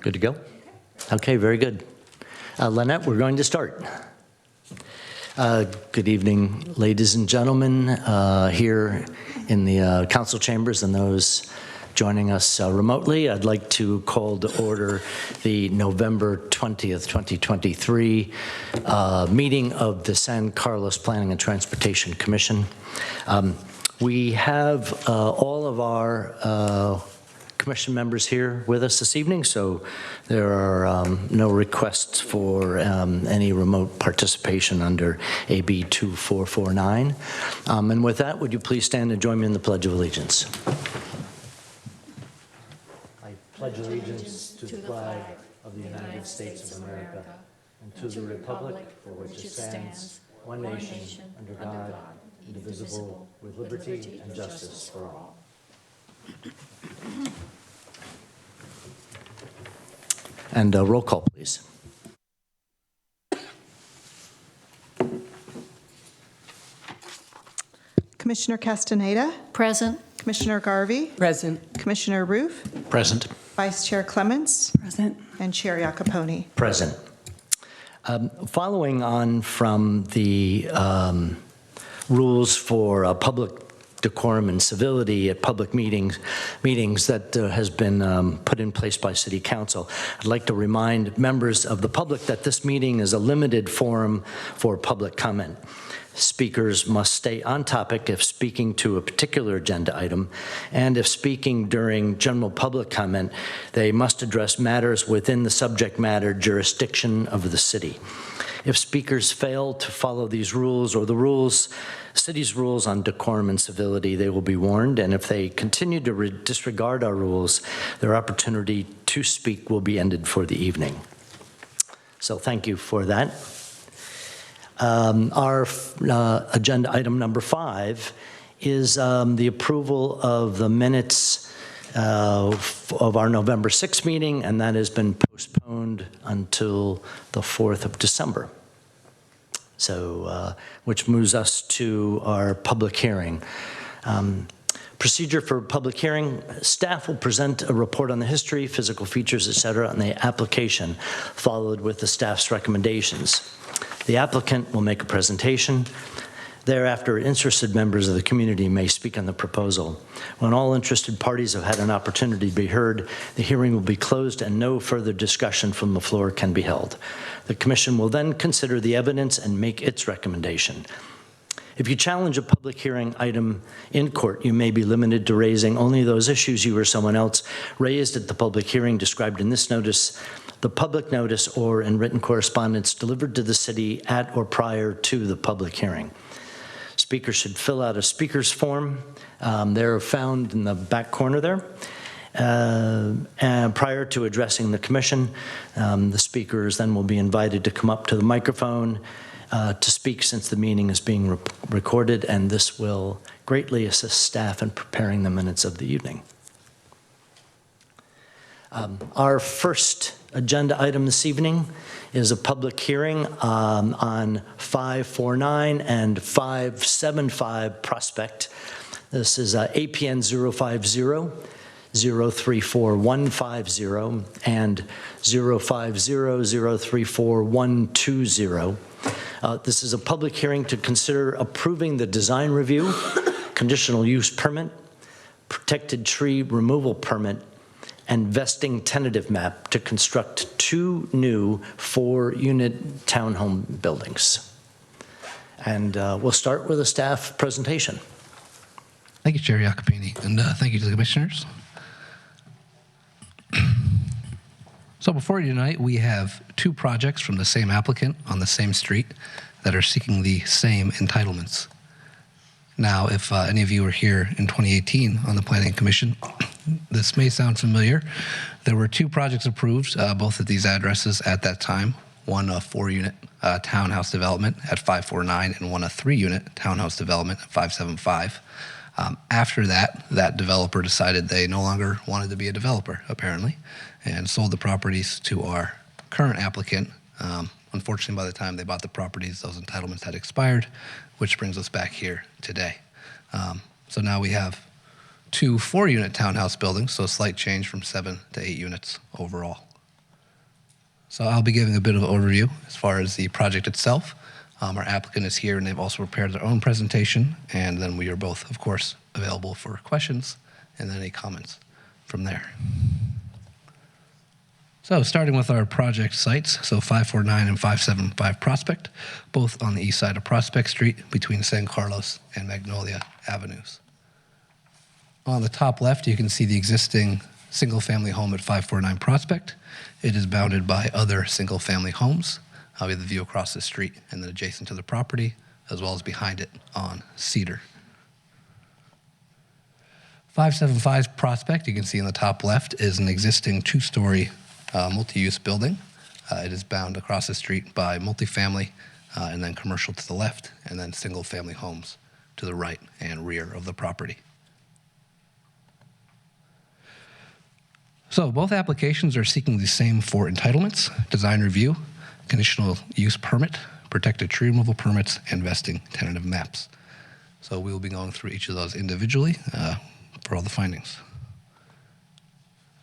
Good to go? Okay, very good. Lynette, we're going to start. Good evening, ladies and gentlemen, here in the council chambers and those joining us remotely. I'd like to call to order the November 20th, 2023 meeting of the San Carlos Planning and Transportation Commission. We have all of our commission members here with us this evening, so there are no requests for any remote participation under AB 2449. And with that, would you please stand and join me in the Pledge of Allegiance? I pledge allegiance to the flag of the United States of America and to the republic for which it stands, one nation, under God, indivisible, with liberty and justice for all. And roll call, please. Commissioner Castaneda. Present. Commissioner Garvey. Present. Commissioner Roof. Present. Vice Chair Clements. Present. And Chair Iacopone. Present. Following on from the rules for public decorum and civility at public meetings that has been put in place by City Council, I'd like to remind members of the public that this meeting is a limited forum for public comment. Speakers must stay on topic if speaking to a particular agenda item, and if speaking during general public comment, they must address matters within the subject matter jurisdiction of the city. If speakers fail to follow these rules or the city's rules on decorum and civility, they will be warned, and if they continue to disregard our rules, their opportunity to speak will be ended for the evening. So thank you for that. Our agenda item number 5 is the approval of the minutes of our November 6th meeting, and that has been postponed until the 4th of December. So, which moves us to our public hearing. Procedure for public hearing: staff will present a report on the history, physical features, etc., on the application, followed with the staff's recommendations. The applicant will make a presentation. Thereafter, interested members of the community may speak on the proposal. When all interested parties have had an opportunity to be heard, the hearing will be closed and no further discussion from the floor can be held. The commission will then consider the evidence and make its recommendation. If you challenge a public hearing item in court, you may be limited to raising only those issues you or someone else raised at the public hearing described in this notice, the public notice, or in written correspondence delivered to the city at or prior to the public hearing. Speakers should fill out a speaker's form. They're found in the back corner there. And prior to addressing the commission, the speakers then will be invited to come up to the microphone to speak, since the meeting is being recorded, and this will greatly assist staff in preparing the minutes of the evening. Our first agenda item this evening is a public hearing on 549 and 575 Prospect. This is APN 050-034-150 and 050-034-120. This is a public hearing to consider approving the design review, conditional use permit, protected tree removal permit, and vesting tentative map to construct 2 new 4-unit townhome buildings. And we'll start with a staff presentation. Thank you, Chair Iacopone, and thank you to the commissioners. So before you tonight, we have 2 projects from the same applicant on the same street that are seeking the same entitlements. Now, if any of you were here in 2018 on the Planning Commission, this may sound familiar. There were 2 projects approved, both at these addresses at that time. One a 4-unit townhouse development at 549 and one a 3-unit townhouse development at 575. After that developer decided they no longer wanted to be a developer, apparently, and sold the properties to our current applicant. Unfortunately, by the time they bought the properties, those entitlements had expired, which brings us back here today. So now we have 2 4-unit townhouse buildings, so a slight change from 7 to 8 units overall. So I'll be giving a bit of an overview as far as the project itself. Our applicant is here, and they've also prepared their own presentation, and then we are both, of course, available for questions and then any comments from there. So starting with our project sites, so 549 and 575 Prospect, both on the east side of Prospect Street between San Carlos and Magnolia Avenues. On the top left, you can see the existing single-family home at 549 Prospect. It is bounded by other single-family homes. We have the view across the street and then adjacent to the property, as well as behind it on Cedar. 575 Prospect, you can see in the top left, is an existing two-story multi-use building. It is bound across the street by multifamily and then commercial to the left, and then single-family homes to the right and rear of the property. So both applications are seeking the same four entitlements: design review, conditional use permit, protected tree removal permits, and vesting tentative maps. So we will be going through each of those individually for all the findings.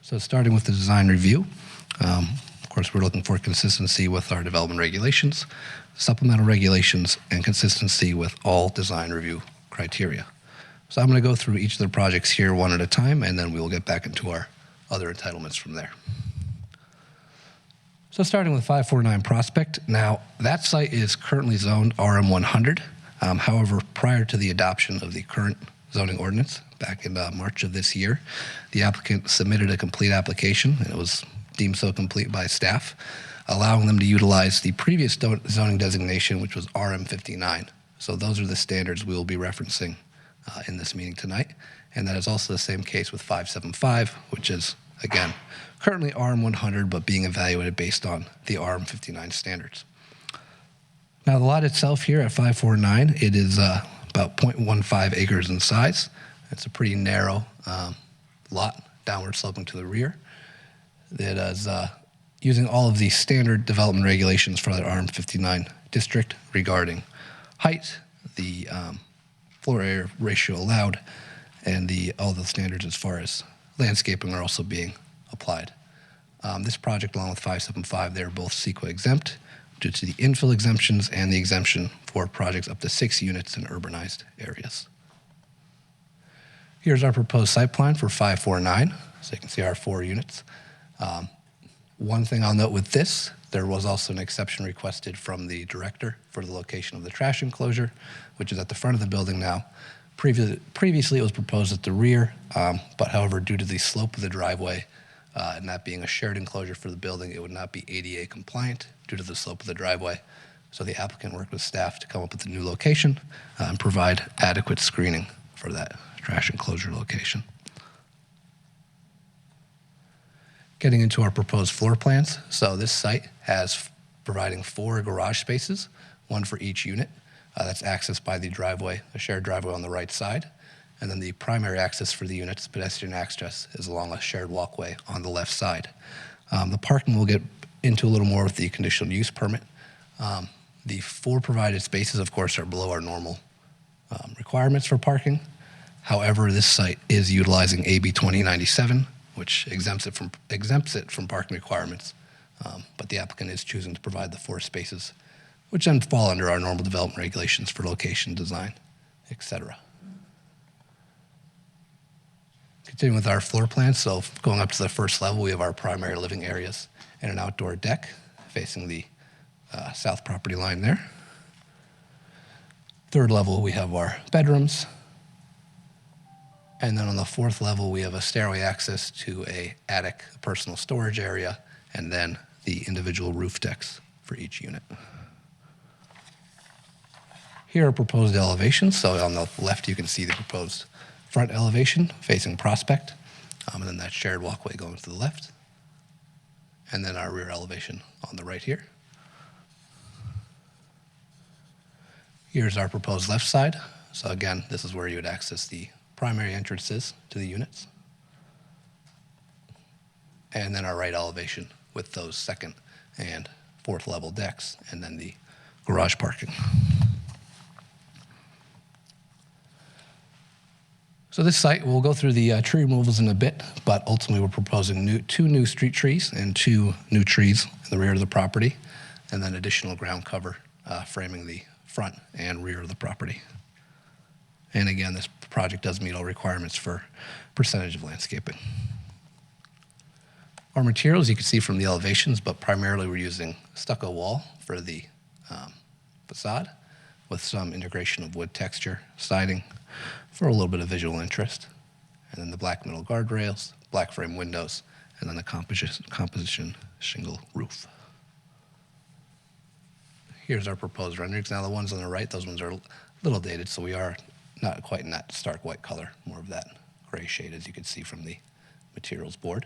So starting with the design review, of course, we're looking for consistency with our development regulations, supplemental regulations, and consistency with all design review criteria. So I'm going to go through each of the projects here one at a time, and then we will get back into our other entitlements from there. So starting with 549 Prospect, now that site is currently zoned RM100. However, prior to the adoption of the current zoning ordinance back in March of this year, the applicant submitted a complete application, and it was deemed so complete by staff, allowing them to utilize the previous zoning designation, which was RM59. So those are the standards we will be referencing in this meeting tonight. And that is also the same case with 575, which is, again, currently RM100, but being evaluated based on the RM59 standards. Now, the lot itself here at 549, it is about 0.15 acres in size. It's a pretty narrow lot, downward sloping to the rear. It is using all of the standard development regulations for that RM59 district regarding height, the floor area ratio allowed, and all the standards as far as landscaping are also being applied. This project, along with 575, they're both CEQA exempt due to the infill exemptions and the exemption for projects up to 6 units in urbanized areas. Here's our proposed site plan for 549. So you can see our 4 units. One thing I'll note with this, there was also an exception requested from the director for the location of the trash enclosure, which is at the front of the building now. Previously, it was proposed at the rear, but however, due to the slope of the driveway and that being a shared enclosure for the building, it would not be ADA compliant due to the slope of the driveway. So the applicant worked with staff to come up with a new location and provide adequate screening for that trash enclosure location. Getting into our proposed floor plans. So this site has providing 4 garage spaces, 1 for each unit. That's accessed by the driveway, a shared driveway on the right side. And then the primary access for the units, pedestrian access, is along a shared walkway on the left side. The parking we'll get into a little more with the conditional use permit. The 4 provided spaces, of course, are below our normal requirements for parking. However, this site is utilizing AB 2097, which exempts it from parking requirements. But the applicant is choosing to provide the 4 spaces, which then fall under our normal development regulations for location, design, etc. Continuing with our floor plan, so going up to the first level, we have our primary living areas and an outdoor deck facing the south property line there. Third level, we have our bedrooms. And then on the 4th level, we have a stairway access to a attic, a personal storage area, and then the individual roof decks for each unit. Here are proposed elevations. So on the left, you can see the proposed front elevation facing Prospect, and then that shared walkway going to the left, and then our rear elevation on the right here. Here's our proposed left side. So again, this is where you would access the primary entrances to the units. And then our right elevation with those 2nd and 4th level decks, and then the garage parking. So this site, we'll go through the tree removals in a bit, but ultimately we're proposing two new street trees and 2 new trees in the rear of the property, and then additional ground cover framing the front and rear of the property. And again, this project does meet all requirements for percentage of landscaping. Our materials you can see from the elevations, but primarily we're using stucco wall for the facade with some integration of wood texture siding for a little bit of visual interest. And then the black metal guardrails, black frame windows, and then the composition shingle roof. Here's our proposed renderings. Now the ones on the right, those ones are a little dated, so we are not quite in that stark white color, more of that gray shade as you can see from the materials board.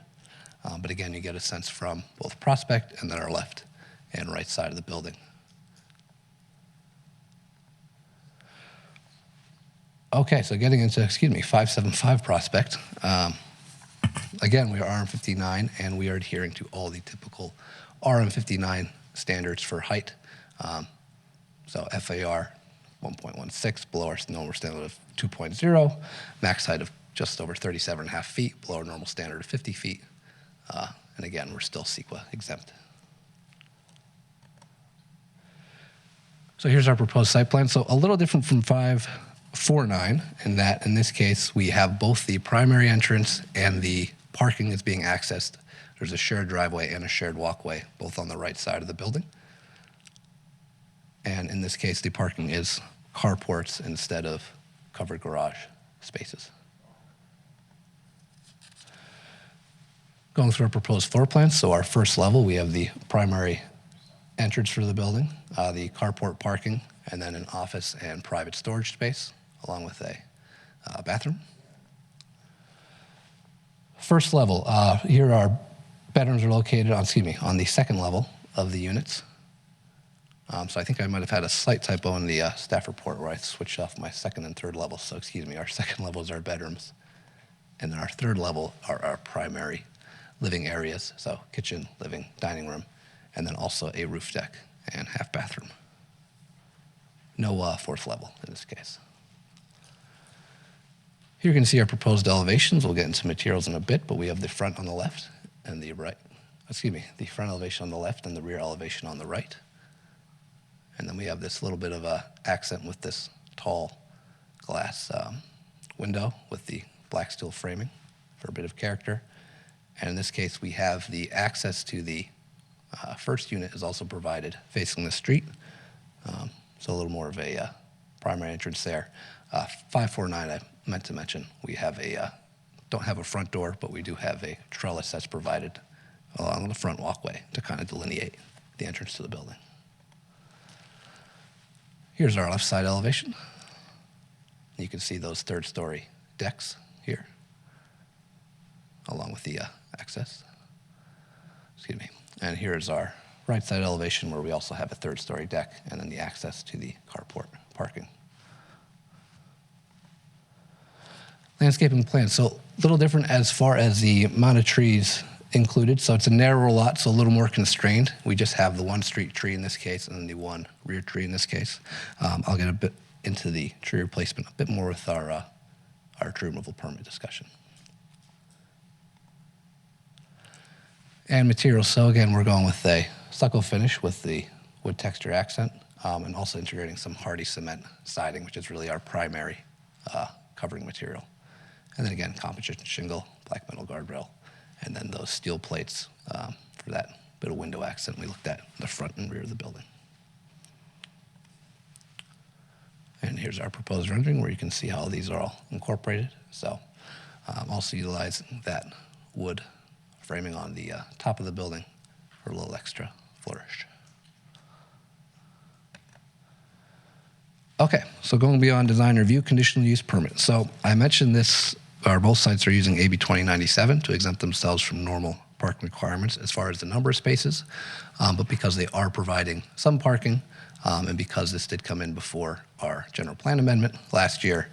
But again, you get a sense from both Prospect and then our left and right side of the building. Okay, so getting into, 575 Prospect. Again, we are RM59 and we are adhering to all the typical RM59 standards for height. So FAR 1.16, below our normal standard of 2.0, max height of just over 37.5 feet, below our normal standard of 50 feet. And again, we're still CEQA exempt. So here's our proposed site plan. So a little different from 549 in that, in this case, we have both the primary entrance and the parking that's being accessed. There's a shared driveway and a shared walkway, both on the right side of the building. And in this case, the parking is carports instead of covered garage spaces. Going through our proposed floor plan, so our first level, we have the primary entrance for the building, the carport parking, and then an office and private storage space, along with a bathroom. First level, here our bedrooms are located on the second level of the units. So I think I might have had a slight typo in the staff report where I switched off my second and third level. So our second level is our bedrooms, and then our third level are our primary living areas, so kitchen, living, dining room, and then also a roof deck and half bathroom. No fourth level in this case. Here you can see our proposed elevations. We'll get into materials in a bit, but we have the front on the left and the right. The front elevation on the left and the rear elevation on the right. And then we have this little bit of a accent with this tall glass window with the black steel framing for a bit of character. And in this case, we have the access to the first unit is also provided facing the street. So a little more of a primary entrance there. 549, I meant to mention, we have don't have a front door, but we do have a trellis that's provided along the front walkway to kind of delineate the entrance to the building. Here's our left side elevation. You can see those third story decks here, along with the access. And here's our right side elevation where we also have a third story deck and then the access to the carport parking. Landscaping plan, so a little different as far as the amount of trees included. So it's a narrower lot, so a little more constrained. We just have the one street tree in this case and then the one rear tree in this case. I'll get a bit into the tree replacement a bit more with our tree removal permit discussion. And materials, so again, we're going with a stucco finish with the wood texture accent and also integrating some hardy cement siding, which is really our primary covering material. And then again, composition shingle, black metal guardrail, and then those steel plates for that bit of window accent we looked at the front and rear of the building. And here's our proposed rendering where you can see how these are all incorporated. So also utilizing that wood framing on the top of the building for a little extra flourish. Okay, so going beyond design review, conditional use permit. So I mentioned this, both sites are using AB 2097 to exempt themselves from normal parking requirements as far as the number of spaces, but because they are providing some parking, and because this did come in before our general plan amendment last year,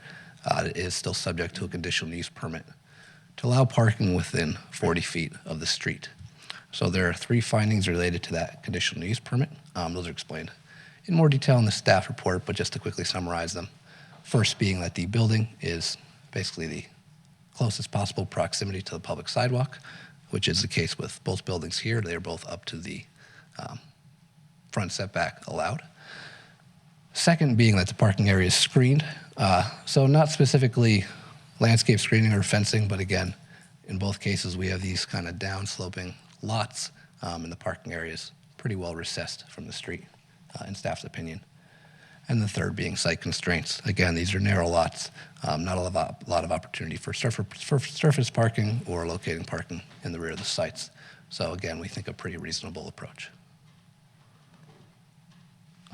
it is still subject to a conditional use permit to allow parking within 40 feet of the street. So there are 3 findings related to that conditional use permit. Those are explained in more detail in the staff report, but just to quickly summarize them. First being that the building is basically the closest possible proximity to the public sidewalk, which is the case with both buildings here. They're both up to the front setback allowed. Second being that the parking area is screened. So not specifically landscape screening or fencing, but again, in both cases, we have these kind of down-sloping lots, and the parking area is pretty well recessed from the street, in staff's opinion. And the third being site constraints. Again, these are narrow lots, not a lot of opportunity for surface parking or locating parking in the rear of the sites. So again, we think a pretty reasonable approach.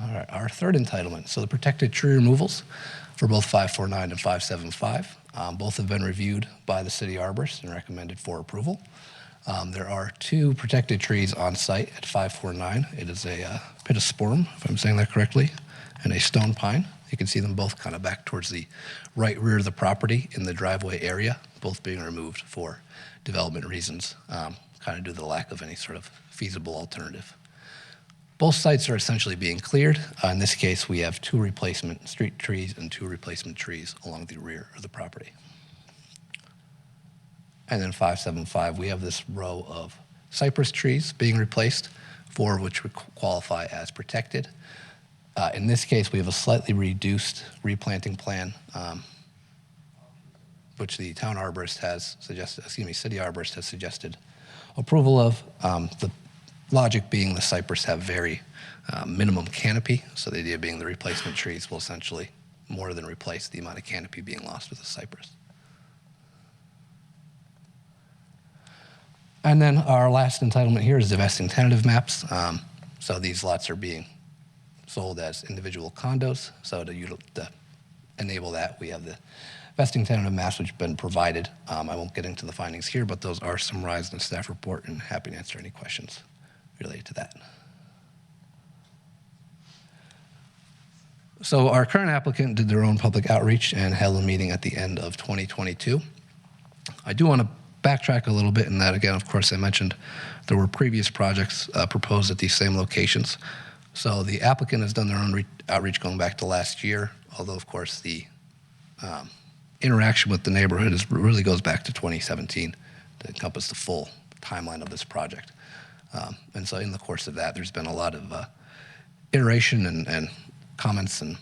All right, our third entitlement. So the protected tree removals for both 549 and 575. Both have been reviewed by the city arborist and recommended for approval. There are 2 protected trees on site at 549. It is a pittosporum, if I'm saying that correctly, and a stone pine. You can see them both kind of back towards the right rear of the property in the driveway area, both being removed for development reasons, kind of due to the lack of any sort of feasible alternative. Both sites are essentially being cleared. In this case, we have 2 replacement street trees and 2 replacement trees along the rear of the property. And then 575, we have this row of cypress trees being replaced, 4 of which would qualify as protected. In this case, we have a slightly reduced replanting plan, which the town arborist has suggested, city arborist has suggested approval of. The logic being the cypress have very minimum canopy, so the idea being the replacement trees will essentially more than replace the amount of canopy being lost with the cypress. And then our last entitlement here is the vesting tentative maps. So these lots are being sold as individual condos. So to enable that, we have the vesting tentative maps which have been provided. I won't get into the findings here, but those are summarized in the staff report, and happy to answer any questions related to that. So our current applicant did their own public outreach and held a meeting at the end of 2022. I do want to backtrack a little bit in that, again, of course, I mentioned there were previous projects proposed at these same locations. So the applicant has done their own outreach going back to last year, although, of course, the interaction with the neighborhood really goes back to 2017 to encompass the full timeline of this project. And so in the course of that, there's been a lot of iteration and comments and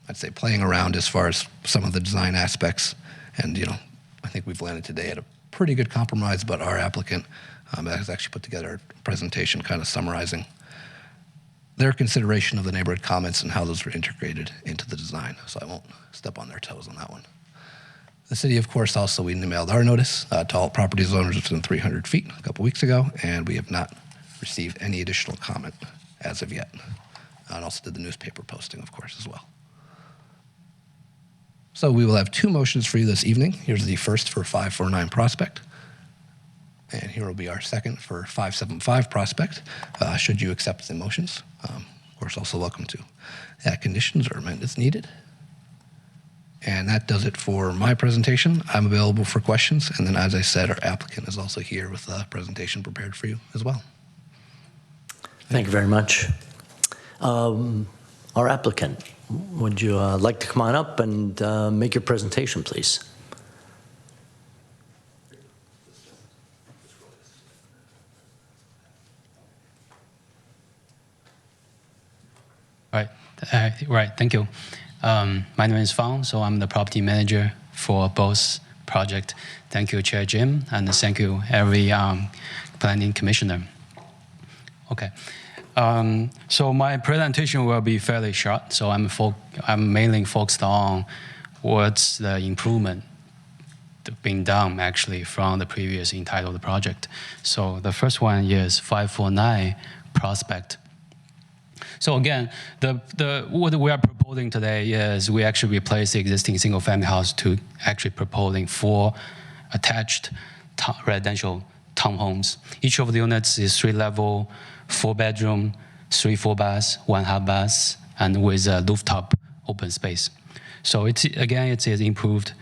I'd say playing around as far as some of the design aspects. And, you know, I think we've landed today at a pretty good compromise, but our applicant has actually put together a presentation kind of summarizing their consideration of the neighborhood comments and how those were integrated into the design. So I won't step on their toes on that one. The city, of course, also, we mailed our notice to all property owners within 300 feet a couple weeks ago, and we have not received any additional comment as of yet. And also did the newspaper posting, of course, as well. So we will have 2 motions for you this evening. Here's the first for 549 Prospect, and here will be our second for 575 Prospect, should you accept the motions. Of course, also welcome to add conditions or amend as needed. And that does it for my presentation. I'm available for questions. And then, as I said, our applicant is also here with a presentation prepared for you as well. Thank you very much. Our applicant, would you like to come on up and make your presentation, please? Right. Thank you. My name is Fang, so I'm the property manager for both project. Thank you, Chair Jim, and thank you, every planning commissioner. Okay. So my presentation will be fairly short. So I'm mainly focused on what's the improvement being done actually from the previous entitled project. So the first one is 549 Prospect. So again, what we are proposing today is we actually replace the existing single-family house to actually proposing 4 attached residential townhomes. Each of the units is 3-level, 4-bedroom, 3 full baths, 1 half bath, and with a rooftop open space. So it is improved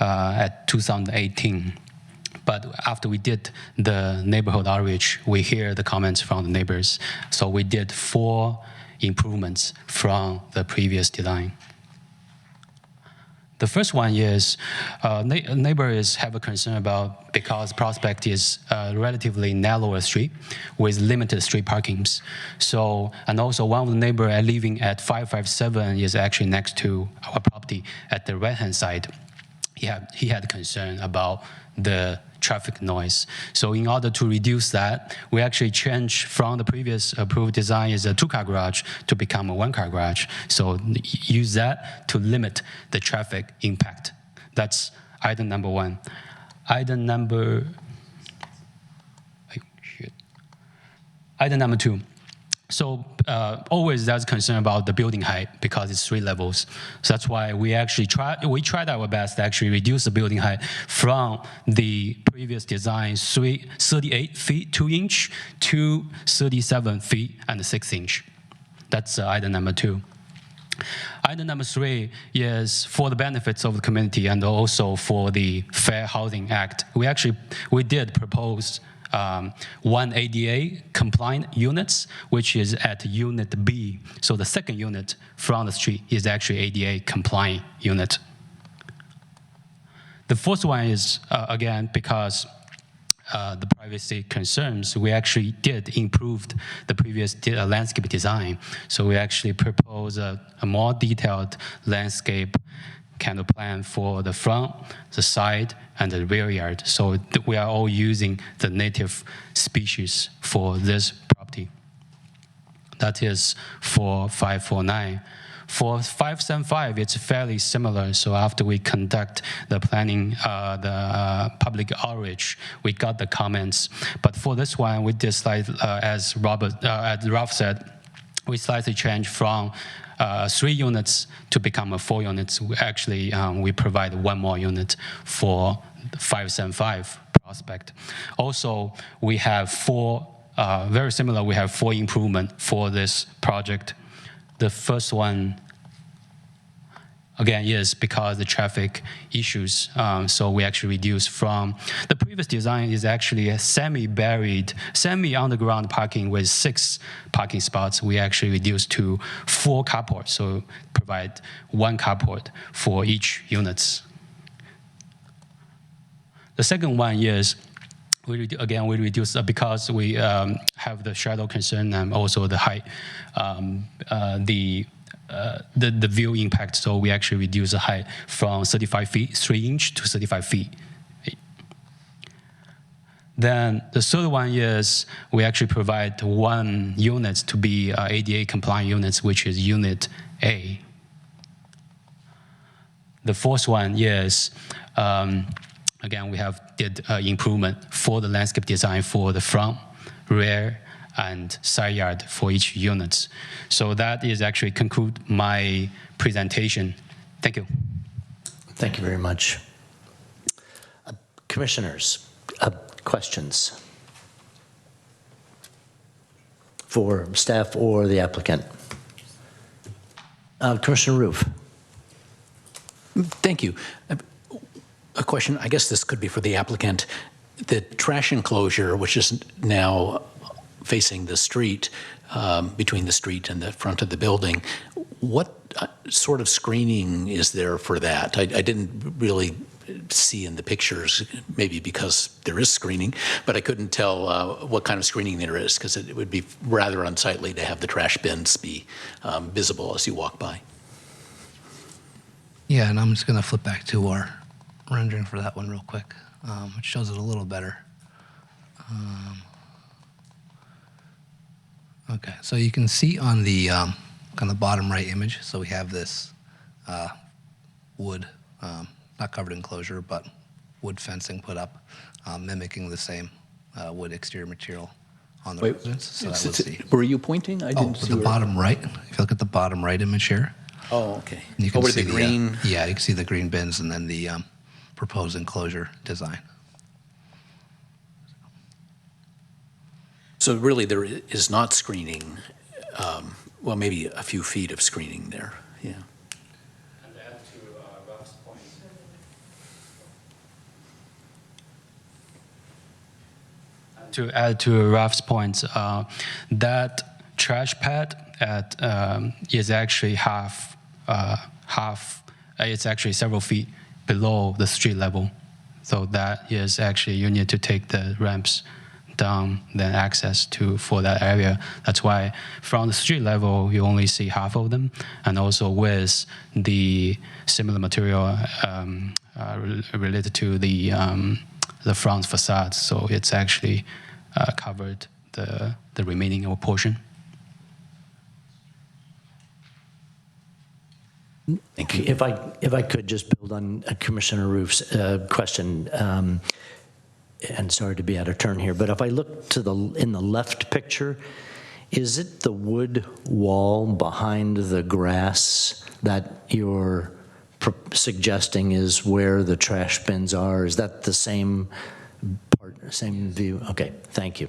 at 2018. But after we did the neighborhood outreach, we hear the comments from the neighbors. So we did 4 improvements from the previous design. The first one is neighbors have a concern about because Prospect is a relatively narrower street with limited street parkings. So, and also one of the neighbors living at 557 is actually next to our property at the right-hand side. He had concern about the traffic noise. So in order to reduce that, we actually changed from the previous approved design as a 2-car garage to become a 1-car garage. So use that to limit the traffic impact. That's item number 1. Item number 2. So always there's concern about the building height because it's 3 levels. So that's why we actually tried our best to actually reduce the building height from the previous design 38 feet 2 inch to 37 feet and 6 inch. That's item number 2. Item number 3 is for the benefits of the community and also for the Fair Housing Act. We did propose 1 ADA compliant units, which is at unit B. So the second unit from the street is actually ADA compliant unit. The fourth one is, again, because the privacy concerns, we actually did improve the previous landscape design. So we actually propose a more detailed landscape kind of plan for the front, the side, and the rear yard. So we are all using the native species for this property. That is for 549. For 575, it's fairly similar. So after we conduct the planning, the public outreach, we got the comments. But for this one, we did as Ralph said, we slightly changed from 3 units to become 4 units. We provide 1 more unit for 575 Prospect. Also, we have 4, very similar, we have 4 improvements for this project. The first one, again, is because the traffic issues. So we actually reduced from, the previous design is actually a semi-buried, semi-underground parking with 6 parking spots. We actually reduced to 4 carports, so provide 1 carport for each units. The second one is, we reduce because we have the shadow concern and also the height, the view impact. So we actually reduce the height from 35 feet 3 inch to 35 feet. Then the third one is we actually provide 1 unit to be ADA compliant units, which is unit A. The fourth one is, again, we did improvement for the landscape design for the front, rear, and side yard for each unit. So that is actually conclude my presentation. Thank you. Thank you very much. Commissioners, questions for staff or the applicant? Commissioner Roof. Thank you. A question, I guess this could be for the applicant. The trash enclosure, which is now facing the street, between the street and the front of the building, what sort of screening is there for that? I didn't really see in the pictures, maybe because there is screening, but I couldn't tell what kind of screening there is, because it would be rather unsightly to have the trash bins be visible as you walk by. Yeah, and I'm just going to flip back to our rendering for that one real quick, which shows it a little better. Okay, so you can see on the kind of bottom right image, so we have this wood, not covered enclosure, but wood fencing put up, mimicking the same wood exterior material on the residence. So that was the, were you pointing? I didn't see the where. bottom right. If you look at the bottom right image here, Oh, okay. you can Over see the green. yeah, you can see the green bins and then the proposed enclosure design. So really, there is not screening. Well, maybe a few feet of screening there. Yeah. And add to Ralph's point. To add to Ralph's point, that trash pad is actually half It's actually several feet below the street level. So that is actually, you need to take the ramps down, then access for that area. That's why from the street level, you only see half of them. And also with the similar material related to the front facade. So it's actually covered the remaining portion. Thank you. If I could just build on Commissioner Roof's question, and sorry to be out of turn here, but if I look in the left picture, is it the wood wall behind the grass that you're suggesting is where the trash bins are? Is that the same view? Okay, thank you.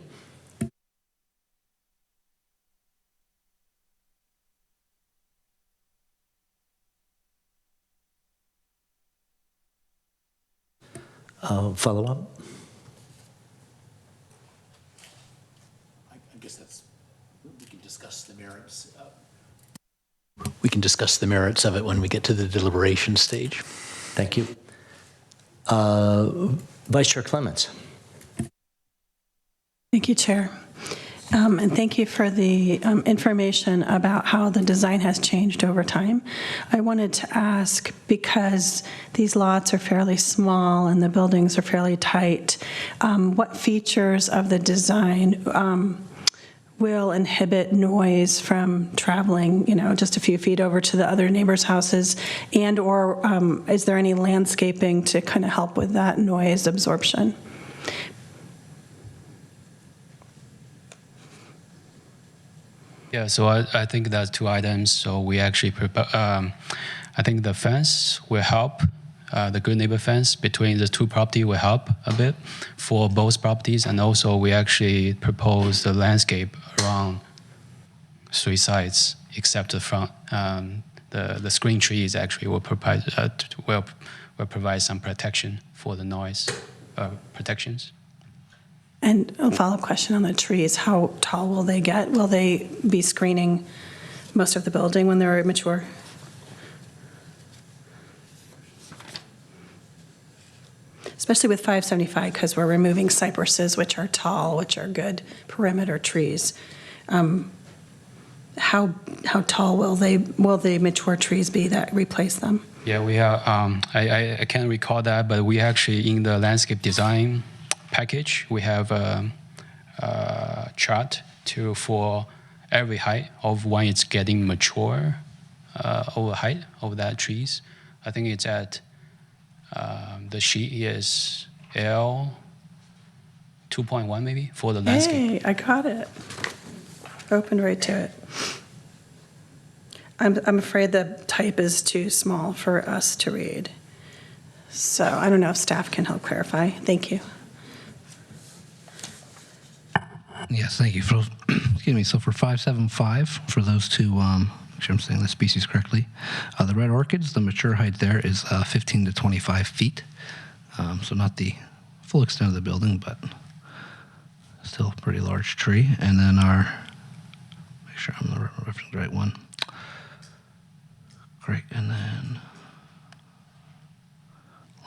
Follow up? I guess we can discuss the merits. We can discuss the merits of it when we get to the deliberation stage. Thank you. Vice Chair Clements. Thank you, Chair. And thank you for the information about how the design has changed over time. I wanted to ask, because these lots are fairly small and the buildings are fairly tight, what features of the design will inhibit noise from traveling, just a few feet over to the other neighbors' houses? And or is there any landscaping to kind of help with that noise absorption? Yeah, so I think that's two items. So we actually I think the fence will help. The good neighbor fence between the two property will help a bit for both properties, and also we actually propose the landscape around three sides except the front. The screen trees actually will provide some protection for the noise protections. And a follow-up question on the trees, how tall will they get? Will they be screening most of the building when they're mature? Especially with 575, because we're removing cypresses, which are tall, which are good perimeter trees. How tall will the mature trees be that replace them? Yeah, we have, I can't recall that, but we actually, in the landscape design package, we have a chart for every height of when it's getting mature, over height of that trees. I think it's at, the sheet is L 2.1 maybe for the landscape. Hey, I got it. Opened right to it. I'm afraid the type is too small for us to read. So I don't know if staff can help clarify. Thank you. Yes, thank you. Excuse me. So for 575, for those two, make sure I'm saying the species correctly, the red orchids, the mature height there is 15 to 25 feet. So not the full extent of the building, but still a pretty large tree. And then make sure I'm referencing the right one. Great. And then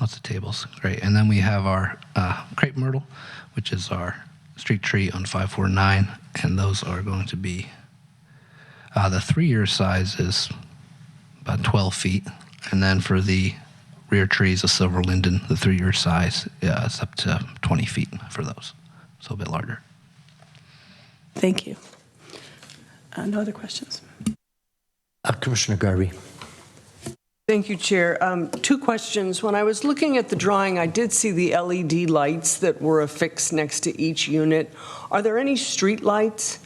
lots of tables. Great. And then we have our crepe myrtle, which is our street tree on 549, and those are going to be, the 3-year size is about 12 feet, and then for the rear trees, a silver linden, the 3-year size is up to 20 feet for those, so a bit larger. Thank you. No other questions? Commissioner Garvey. Thank you, Chair. 2 questions. When I was looking at the drawing, I did see the LED lights that were affixed next to each unit. Are there any street lights?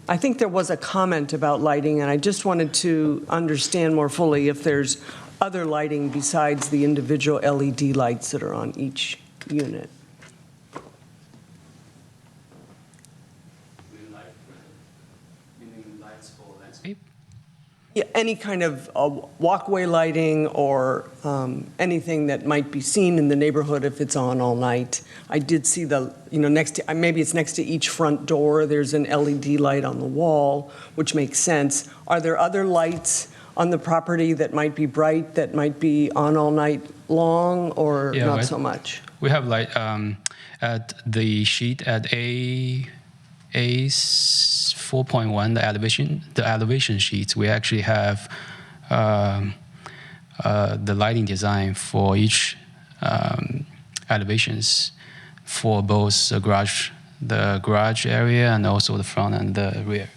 I think there was a comment about lighting, and I just wanted to understand more fully if there's other lighting besides the individual LED lights that are on each unit. Yeah, any kind of walkway lighting or anything that might be seen in the neighborhood if it's on all night. I did see next to, maybe it's next to each front door, there's an LED light on the wall, which makes sense. Are there other lights on the property that might be bright, that might be on all night long, or Yeah, not right. so much? We have like at the sheet at A 4.1, the elevation sheets. We actually have the lighting design for each elevations for both the garage area and also the front and the rear.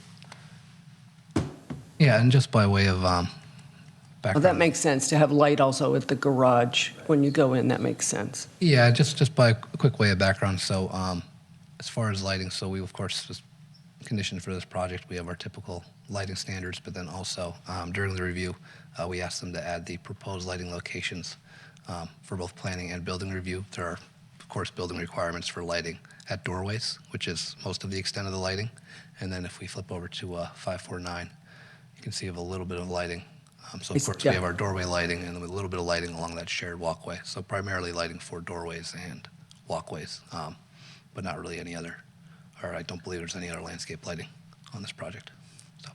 Yeah, and just by way of Well, background. that makes sense, to have light also at the garage when you go in, that makes sense. Yeah, just by a quick way of background. So, as far as lighting, so we of course was conditioned for this project. We have our typical lighting standards, but then also during the review, we asked them to add the proposed lighting locations for both planning and building review. There are, of course, building requirements for lighting at doorways, which is most of the extent of the lighting. And then if we flip over to 549, you can see a little bit of lighting. So of course we have our doorway lighting and a little bit of lighting along that shared walkway. So primarily lighting for doorways and walkways, but not really any other, or I don't believe there's any other landscape lighting on this project. So.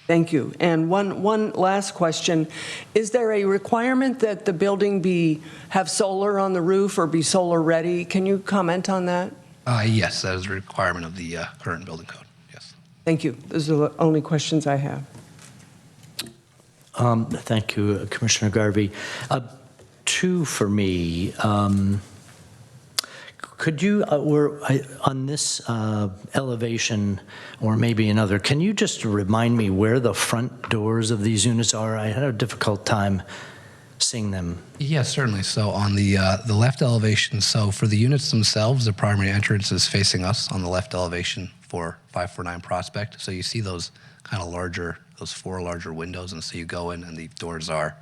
Thank you. And one last question. Is there a requirement that the building have solar on the roof or be solar ready? Can you comment on that? Yes, that is a requirement of the current building code, yes. Thank you. Those are the only questions I have. Thank you, Commissioner Garvey. Two for me. Could you, on this elevation, or maybe another, can you just remind me where the front doors of these units are? I had a difficult time seeing them. Yes, certainly. So on the left elevation, so for the units themselves, the primary entrance is facing us on the left elevation for 549 Prospect. So you see those kind of larger, those 4 larger windows, and so you go in and the doors are,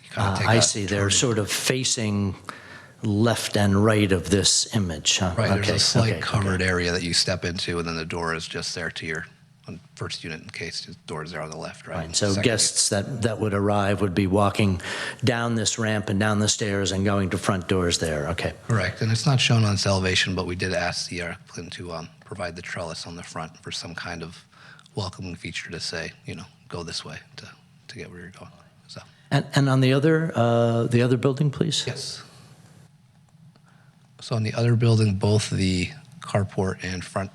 you kind of take I a see. They're turn. sort of facing left and right of this image. Huh? Right, there's Okay, a slight okay, covered area that you step into, and then the door is just there to your first unit in case the door is there on the left, right? Right, so Second guests that would arrive would be walking down this ramp and down the stairs and going to front doors there. Okay. Correct, and it's not shown on this elevation, but we did ask the applicant to provide the trellis on the front for some kind of welcoming feature to say, go this way to get where you're going. So. And on the other building, please? Yes. So on the other building, both the carport and front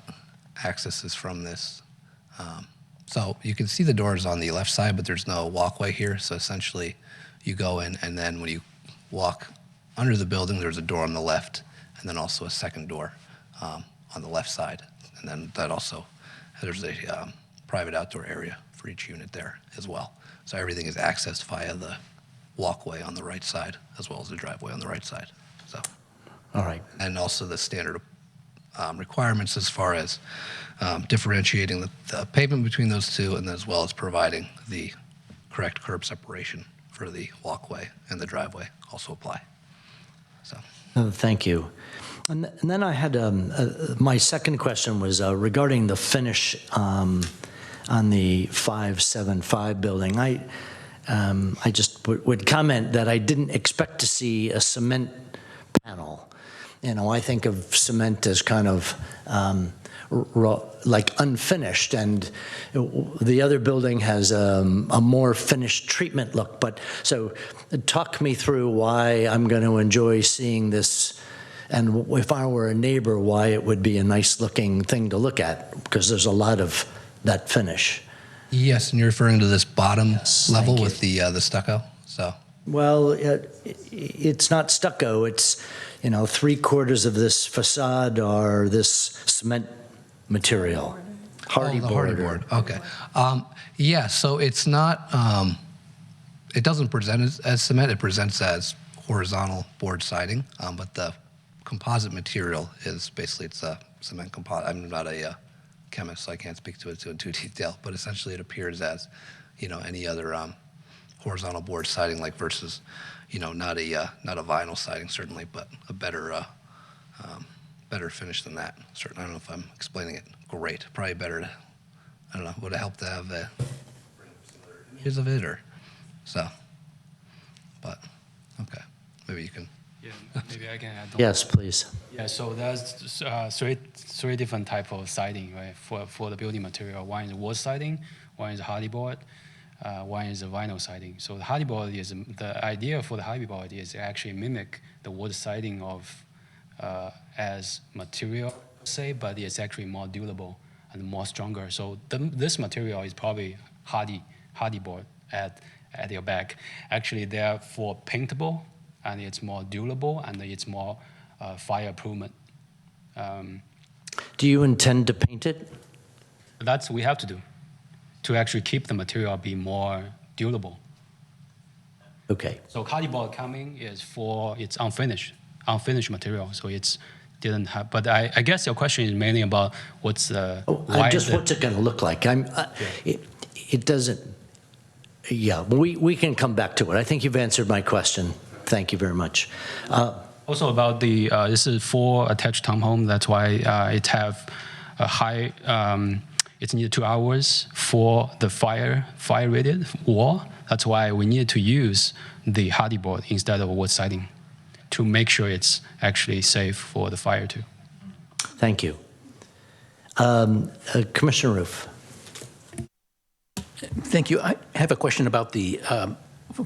access is from this. So you can see the doors on the left side, but there's no walkway here. So essentially, you go in, and then when you walk under the building, there's a door on the left, and then also a second door on the left side. And then that also, there's a private outdoor area for each unit there as well. So everything is accessed via the walkway on the right side, as well as the driveway on the right side. So. All right. And also the standard requirements as far as differentiating the pavement between those two, and as well as providing the correct curb separation for the walkway and the driveway also apply. So. Thank you. And then I had my second question was regarding the finish on the 575 building. I just would comment that I didn't expect to see a cement panel. I think of cement as kind of like unfinished, and the other building has a more finished treatment look. But so talk me through why I'm going to enjoy seeing this, and if I were a neighbor, why it would be a nice looking thing to look at, because there's a lot of that finish. Yes, and you're referring to this bottom level thank with the stucco. So. Well, it's not stucco. It's, 3/4 of this facade are this cement material. Hardy the board. hardy board. Okay. Yeah, so it's not, it doesn't present as cement. It presents as horizontal board siding, but the composite material is basically, it's a cement composite. I'm not a chemist, so I can't speak to it in too detail, but essentially it appears as, any other horizontal board siding, like versus, not a vinyl siding certainly, but a better finish than that. Certainly, I don't know if I'm explaining it great. Probably better to, I don't know, would it help to have some other images of it, or so? But okay, maybe you can. Yeah, maybe I can add on. Yes, please. Yeah, so there's three different type of siding, right, for the building material. One is wood siding, one is hardy board, one is the vinyl siding. So the hardy board is the idea for the hardy board is to actually mimic the wood siding of as material, say, but it's actually more durable and more stronger. So this material is probably hardy board at your back. Actually, they're for paintable, and it's more durable, and it's more fire-proof. Do you intend to paint it? That's what we have to do to actually keep the material be more durable. Okay. So hardy board coming is for it's unfinished material. So it's didn't have. But I guess your question is mainly about what's the Just what's it going to look like? It doesn't. Yeah, we can come back to it. I think you've answered my question. Thank you very much. Also about the this is 4 attached townhome. That's why it have a high. It's needed 2 hours for the fire rated wall. That's why we needed to use the hardy board instead of wood siding to make sure it's actually safe for the fire too. Thank you. Commissioner Roof. Thank you. I have a question about the,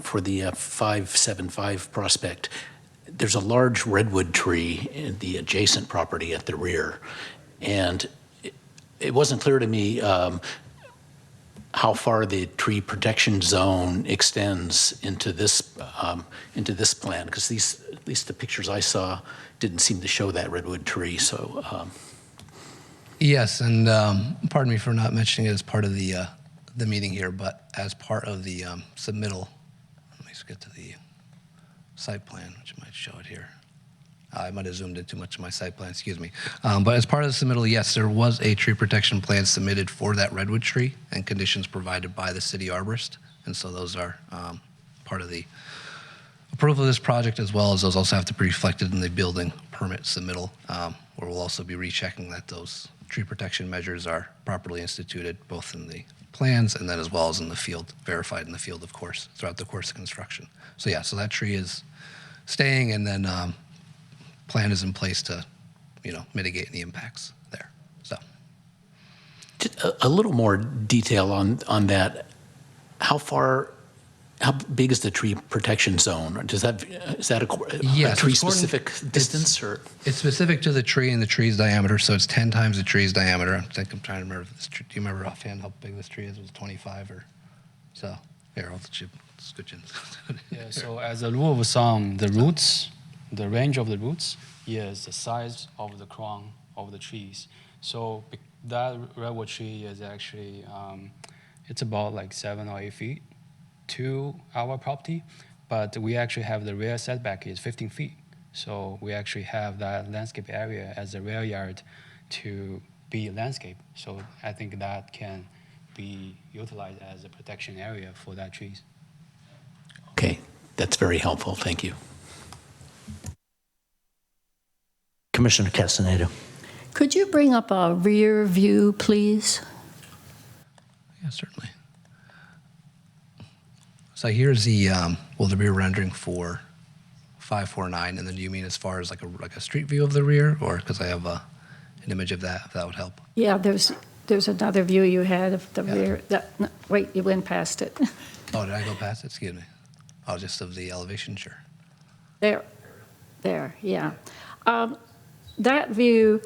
for the 575 prospect. There's a large redwood tree in the adjacent property at the rear, and it wasn't clear to me how far the tree protection zone extends into this plan, because at least the pictures I saw didn't seem to show that redwood tree. So Yes, and pardon me for not mentioning it as part of the meeting here, but as part of the submittal, let me just get to the site plan, which might show it here. I might have zoomed in too much of my site plan, excuse me. But as part of the submittal, yes, there was a tree protection plan submitted for that redwood tree and conditions provided by the city arborist. And so those are part of the approval of this project, as well as those also have to be reflected in the building permit submittal, where we'll also be rechecking that those tree protection measures are properly instituted, both in the plans and then as well as in the field, verified in the field, of course, throughout the course of construction. So yeah, so that tree is staying, and then plan is in place to, mitigate any impacts there. So, just a little more detail on that. How big is the tree protection zone? Is that a tree specific distance, or? it's specific to the tree and the tree's diameter, so it's 10 times the tree's diameter. I'm trying to remember if this tree, do you remember offhand how big this tree is? It was 25 or so. Here, I'll let you switch in. Yeah. So as a rule of thumb, the range of the roots is the size of the crown of the trees. So that redwood tree is actually it's about like 7 or 8 feet to our property, but we actually have the rear setback is 15 feet. So we actually have that landscape area as a rear yard to be landscape. So I think that can be utilized as a protection area for that trees. Okay, that's very helpful. Thank you. Commissioner Castaneda. Could you bring up a rear view, please? Yeah, certainly. So here's the the rear rendering for 549, and then do you mean as far as like a street view of the rear, or because I have an image of that, if that would help? Yeah, there's another view you had of the rear. No, wait, you went past it. Oh, did I go past it? Excuse me. Oh, just of the elevation, sure. There, yeah. That view,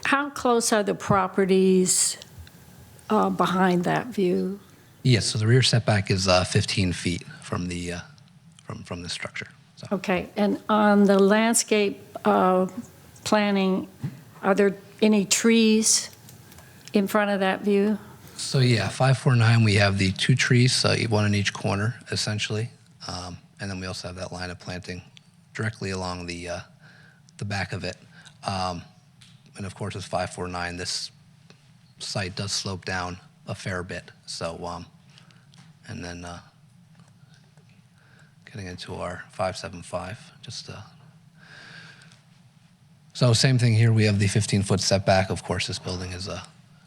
how close are the properties behind that view? Yes, so the rear setback is 15 feet from the from the structure. So. Okay, and on the landscape planning, are there any trees in front of that view? So yeah, 549, we have the 2 trees, one in each corner, essentially. And then we also have that line of planting directly along the back of it. And of course, with 549, this site does slope down a fair bit. So, and then getting into our 575, so same thing here. We have the 15-foot setback. Of course, this building is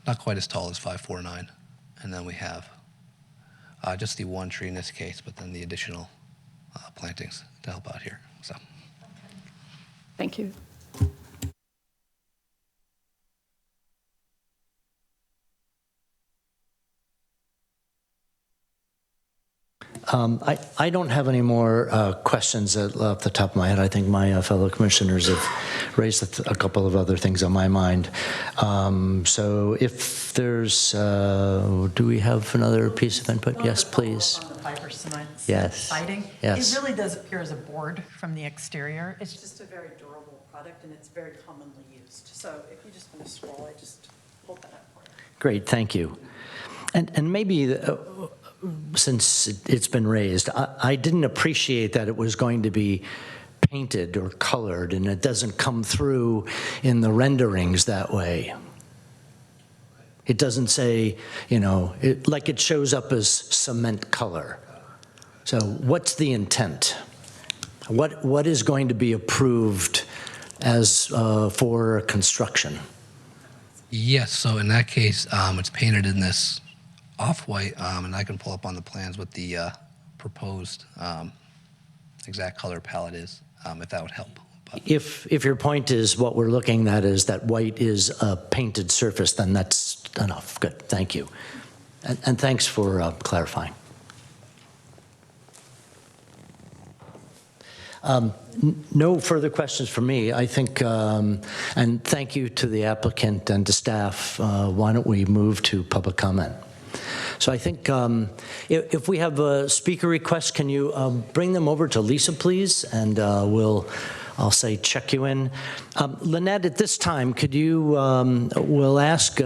not quite as tall as 549. And then we have just the 1 tree in this case, but then the additional plantings to help out here. So, Thank you. I don't have any more questions off the top of my head. I think my fellow commissioners have raised a couple of other things on my mind. So if there's, do we have another piece of input? Yes, please. On the fiber cement Yes. siding. Yes. It really does appear as a board from the exterior. It's just a very durable product, and it's very commonly used. So if you just want to scroll, I just hold that up for you. Great, thank you. And maybe, since it's been raised, I didn't appreciate that it was going to be painted or colored, and it doesn't come through in the renderings that way. It doesn't say, like it shows up as cement color. So what's the intent? What is going to be approved as for construction? Yes, so in that case, it's painted in this off-white, and I can pull up on the plans what the proposed exact color palette is, if that would help. But If your point is what we're looking at is that white is a painted surface, then that's enough. Good, thank you. And thanks for clarifying. No further questions for me. I think, and thank you to the applicant and to staff. Why don't we move to public comment? So I think if we have a speaker request, can you bring them over to Lisa, please? And I'll say check you in. Lynette, at this time, could you, we'll ask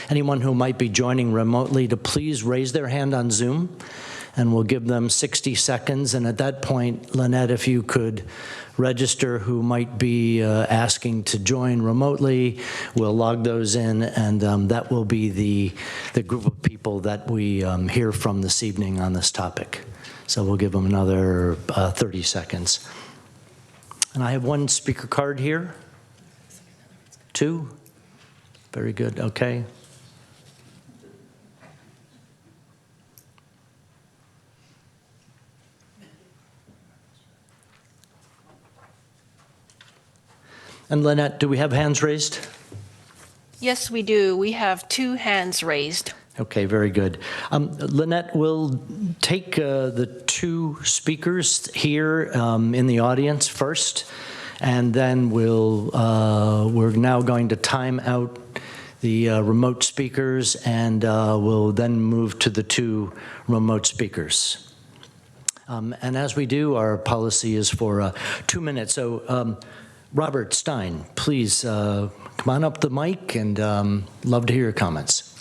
anyone who might be joining remotely to please raise their hand on Zoom, and we'll give them 60 seconds. And at that point, Lynette, if you could register who might be asking to join remotely, we'll log those in, and that will be the group of people that we hear from this evening on this topic. So we'll give them another 30 seconds. And I have one speaker card here. 2? Very good, okay. And Lynette, do we have hands raised? Yes, we do. We have 2 hands raised. Okay, very good. Lynette, we'll take the 2 speakers here in the audience first, and then we're now going to time out the remote speakers, and we'll then move to the 2 remote speakers. And as we do, our policy is for 2 minutes. So Robert Stein, please come on up the mic, and love to hear your comments.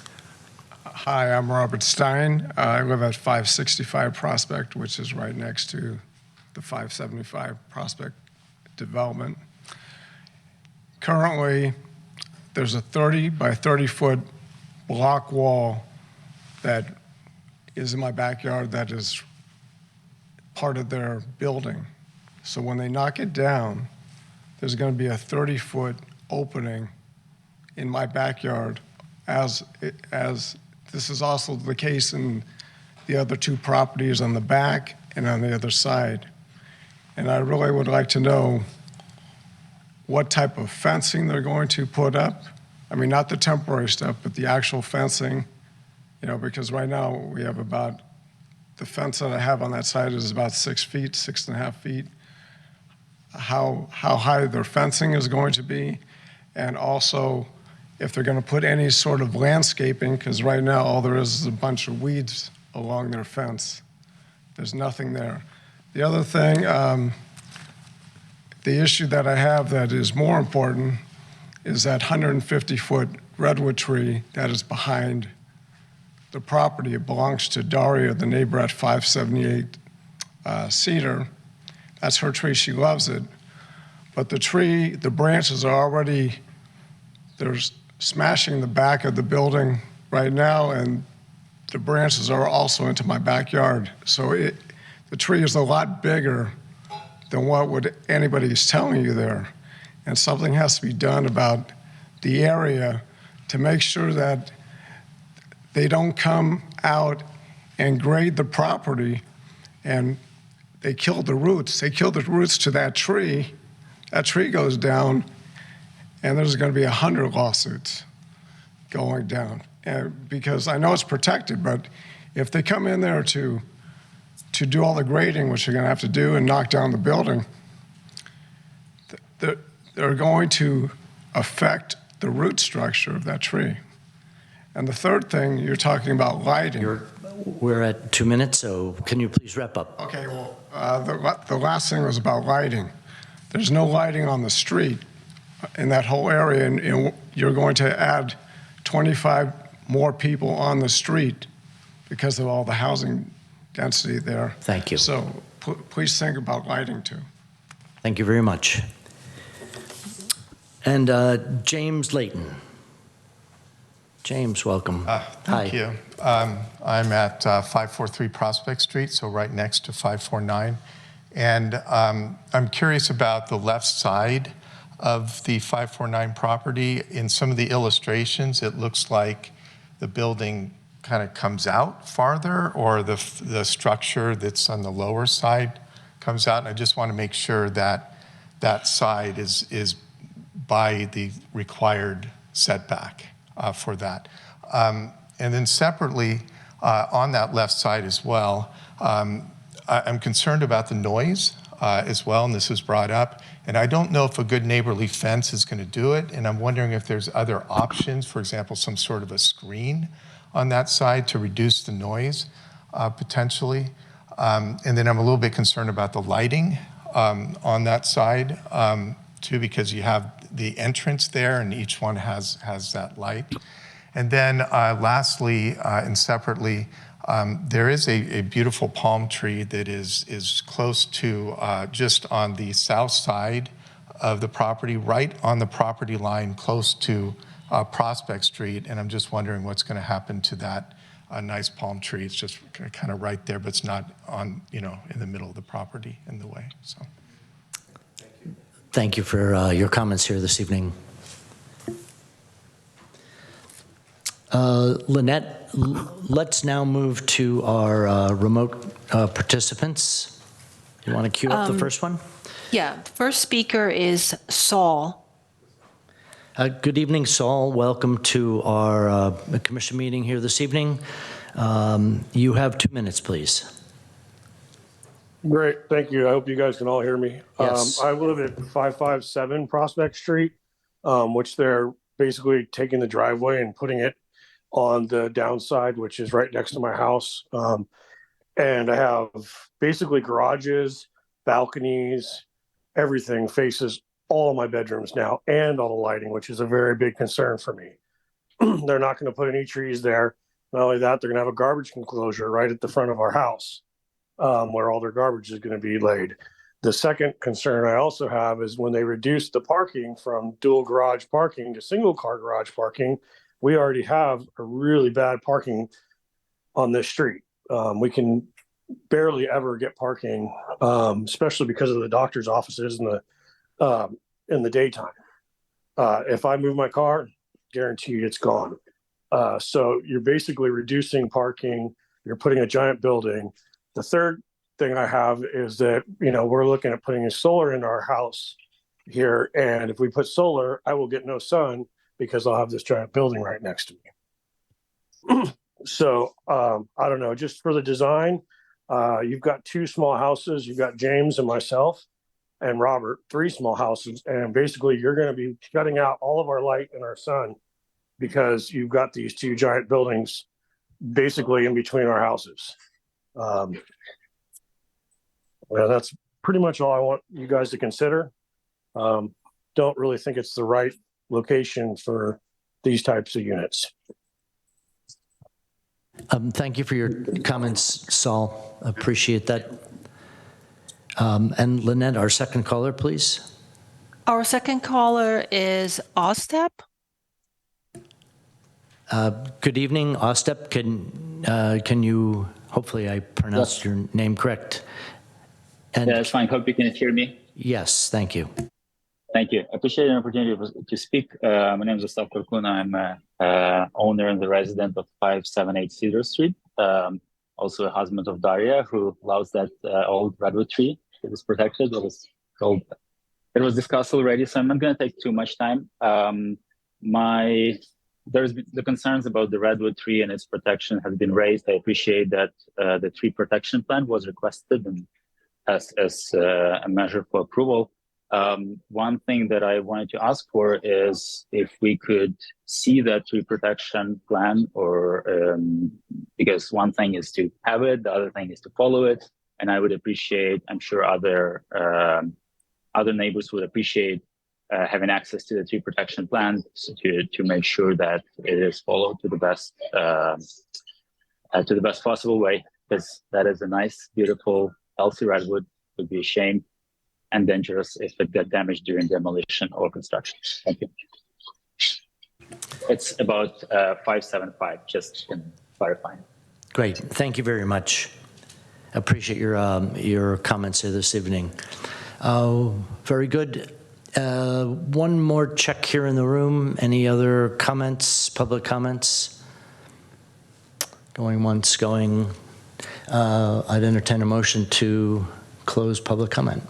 Hi, I'm Robert Stein. I live at 565 Prospect, which is right next to the 575 Prospect development. Currently, there's a 30 by 30 foot block wall that is in my backyard that is part of their building. So when they knock it down, there's going to be a 30-foot opening in my backyard, as this is also the case in the other 2 properties on the back and on the other side. And I really would like to know what type of fencing they're going to put up. I mean, not the temporary stuff, but the actual fencing, because right now we have about, the fence that I have on that side is about 6 feet, 6.5 feet. How high their fencing is going to be, and also if they're going to put any sort of landscaping, because right now all there is a bunch of weeds along their fence. There's nothing there. The other thing, the issue that I have that is more important is that 150-foot redwood tree that is behind the property. It belongs to Daria, the neighbor at 578 Cedar. That's her tree, she loves it. But the tree, the branches are already, they're smashing the back of the building right now, and the branches are also into my backyard. So the tree is a lot bigger than what anybody is telling you there. And something has to be done about the area to make sure that they don't come out and grade the property, and they killed the roots. They killed the roots to that tree. That tree goes down, and there's going to be 100 lawsuits going down. Because I know it's protected, but if they come in there to to do all the grading, which they're going to have to do, and knock down the building, they're going to affect the root structure of that tree. And the third thing, you're talking about lighting. We're at 2 minutes, so can you please wrap up? Okay, well, the last thing was about lighting. There's no lighting on the street in that whole area, and you're going to add 25 more people on the street because of all the housing density there. Thank you. So please think about lighting too. Thank you very much. And James Layton. James, welcome. Thank you. I'm at 543 Prospect Street, so right next to 549. And I'm curious about the left side of the 549 property. In some of the illustrations, it looks like the building kind of comes out farther, or the structure that's on the lower side comes out. And I just want to make sure that that side is by the required setback for that. And then separately, on that left side as well, I'm concerned about the noise as well, and this was brought up. And I don't know if a good neighborly fence is going to do it, and I'm wondering if there's other options, for example, some sort of a screen on that side to reduce the noise potentially. And then I'm a little bit concerned about the lighting on that side too, because you have the entrance there and each one has that light. And then lastly and separately, there is a beautiful palm tree that is close to just on the south side of the property, right on the property line, close to Prospect Street. And I'm just wondering what's going to happen to that nice palm tree. It's just kind of right there, but it's not on, in the middle of the property in the way. So. Thank you for your comments here this evening. Lynette, let's now move to our remote participants. You want to queue up the first one? Yeah, the first speaker is Saul. Good evening, Saul. Welcome to our commission meeting here this evening. You have 2 minutes, please. Great, thank you. I hope you guys can all hear me. Yes. I live at 557 Prospect Street, which they're basically taking the driveway and putting it on the downside, which is right next to my house. And I have basically garages, balconies, everything faces all of my bedrooms now, and all the lighting, which is a very big concern for me. They're not going to put any trees there. Not only that, they're going to have a garbage enclosure right at the front of our house, where all their garbage is going to be laid. The second concern I also have is when they reduce the parking from dual garage parking to single car garage parking, we already have a really bad parking on this street. We can barely ever get parking, especially because of the doctor's offices in the daytime. If I move my car, guaranteed it's gone. So you're basically reducing parking. You're putting a giant building. The third thing I have is that, we're looking at putting a solar in our house here. And if we put solar, I will get no sun because I'll have this giant building right next to me. So I don't know, just for the design, you've got 2 small houses. You've got James and myself and Robert, 3 small houses. And basically you're going to be shutting out all of our light and our sun because you've got these 2 giant buildings basically in between our houses. That's pretty much all I want you guys to consider. Don't really think it's the right location for these types of units. Thank you for your comments, Saul. Appreciate that. And Lynette, our second caller, please. Our second caller is Ostep. Good evening, Ostep. Can you, hopefully I pronounced your name correct. And yeah, that's fine. Hope you can hear me. Yes, thank you. Thank you. I appreciate the opportunity to speak. My name is Ostap Korkun. I'm a owner and the resident of 578 Cedar Street. Also a husband of Daria, who loves that old redwood tree that is protected. It was discussed already, so I'm not going to take too much time. the concerns about the redwood tree and its protection have been raised. I appreciate that the tree protection plan was requested and as a measure for approval. One thing that I wanted to ask for is if we could see that tree protection plan, or because one thing is to have it, the other thing is to follow it. And I would appreciate, I'm sure other neighbors would appreciate having access to the tree protection plan to make sure that it is followed to the best possible way. Because that is a nice, beautiful, healthy redwood. It would be a shame and dangerous if it got damaged during demolition or construction. Thank you. It's about 575, just clarifying. Great, thank you very much. Appreciate your comments here this evening. Very good. One more check here in the room. Any other comments, public comments? Going once, going. I'd entertain a motion to close public comment.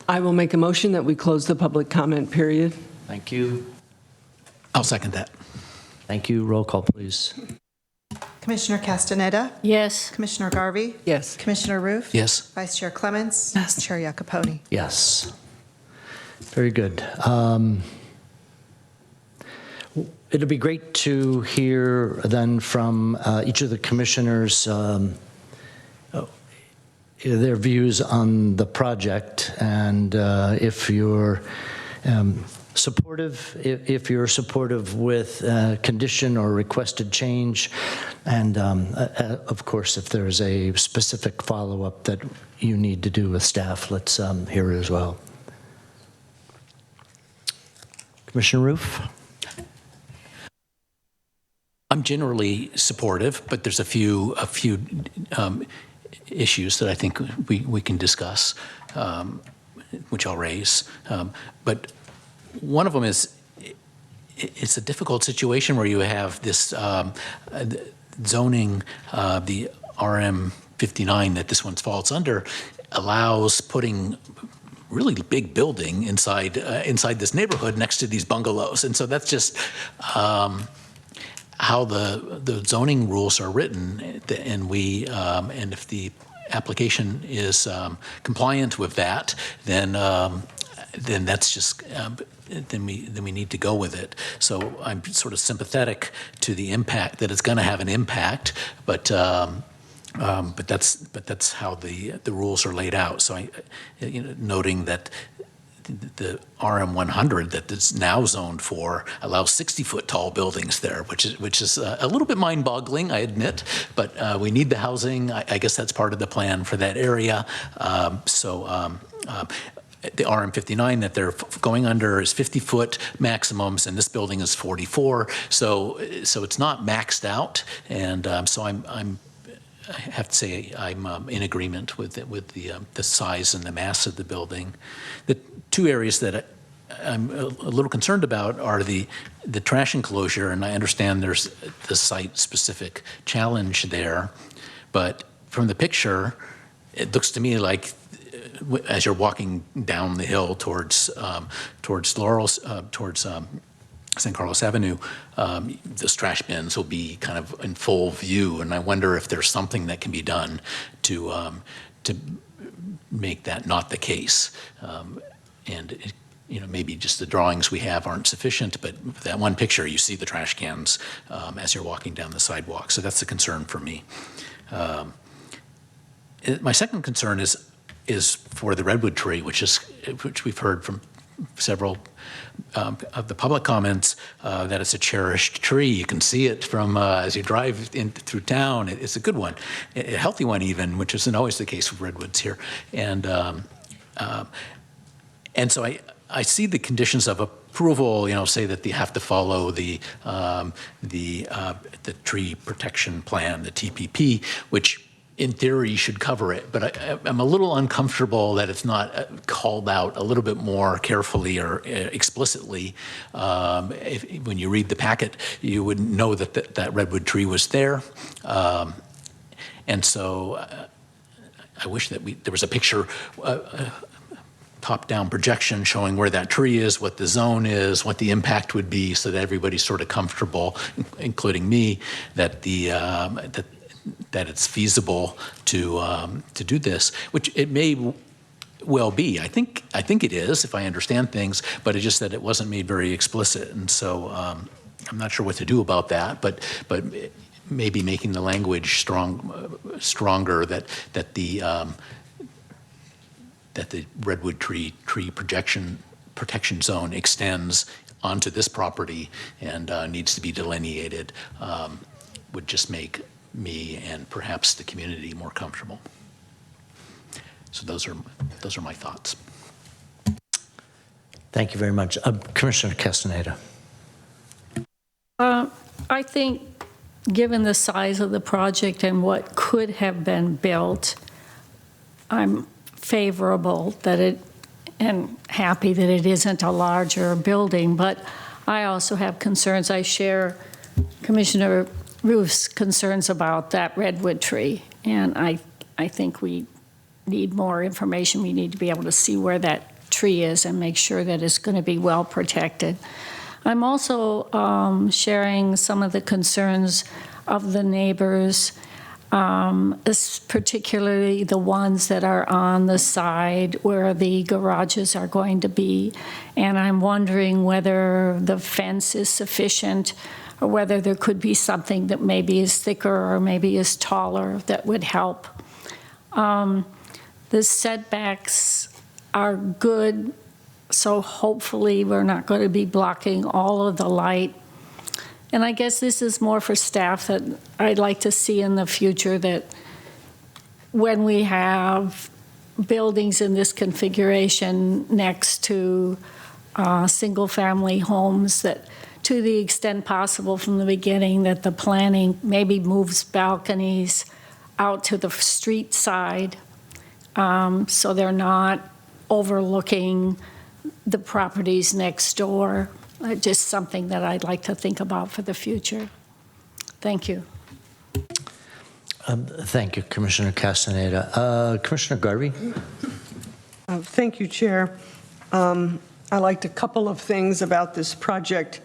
I will make a motion that we close the public comment period. Thank you. I'll second that. Thank you. Roll call, please. Commissioner Castaneda? Yes. Commissioner Garvey? Yes. Commissioner Roof? Yes. Vice Chair Clements? Yes. Chair Iacoponi? Yes. Very good. It'll be great to hear then from each of the commissioners their views on the project, and if you're supportive, if you're supportive with condition or requested change, and of course, if there's a specific follow-up that you need to do with staff, let's hear it as well. Commissioner Roof? I'm generally supportive, but there's a few issues that I think we can discuss, which I'll raise. But one of them is it's a difficult situation where you have this zoning, the RM 59 that this one falls under, allows putting really big building inside this neighborhood next to these bungalows, and so that's just how the zoning rules are written, and and if the application is compliant with that, then that's just then we need to go with it. So I'm sort of sympathetic to the impact that it's going to have an impact, but that's how the rules are laid out. So noting that the RM 100 that is now zoned for allows 60-foot tall buildings there, which is a little bit mind-boggling, I admit, but we need the housing. I guess that's part of the plan for that area. The RM 59 that they're going under is 50-foot maximums, and this building is 44. So it's not maxed out, and so I have to say I'm in agreement with the size and the mass of the building. The two areas that I'm a little concerned about are the trash enclosure, and I understand there's the site-specific challenge there, but from the picture, it looks to me like as you're walking down the hill towards Laurel's, towards San Carlos Avenue, those trash bins will be kind of in full view, and I wonder if there's something that can be done to make that not the case. Maybe just the drawings we have aren't sufficient, but that one picture, you see the trash cans as you're walking down the sidewalk, so that's a concern for me. My second concern is for the redwood tree, which we've heard from several of the public comments that it's a cherished tree. You can see it from as you drive in through town. It's a good one, a healthy one even, which isn't always the case with redwoods here. And so I see the conditions of approval. Say that they have to follow the tree protection plan, the TPP, which in theory should cover it, but I'm a little uncomfortable that it's not called out a little bit more carefully or explicitly. When you read the packet, you would know that that redwood tree was there. And so I wish that there was a picture top-down projection showing where that tree is, what the zone is, what the impact would be, so that everybody's sort of comfortable, including me, that that it's feasible to do this, which it may well be. I think it is, if I understand things, but it's just that it wasn't made very explicit, and so I'm not sure what to do about that. But maybe making the language stronger that the redwood tree protection zone extends onto this property and needs to be delineated would just make me and perhaps the community more comfortable. So those are my thoughts. Thank you very much. Commissioner Castaneda. I think, given the size of the project and what could have been built, I'm favorable that it, and happy that it isn't a larger building, but I also have concerns. I share Commissioner Roof's concerns about that redwood tree, and I think we need more information. We need to be able to see where that tree is and make sure that it's going to be well protected. I'm also sharing some of the concerns of the neighbors, particularly the ones that are on the side where the garages are going to be. And I'm wondering whether the fence is sufficient or whether there could be something that maybe is thicker or maybe is taller that would help. The setbacks are good, so hopefully we're not going to be blocking all of the light. And I guess this is more for staff that I'd like to see in the future, that when we have buildings in this configuration next to single-family homes, that to the extent possible from the beginning, that the planning maybe moves balconies out to the street side, so they're not overlooking the properties next door. Just something that I'd like to think about for the future. Thank you. Thank you, Commissioner Castaneda. Commissioner Garvey? Thank you, Chair. I liked a couple of things about this project.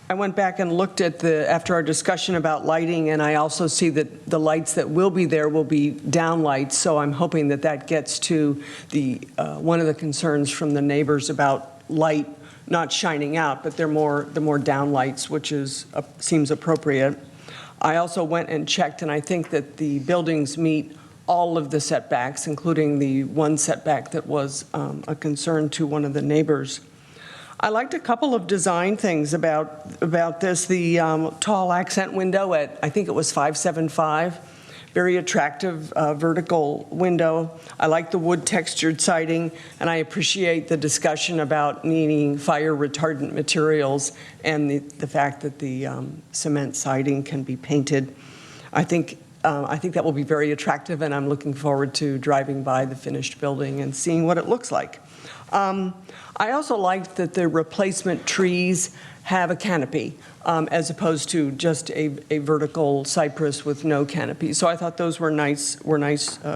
I went back and looked at after our discussion about lighting, and I also see that the lights that will be there will be down lights, so I'm hoping that that gets to one of the concerns from the neighbors about light not shining out, but the more down lights, which seems appropriate. I also went and checked, and I think that the buildings meet all of the setbacks, including the one setback that was a concern to one of the neighbors. I liked a couple of design things about this. The tall accent window at, I think it was 575, very attractive vertical window. I like the wood textured siding, and I appreciate the discussion about needing fire retardant materials and the fact that the cement siding can be painted. I think that will be very attractive, and I'm looking forward to driving by the finished building and seeing what it looks like. I also liked that the replacement trees have a canopy as opposed to just a vertical cypress with no canopy. So I thought those were nice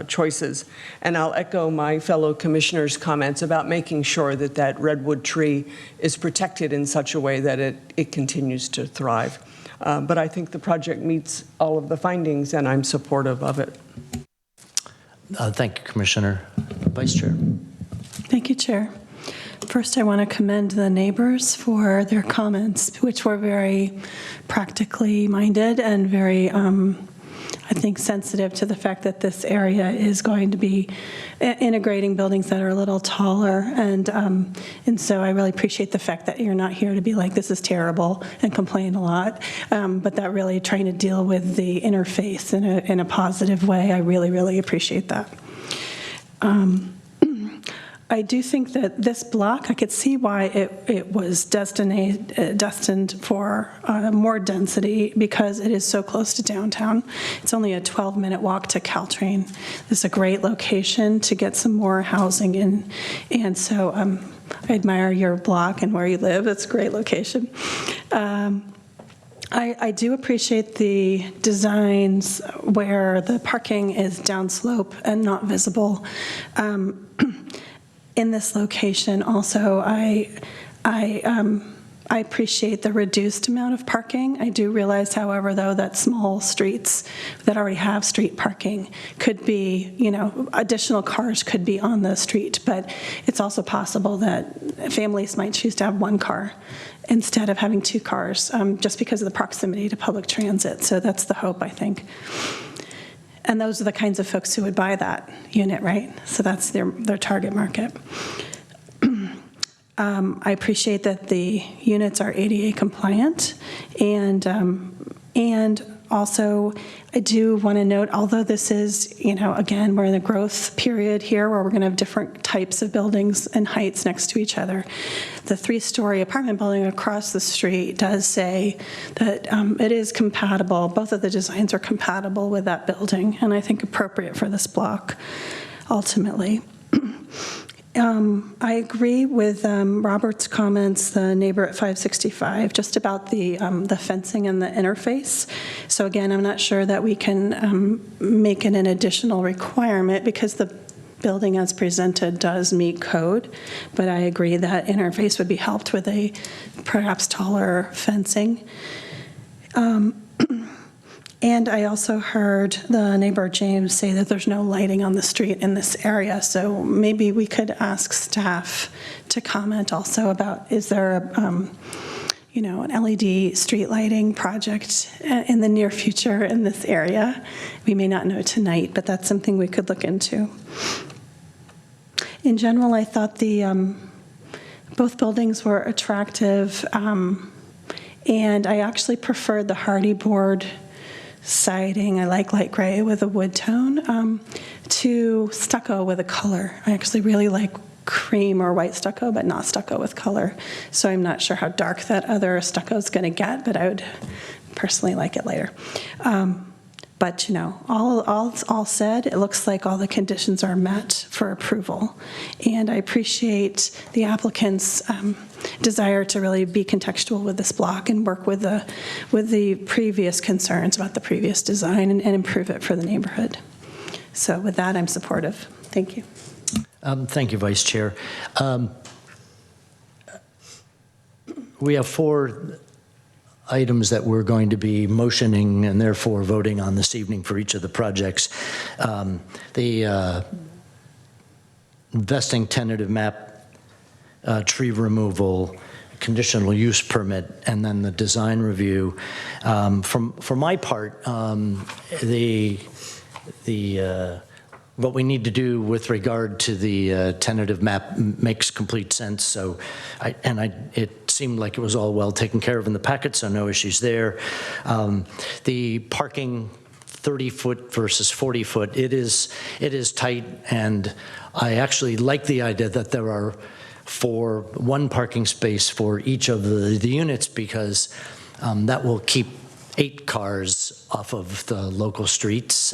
choices. And I'll echo my fellow commissioners' comments about making sure that that redwood tree is protected in such a way that it continues to thrive. But I think the project meets all of the findings, and I'm supportive of it. Thank you, Commissioner. Vice Chair. Thank you, Chair. First, I want to commend the neighbors for their comments, which were very practically minded and very, I think, sensitive to the fact that this area is going to be integrating buildings that are a little taller. And so I really appreciate the fact that you're not here to be like, this is terrible, and complain a lot, but that really trying to deal with the interface in a positive way. I really, really appreciate that. I do think that this block, I could see why it was destined for more density, because it is so close to downtown. It's only a 12-minute walk to Caltrain. This is a great location to get some more housing in. And so I admire your block and where you live. It's a great location. I do appreciate the designs where the parking is downslope and not visible. in this location, also, I appreciate the reduced amount of parking. I do realize, however, though, that small streets that already have street parking could be, additional cars could be on the street, but it's also possible that families might choose to have one car instead of having two cars, just because of the proximity to public transit. So that's the hope, I think. And those are the kinds of folks who would buy that unit, right? So that's their target market. I appreciate that the units are ADA compliant, and also I do want to note, although this is, again, we're in a growth period here where we're going to have different types of buildings and heights next to each other. The 3-story apartment building across the street does say that it is compatible. Both of the designs are compatible with that building, and I think appropriate for this block, ultimately. I agree with Robert's comments, the neighbor at 565, just about the fencing and the interface. So again, I'm not sure that we can make it an additional requirement because the building as presented does meet code, but I agree that interface would be helped with a perhaps taller fencing. And I also heard the neighbor, James, say that there's no lighting on the street in this area. So maybe we could ask staff to comment also about, is there an LED street lighting project in the near future in this area? We may not know tonight, but that's something we could look into. In general, I thought both buildings were attractive, and I actually preferred the hardy board siding, I like light gray with a wood tone, to stucco with a color. I actually really like cream or white stucco, but not stucco with color. So I'm not sure how dark that other stucco is going to get, but I would personally like it later. But, all said, it looks like all the conditions are met for approval. And I appreciate the applicant's desire to really be contextual with this block and work with the previous concerns about the previous design and improve it for the neighborhood. So with that, I'm supportive. Thank you. Thank you, Vice Chair. We have 4 items that we're going to be motioning and therefore voting on this evening for each of the projects. The investing tentative map, tree removal, conditional use permit, and then the design review. For my part, what we need to do with regard to the tentative map makes complete sense. So, it seemed like it was all well taken care of in the packet, so no issues there. The parking 30-foot versus 40-foot, it is tight, and I actually like the idea that there are one parking space for each of the units, because that will keep 8 cars off of the local streets.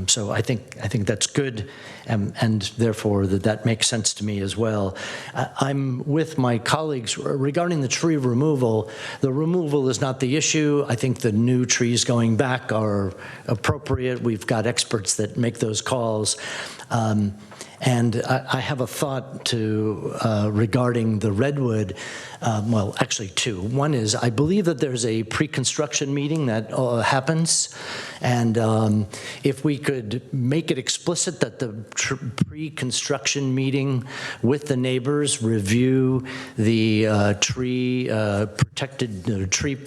So I think that's good, and therefore that makes sense to me as well. I'm with my colleagues regarding the tree removal. The removal is not the issue. I think the new trees going back are appropriate. We've got experts that make those calls. And I have a thought regarding the redwood. Well, actually 2. One is, I believe that there's a pre-construction meeting that happens, and if we could make it explicit that the pre-construction meeting with the neighbors review the tree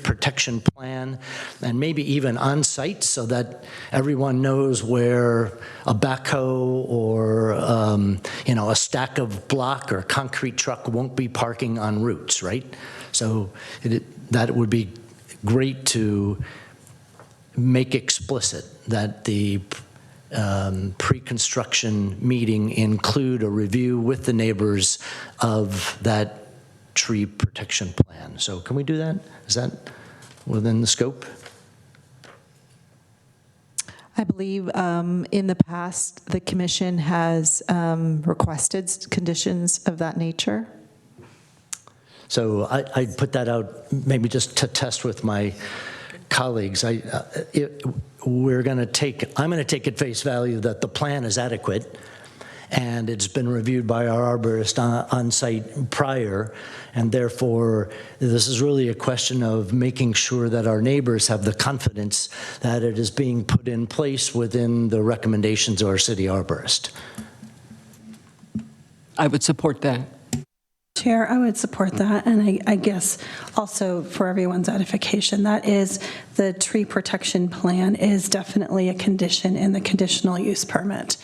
protection plan, and maybe even on site, so that everyone knows where a backhoe or a stack of block or concrete truck won't be parking en routes, right? So that would be great to make explicit that the pre-construction meeting include a review with the neighbors of that tree protection plan. So can we do that? Is that within the scope? I believe in the past, the commission has requested conditions of that nature. So I'd put that out maybe just to test with my colleagues. I'm going to take at face value that the plan is adequate, and it's been reviewed by our arborist on site prior, and therefore this is really a question of making sure that our neighbors have the confidence that it is being put in place within the recommendations of our city arborist. I would support that. Chair, I would support that, and I guess also for everyone's edification, that is, the tree protection plan is definitely a condition in the conditional use permit.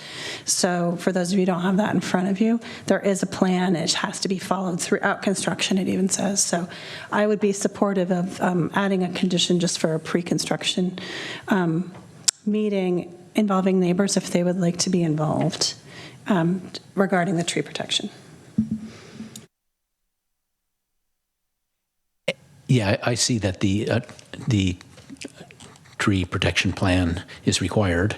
So for those of you who don't have that in front of you, there is a plan. It has to be followed throughout construction, it even says. So I would be supportive of adding a condition just for a pre-construction meeting involving neighbors if they would like to be involved regarding the tree protection. Yeah, I see that the tree protection plan is required.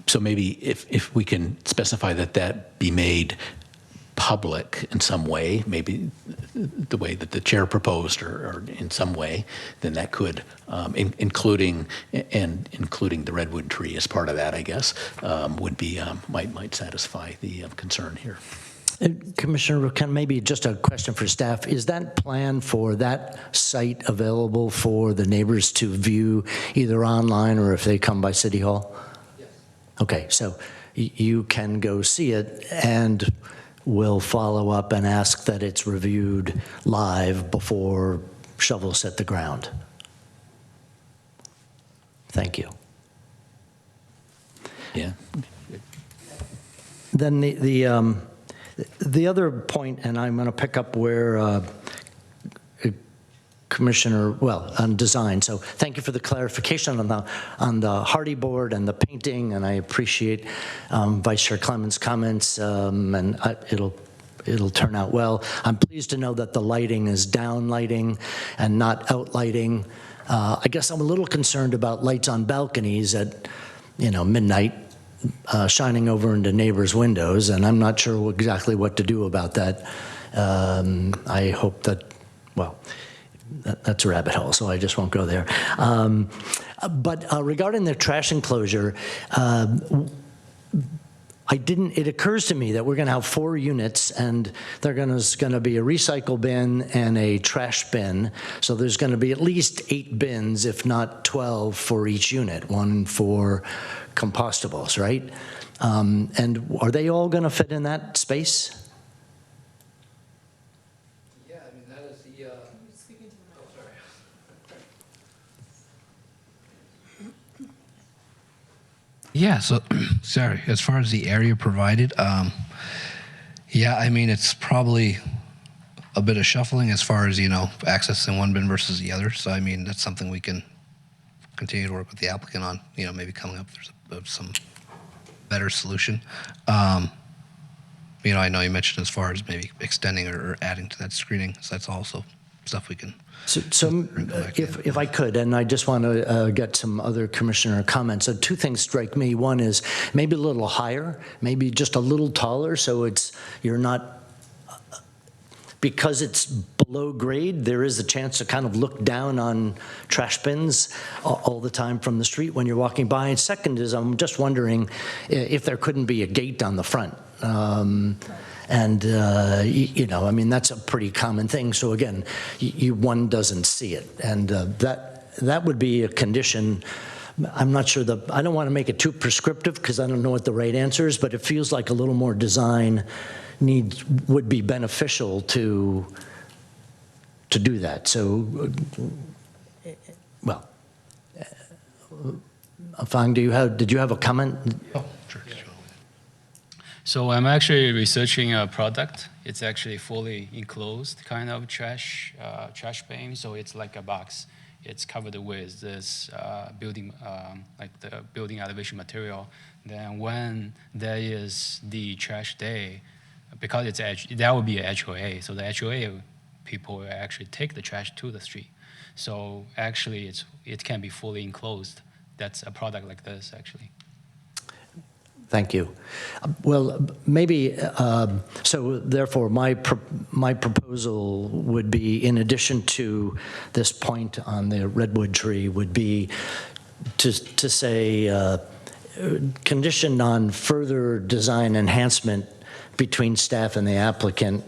So maybe if we can specify that be made public in some way, maybe the way that the chair proposed or in some way, then that could, including the redwood tree as part of that, I guess, would be, might satisfy the concern here. Commissioner Rokan, maybe just a question for staff. Is that plan for that site available for the neighbors to view either online or if they come by City Hall? Yes. Okay, so you can go see it and we'll follow up and ask that it's reviewed live before shovels hit the ground. Thank you. Yeah. Then the other point, and I'm going to pick up where Commissioner, on design. So thank you for the clarification on the hardy board and the painting, and I appreciate Vice Chair Clemens' comments, and it'll turn out well. I'm pleased to know that the lighting is down lighting and not out lighting. I guess I'm a little concerned about lights on balconies at midnight. Shining over into neighbors' windows, and I'm not sure exactly what to do about that. I hope that, that's a rabbit hole, so I just won't go there. But regarding the trash enclosure, it occurs to me that we're going to have 4 units, and there's going to be a recycle bin and a trash bin. So there's going to be at least 8 bins, if not 12, for each unit, one for compostables, right? And are they all going to fit in that space? Yeah, I mean, that is the... Yeah, so, sorry, as far as the area provided, yeah, I mean, it's probably a bit of shuffling as far as, accessing one bin versus the other. So, I mean, that's something we can continue to work with the applicant on, maybe coming up with some better solution. I know you mentioned as far as maybe extending or adding to that screening, so that's also stuff we can... So if I could, and I just want to get some other commissioner comments. So 2 things strike me. One is maybe a little higher, maybe just a little taller, so you're not, because it's below grade, there is a chance to kind of look down on trash bins all the time from the street when you're walking by. And second is I'm just wondering if there couldn't be a gate on the front. I mean, that's a pretty common thing. So again, one doesn't see it. And that would be a condition. I'm not sure I don't want to make it too prescriptive because I don't know what the right answer is, but it feels like a little more design would be beneficial to do that. So, Fang, did you have a comment? Oh, sure. So I'm actually researching a product. It's actually fully enclosed kind of trash bin. So it's like a box. It's covered with this building, like the building elevation material. Then when there is the trash day, because that would be a HOA. So the HOA people will actually take the trash to the street. So actually it can be fully enclosed. That's a product like this actually. Thank you. Well, maybe, so therefore my proposal would be, in addition to this point on the redwood tree, would be to say conditioned on further design enhancement between staff and the applicant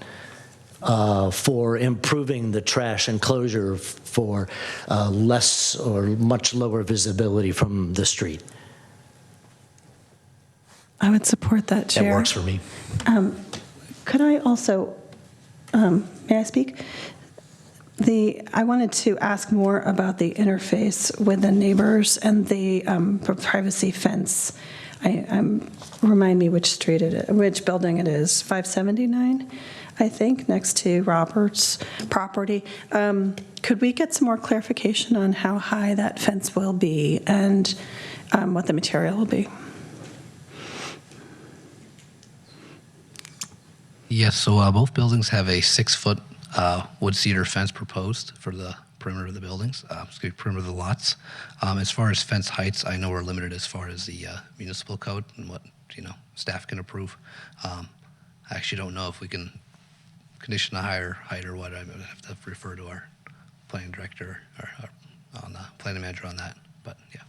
for improving the trash enclosure for less or much lower visibility from the street. I would support that, Chair. That works for me. Could I also, may I speak? I wanted to ask more about the interface with the neighbors and the privacy fence. Remind me which street it is, which building it is. 579, I think, next to Robert's property. Could we get some more clarification on how high that fence will be and what the material will be? Yes, so both buildings have a 6-foot wood cedar fence proposed for the perimeter of the buildings, perimeter of the lots. As far as fence heights, I know we're limited as far as the municipal code and what staff can approve. I actually don't know if we can condition a higher height or what. I would have to refer to our planning director or on the planning manager on that. But yeah.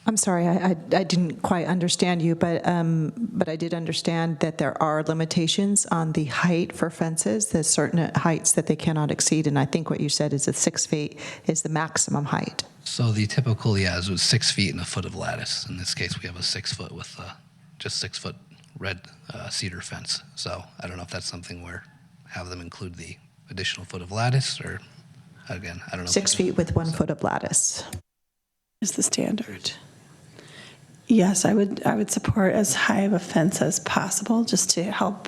I'm sorry, I didn't quite understand you, but I did understand that there are limitations on the height for fences. There's certain heights that they cannot exceed, and I think what you said is that 6 feet is the maximum height. So the typical, is with 6 feet and a foot of lattice. In this case, we have a 6 foot with just 6 foot red cedar fence. So I don't know if that's something where have them include the additional foot of lattice, or again, I don't know. 6 feet with 1 foot of lattice is the standard. Yes, I would support as high of a fence as possible, just to help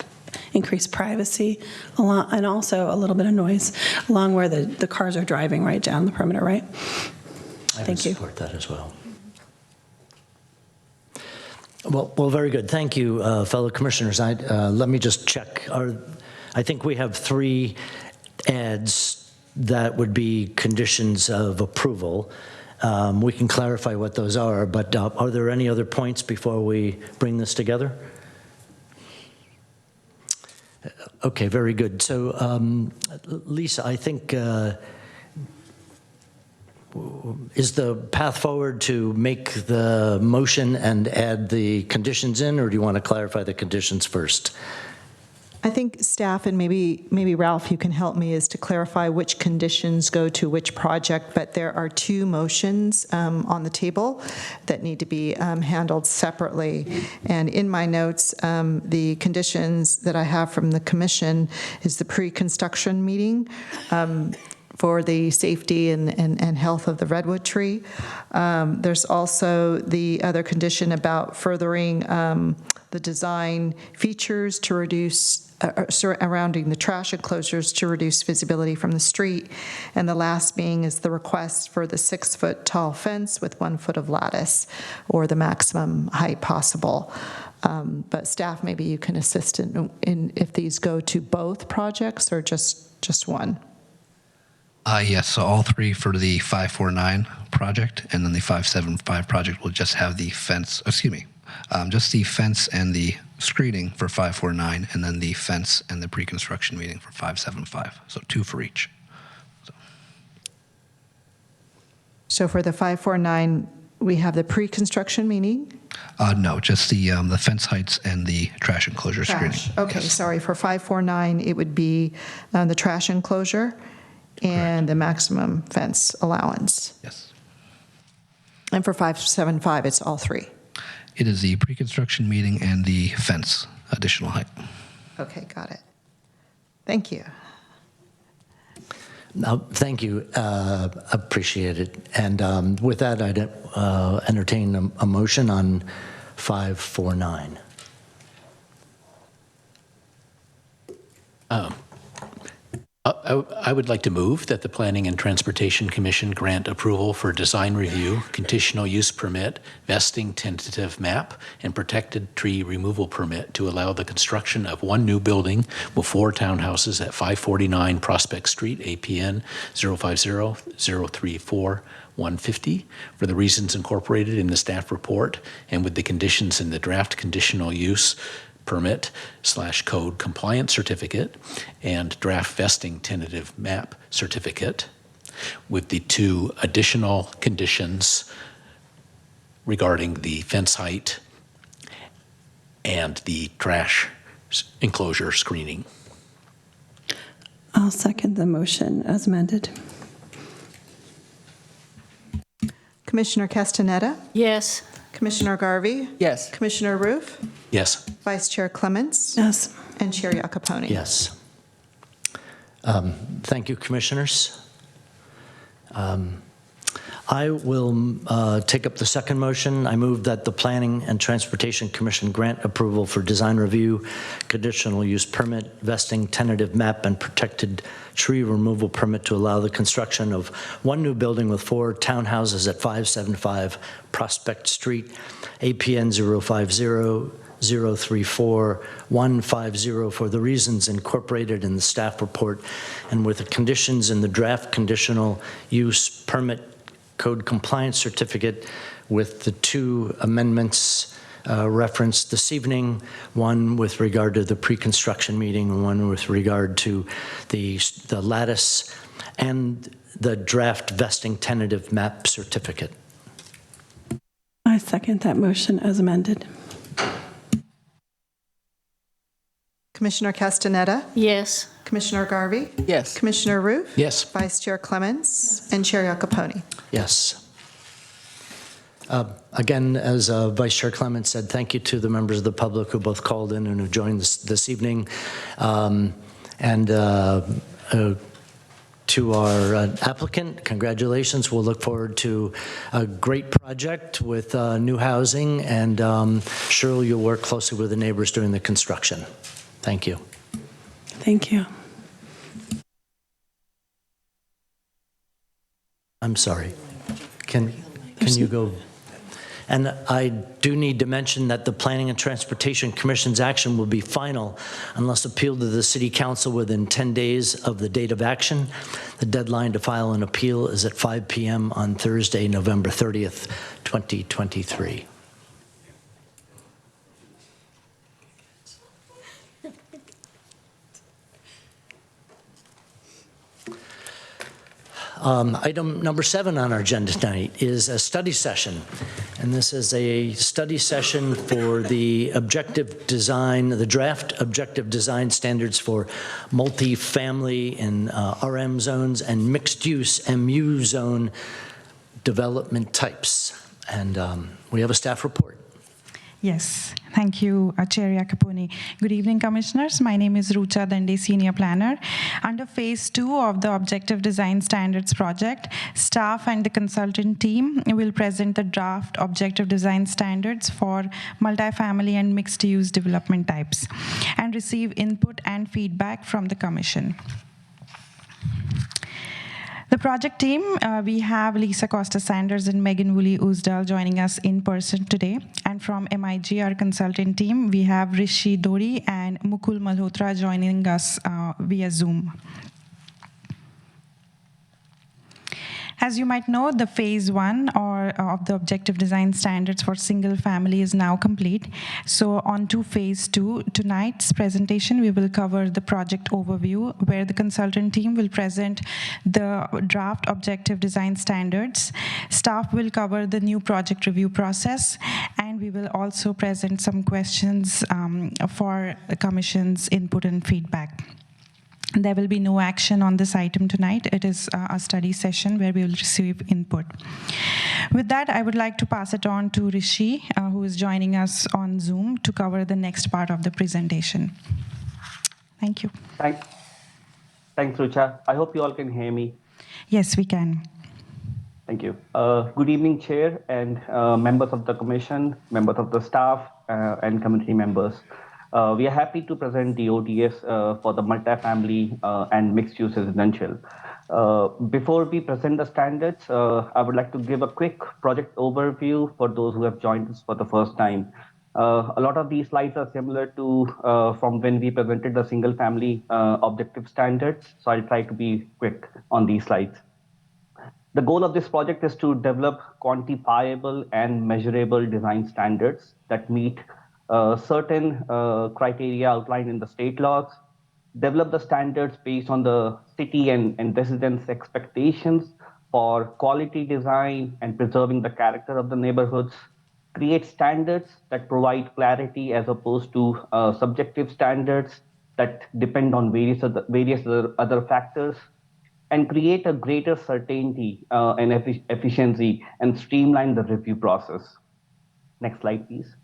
increase privacy and also a little bit of noise along where the cars are driving right down the perimeter, right? Thank you. I would support that as well. Well, very good. Thank you, fellow commissioners. Let me just check. I think we have 3 adds that would be conditions of approval. We can clarify what those are, but are there any other points before we bring this together? Okay, very good. So, Lisa, I think, is the path forward to make the motion and add the conditions in, or do you want to clarify the conditions first? I think staff, and maybe Ralph, you can help me, is to clarify which conditions go to which project, but there are 2 motions on the table that need to be handled separately. And in my notes, the conditions that I have from the commission is the pre-construction meeting for the safety and health of the redwood tree. There's also the other condition about furthering the design features to reduce surrounding the trash enclosures to reduce visibility from the street. And the last being is the request for the 6-foot tall fence with 1 foot of lattice, or the maximum height possible. But staff, maybe you can assist in if these go to both projects or just one. Yes, so all 3 for the 549 project, and then the 575 project will just have the fence, just the fence and the screening for 549, and then the fence and the pre-construction meeting for 575. So 2 for each. So for the 549, we have the pre-construction meeting? No, just the fence heights and the trash enclosure screening. Okay, yes. Sorry. For 549, it would be the trash enclosure and the maximum fence allowance. Yes. And for 575, it's all 3. It is the pre-construction meeting and the fence additional height. Okay, got it. Thank you. Thank you. Appreciate it. And with that, I'd entertain a motion on 549. I would like to move that the Planning and Transportation Commission grant approval for design review, conditional use permit, vesting tentative map, and protected tree removal permit to allow the construction of 1 new building with 4 townhouses at 549 Prospect Street, APN 050-034-150, for the reasons incorporated in the staff report and with the conditions in the draft conditional use permit / code compliance certificate and draft vesting tentative map certificate, with the 2 additional conditions regarding the fence height and the trash enclosure screening. I'll second the motion as amended. Commissioner Castaneda? Yes. Commissioner Garvey? Yes. Commissioner Roof? Yes. Vice Chair Clements? Yes. And Chair Iacopone? Yes. Thank you, Commissioners. I will take up the second motion. I move that the Planning and Transportation Commission grant approval for design review, conditional use permit, vesting tentative map, and protected tree removal permit to allow the construction of one new building with 4 townhouses at 575 Prospect Street, APN 050-034-150 for the reasons incorporated in the staff report and with the conditions in the draft conditional use permit code compliance certificate with the 2 amendments referenced this evening, one with regard to the pre-construction meeting and one with regard to the lattice and the draft vesting tentative map certificate. I second that motion as amended. Commissioner Castaneda? Yes. Commissioner Garvey? Yes. Commissioner Roof? Yes. Vice Chair Clements? And Chair Iacopone? Yes. Again, as Vice Chair Clements said, thank you to the members of the public who both called in and who joined this evening. To our applicant, congratulations. We'll look forward to a great project with new housing, and surely you'll work closely with the neighbors during the construction. Thank you. Thank you. I'm sorry. Can you go? And I do need to mention that the Planning and Transportation Commission's action will be final unless appealed to the City Council within 10 days of the date of action. The deadline to file an appeal is at 5 p.m. on Thursday, November 30th, 2023. Item number 7 on our agenda tonight is a study session. And this is a study session for the objective design, the draft objective design standards for multifamily in RM zones and mixed use MU zone development types. And we have a staff report. Yes, thank you, Chair Iacopone. Good evening, Commissioners. My name is Rucha Dande, Senior Planner. Under Phase 2 of the Objective Design Standards project, staff and the consultant team will present the draft Objective Design Standards for multifamily and mixed-use development types and receive input and feedback from the Commission. The project team, we have Lisa Costa-Sanders and Megan Woolley-Ousdal joining us in person today. And from MIG, our consultant team, we have Rishi Dori and Mukul Malhotra joining us via Zoom. As you might know, the Phase 1 of the Objective Design Standards for single family is now complete. So on to Phase 2. Tonight's presentation, we will cover the project overview, where the consultant team will present the draft Objective Design Standards. Staff will cover the new project review process, and we will also present some questions for the Commission's input and feedback. There will be no action on this item tonight. It is a study session where we will receive input. With that, I would like to pass it on to Rishi, who is joining us on Zoom to cover the next part of the presentation. Thank you. Thanks, Rucha. I hope you all can hear me. Yes, we can. Thank you. Good evening, Chair and members of the Commission, members of the staff, and community members. We are happy to present the ODS for the multifamily and mixed-use residential. Before we present the standards, I would like to give a quick project overview for those who have joined us for the first time. A lot of these slides are similar to from when we presented the single-family objective standards, so I'll try to be quick on these slides. The goal of this project is to develop quantifiable and measurable design standards that meet certain criteria outlined in the state laws, develop the standards based on the city and residents' expectations for quality design and preserving the character of the neighborhoods, create standards that provide clarity as opposed to subjective standards that depend on various other factors, and create a greater certainty and efficiency and streamline the review process. Next slide, please.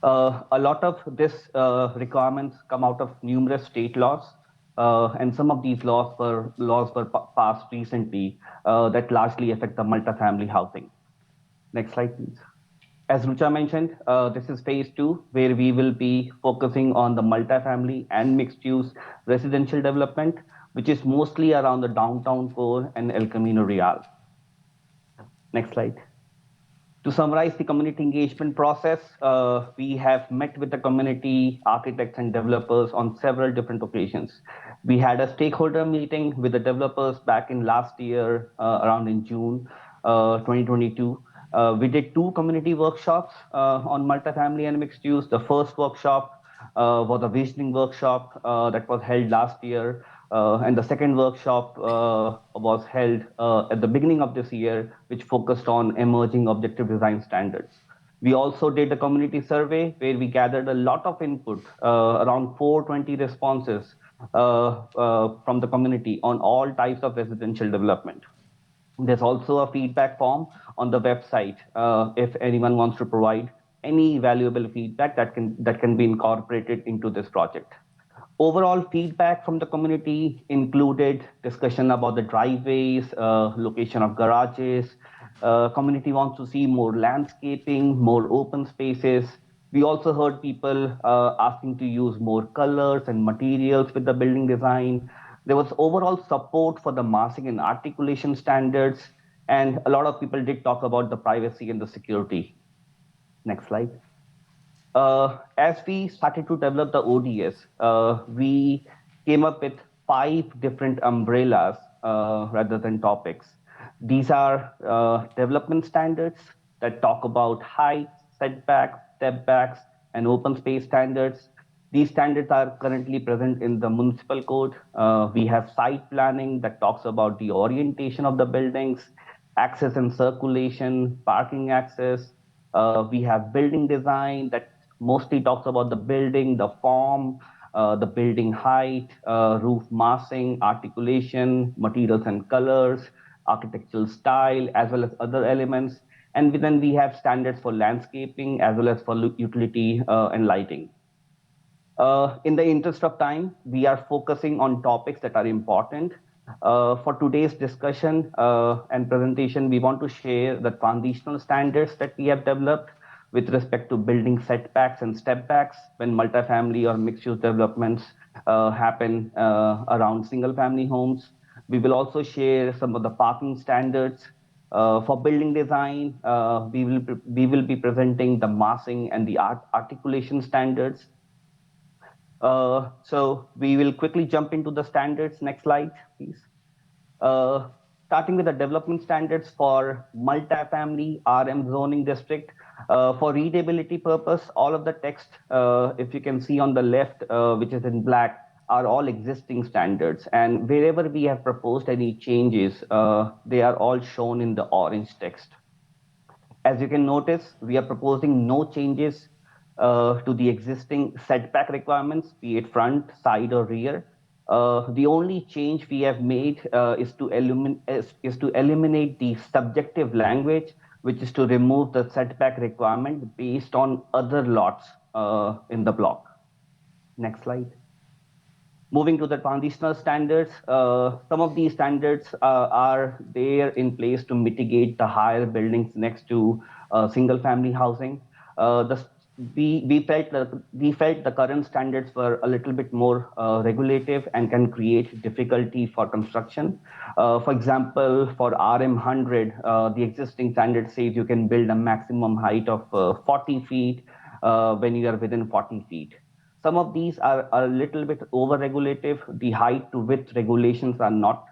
A lot of this requirements come out of numerous state laws, and some of these laws were passed recently that largely affect the multifamily housing. Next slide, please. As Rucha mentioned, this is phase 2, where we will be focusing on the multifamily and mixed-use residential development, which is mostly around the downtown core and El Camino Real. Next slide. To summarize the community engagement process, we have met with the community, architects, and developers on several different occasions. We had a stakeholder meeting with the developers back in last year, around in June 2022. We did 2 community workshops on multifamily and mixed use. The first workshop was a visioning workshop that was held last year. And the second workshop was held at the beginning of this year, which focused on emerging objective design standards. We also did a community survey where we gathered a lot of input, around 420 responses from the community on all types of residential development. There's also a feedback form on the website if anyone wants to provide any valuable feedback that can be incorporated into this project. Overall feedback from the community included discussion about the driveways, location of garages. Community wants to see more landscaping, more open spaces. We also heard people asking to use more colors and materials with the building design. There was overall support for the massing and articulation standards, and a lot of people did talk about the privacy and the security. Next slide. As we started to develop the ODS, we came up with 5 different umbrellas rather than topics. These are development standards that talk about height, setbacks, step backs, and open space standards. These standards are currently present in the municipal code. We have site planning that talks about the orientation of the buildings, access and circulation, parking access. We have building design that mostly talks about the building, the form, the building height, roof massing, articulation, materials and colors, architectural style, as well as other elements. And then we have standards for landscaping as well as for utility and lighting. In the interest of time, we are focusing on topics that are important. For today's discussion and presentation, we want to share the transitional standards that we have developed with respect to building setbacks and step backs when multifamily or mixed-use developments happen around single-family homes. We will also share some of the parking standards. For building design, we will be presenting the massing and the articulation standards. So we will quickly jump into the standards. Next slide, please. Starting with the development standards for multifamily RM zoning district. For readability purpose, all of the text, if you can see on the left, which is in black, are all existing standards. And wherever we have proposed any changes, they are all shown in the orange text. As you can notice, we are proposing no changes to the existing setback requirements, be it front, side, or rear. The only change we have made is to eliminate the subjective language, which is to remove the setback requirement based on other lots in the block. Next slide. Moving to the transitional standards, some of these standards are there in place to mitigate the higher buildings next to single-family housing. We felt the current standards were a little bit more regulative and can create difficulty for construction. For example, for RM100, the existing standard says you can build a maximum height of 40 feet when you are within 40 feet. Some of these are a little bit over-regulative. The height to width regulations are not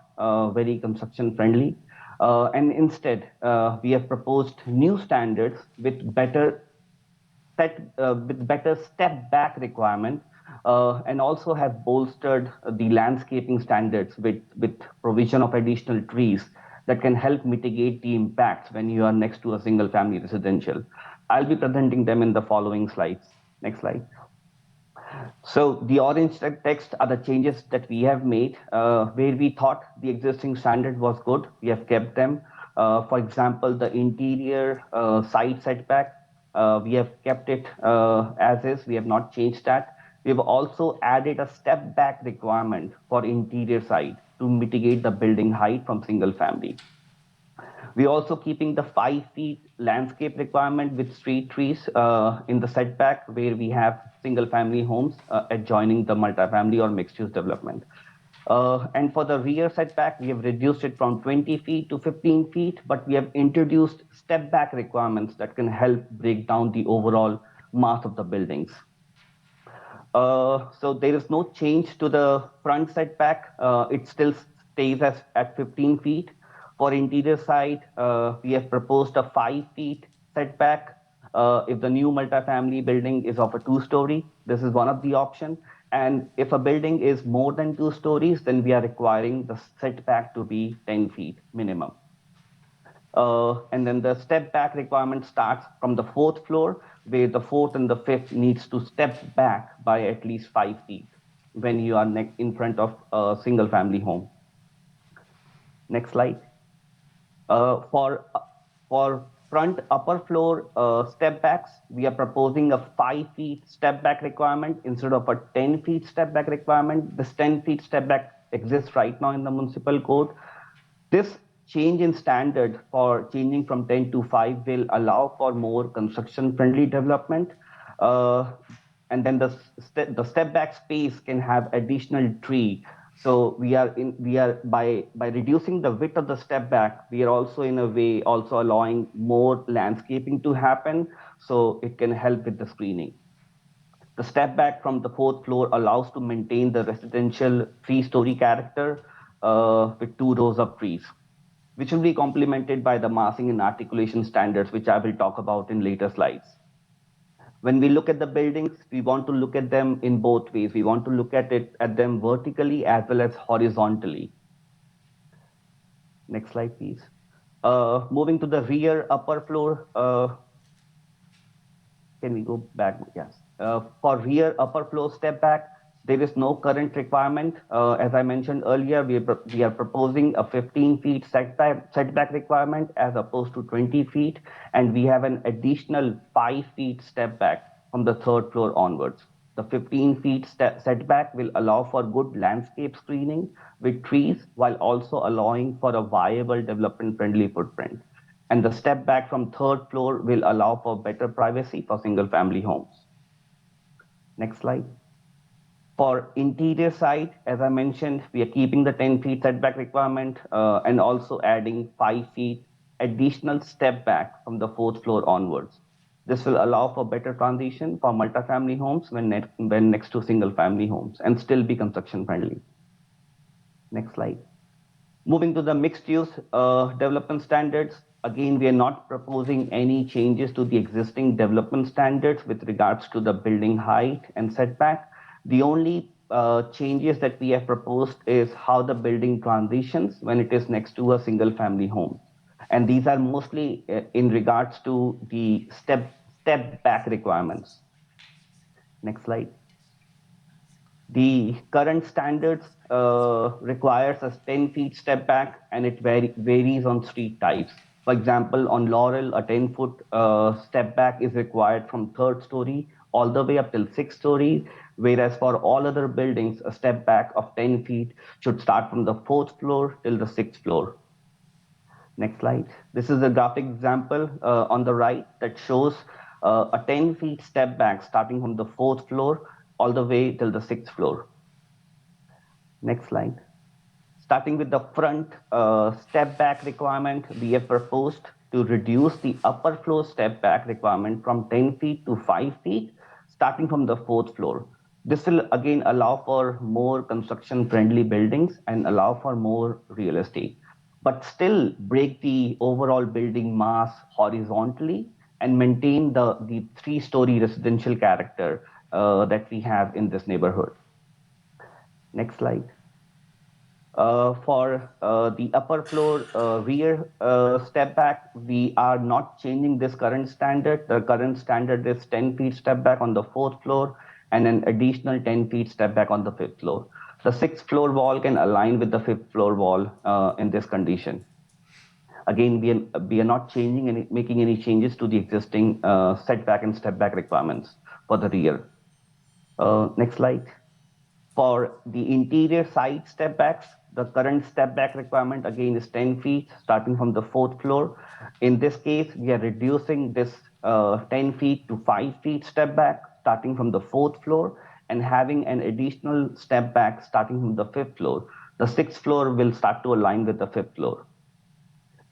very construction friendly. And instead, we have proposed new standards with better step back requirement and also have bolstered the landscaping standards with provision of additional trees that can help mitigate the impacts when you are next to a single family residential. I'll be presenting them in the following slides. Next slide. So the orange text are the changes that we have made. Where we thought the existing standard was good, we have kept them. For example, the interior side setback, we have kept it as is. We have not changed that. We've also added a step back requirement for interior side to mitigate the building height from single family. We're also keeping the 5 feet landscape requirement with street trees in the setback where we have single family homes adjoining the multifamily or mixed use development. And for the rear setback, we have reduced it from 20 feet to 15 feet, but we have introduced step back requirements that can help break down the overall mass of the buildings. So there is no change to the front setback. It still stays at 15 feet. For interior side, we have proposed a 5 feet setback. If the new multifamily building is of a 2-story, this is one of the options. And if a building is more than 2 stories, then we are requiring the setback to be 10 feet minimum. And then the step back requirement starts from the 4th floor, where the 4th and the 5th needs to step back by at least 5 feet when you are in front of a single family home. Next slide. For front upper floor step backs, we are proposing a 5 feet step back requirement instead of a 10 feet step back requirement. This 10 feet step back exists right now in the municipal code. This change in standard for changing from 10 to 5 will allow for more construction friendly development. And then the step back space can have additional tree. So we are by reducing the width of the step back, we are also in a way also allowing more landscaping to happen, so it can help with the screening. The step back from the 4th floor allows to maintain the residential 3-story character with 2 rows of trees, which will be complemented by the massing and articulation standards, which I will talk about in later slides. When we look at the buildings, we want to look at them in both ways. We want to look at them vertically as well as horizontally. Next slide, please. Moving to the rear upper floor. Can we go back? Yes. For rear upper floor step back, there is no current requirement. As I mentioned earlier, we are proposing a 15 feet setback requirement as opposed to 20 feet. And we have an additional 5 feet step back from the 3rd floor onwards. The 15 feet setback will allow for good landscape screening with trees while also allowing for a viable development friendly footprint. And the step back from 3rd floor will allow for better privacy for single family homes. Next slide. For interior side, as I mentioned, we are keeping the 10 feet setback requirement and also adding 5 feet additional step back from the 4th floor onwards. This will allow for better transition for multifamily homes when next to single family homes and still be construction friendly. Next slide. Moving to the mixed use development standards. Again, we are not proposing any changes to the existing development standards with regards to the building height and setback. The only changes that we have proposed is how the building transitions when it is next to a single family home. And these are mostly in regards to the step back requirements. Next slide. The current standards requires a 10 feet step back, and it varies on street types. For example, on Laurel, a 10-foot step back is required from 3rd story all the way up till 6th story, whereas for all other buildings, a step back of 10 feet should start from the 4th floor till the 6th floor. Next slide. This is a graphic example on the right that shows a 10 feet step back starting from the 4th floor all the way till the 6th floor. Next slide. Starting with the front step back requirement, we have proposed to reduce the upper floor step back requirement from 10 feet to 5 feet, starting from the 4th floor. This will again allow for more construction friendly buildings and allow for more real estate, but still break the overall building mass horizontally and maintain the 3-story residential character that we have in this neighborhood. Next slide. For the upper floor rear step back, we are not changing this current standard. The current standard is 10 feet step back on the 4th floor and an additional 10 feet step back on the 5th floor. The 6th floor wall can align with the 5th floor wall in this condition. Again, we are not changing any, making any changes to the existing setback and step back requirements for the rear. Next slide. For the interior side step backs, the current step back requirement again is 10 feet starting from the 4th floor. In this case, we are reducing this 10 feet to 5 feet step back starting from the 4th floor and having an additional step back starting from the 5th floor. The 6th floor will start to align with the 5th floor.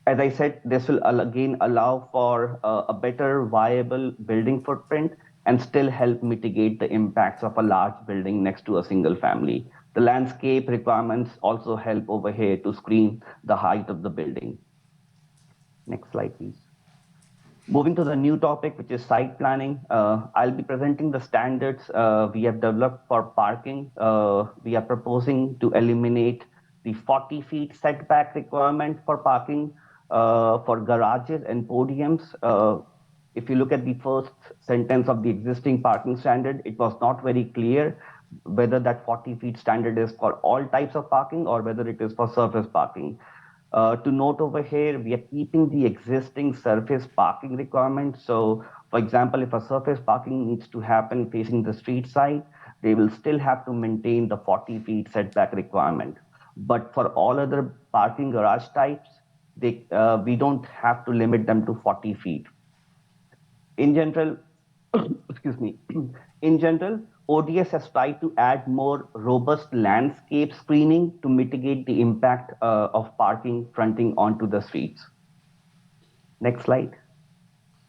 As I said, this will again allow for a better viable building footprint and still help mitigate the impacts of a large building next to a single family. The landscape requirements also help over here to screen the height of the building. Next slide, please. Moving to the new topic, which is site planning, I'll be presenting the standards we have developed for parking. We are proposing to eliminate the 40 feet setback requirement for parking for garages and podiums. If you look at the first sentence of the existing parking standard, it was not very clear whether that 40 feet standard is for all types of parking or whether it is for surface parking. To note over here, we are keeping the existing surface parking requirement. So, for example, if a surface parking needs to happen facing the street side, they will still have to maintain the 40 feet setback requirement. But for all other parking garage types, we don't have to limit them to 40 feet. In general, excuse me, in general, ODS has tried to add more robust landscape screening to mitigate the impact of parking fronting onto the streets. Next slide.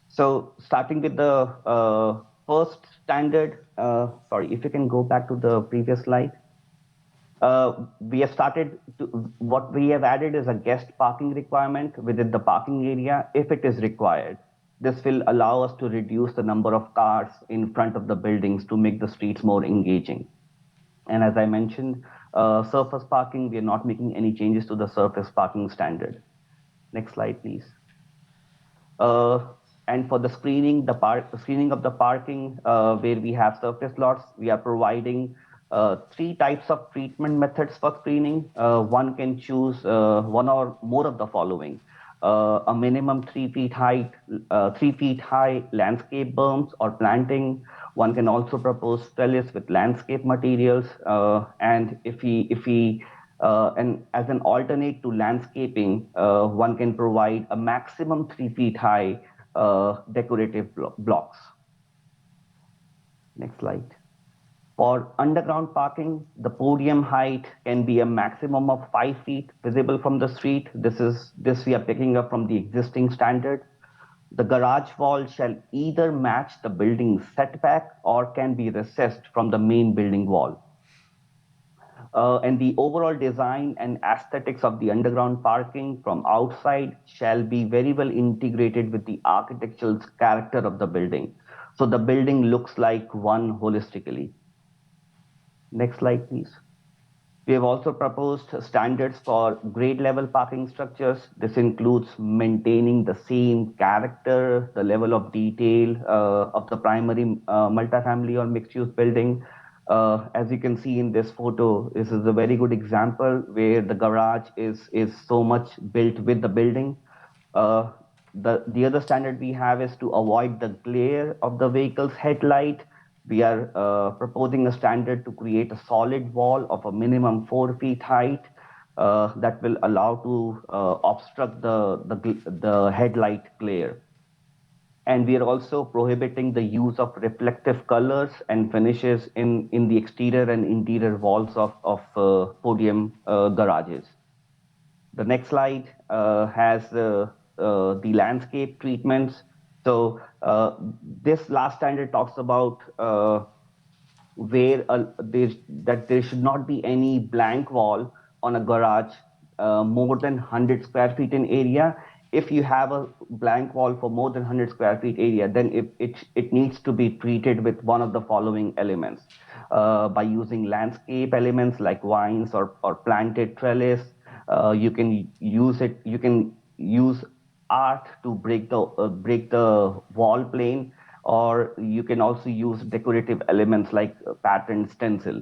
So starting with the first standard, sorry, if you can go back to the previous slide. We have started to, what we have added is a guest parking requirement within the parking area if it is required. This will allow us to reduce the number of cars in front of the buildings to make the streets more engaging. And as I mentioned, surface parking, we are not making any changes to the surface parking standard. Next slide, please. And for the screening, the screening of the parking where we have surface lots, we are providing 3 types of treatment methods for screening. One can choose one or more of the following. A minimum 3 feet high landscape berms or planting. One can also propose trellis with landscape materials. And and as an alternate to landscaping, one can provide a maximum 3 feet high decorative blocks. Next slide. For underground parking, the podium height can be a maximum of 5 feet visible from the street. This we are picking up from the existing standard. The garage wall shall either match the building setback or can be recessed from the main building wall. And the overall design and aesthetics of the underground parking from outside shall be very well integrated with the architectural character of the building. So the building looks like one holistically. Next slide, please. We have also proposed standards for grade level parking structures. This includes maintaining the same character, the level of detail of the primary multifamily or mixed-use building. As you can see in this photo, this is a very good example where the garage is so much built with the building. The other standard we have is to avoid the glare of the vehicle's headlight. We are proposing a standard to create a solid wall of a minimum 4 feet height that will allow to obstruct the headlight glare. And we are also prohibiting the use of reflective colors and finishes in the exterior and interior walls of podium garages. The next slide has the landscape treatments. So this last standard talks about that there should not be any blank wall on a garage more than 100 square feet in area. if you have a blank wall for more than 100 square feet area, then it needs to be treated with one of the following elements. By using landscape elements like vines or planted trellis, you can use art to break the wall plane, or you can also use decorative elements like patterned stencil.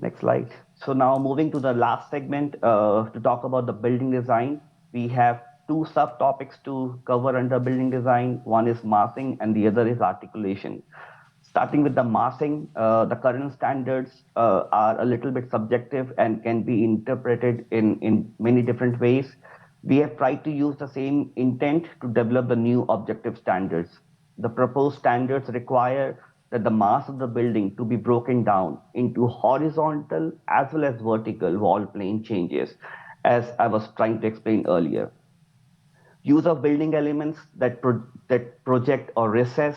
Next slide. So now moving to the last segment to talk about the building design. We have two subtopics to cover under building design. One is massing and the other is articulation. Starting with the massing, the current standards are a little bit subjective and can be interpreted in many different ways. We have tried to use the same intent to develop the new objective standards. The proposed standards require that the mass of the building to be broken down into horizontal as well as vertical wall plane changes, as I was trying to explain earlier. Use of building elements that project or recess.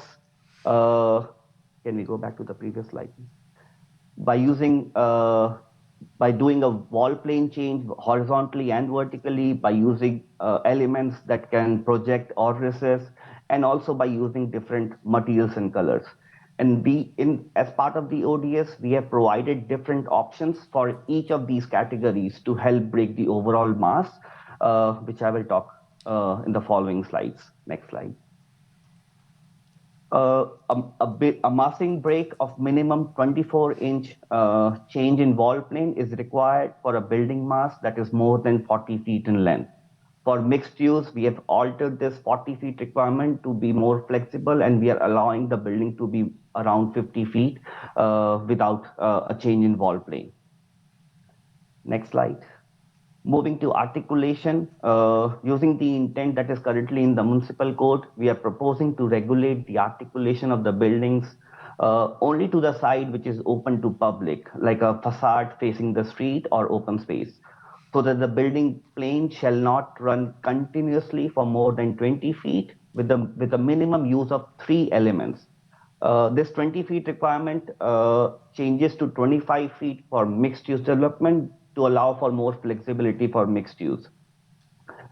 Can we go back to the previous slide? By doing a wall plane change horizontally and vertically, by using elements that can project or recess, and also by using different materials and colors. And as part of the ODS, we have provided different options for each of these categories to help break the overall mass, which I will talk in the following slides. Next slide. A massing break of minimum 24-inch change in wall plane is required for a building mass that is more than 40 feet in length. For mixed use, we have altered this 40 feet requirement to be more flexible, and we are allowing the building to be around 50 feet without a change in wall plane. Next slide. Moving to articulation, using the intent that is currently in the municipal code, we are proposing to regulate the articulation of the buildings only to the side which is open to public, like a facade facing the street or open space, so that the building plane shall not run continuously for more than 20 feet with a minimum use of 3 elements. This 20 feet requirement changes to 25 feet for mixed use development to allow for more flexibility for mixed use.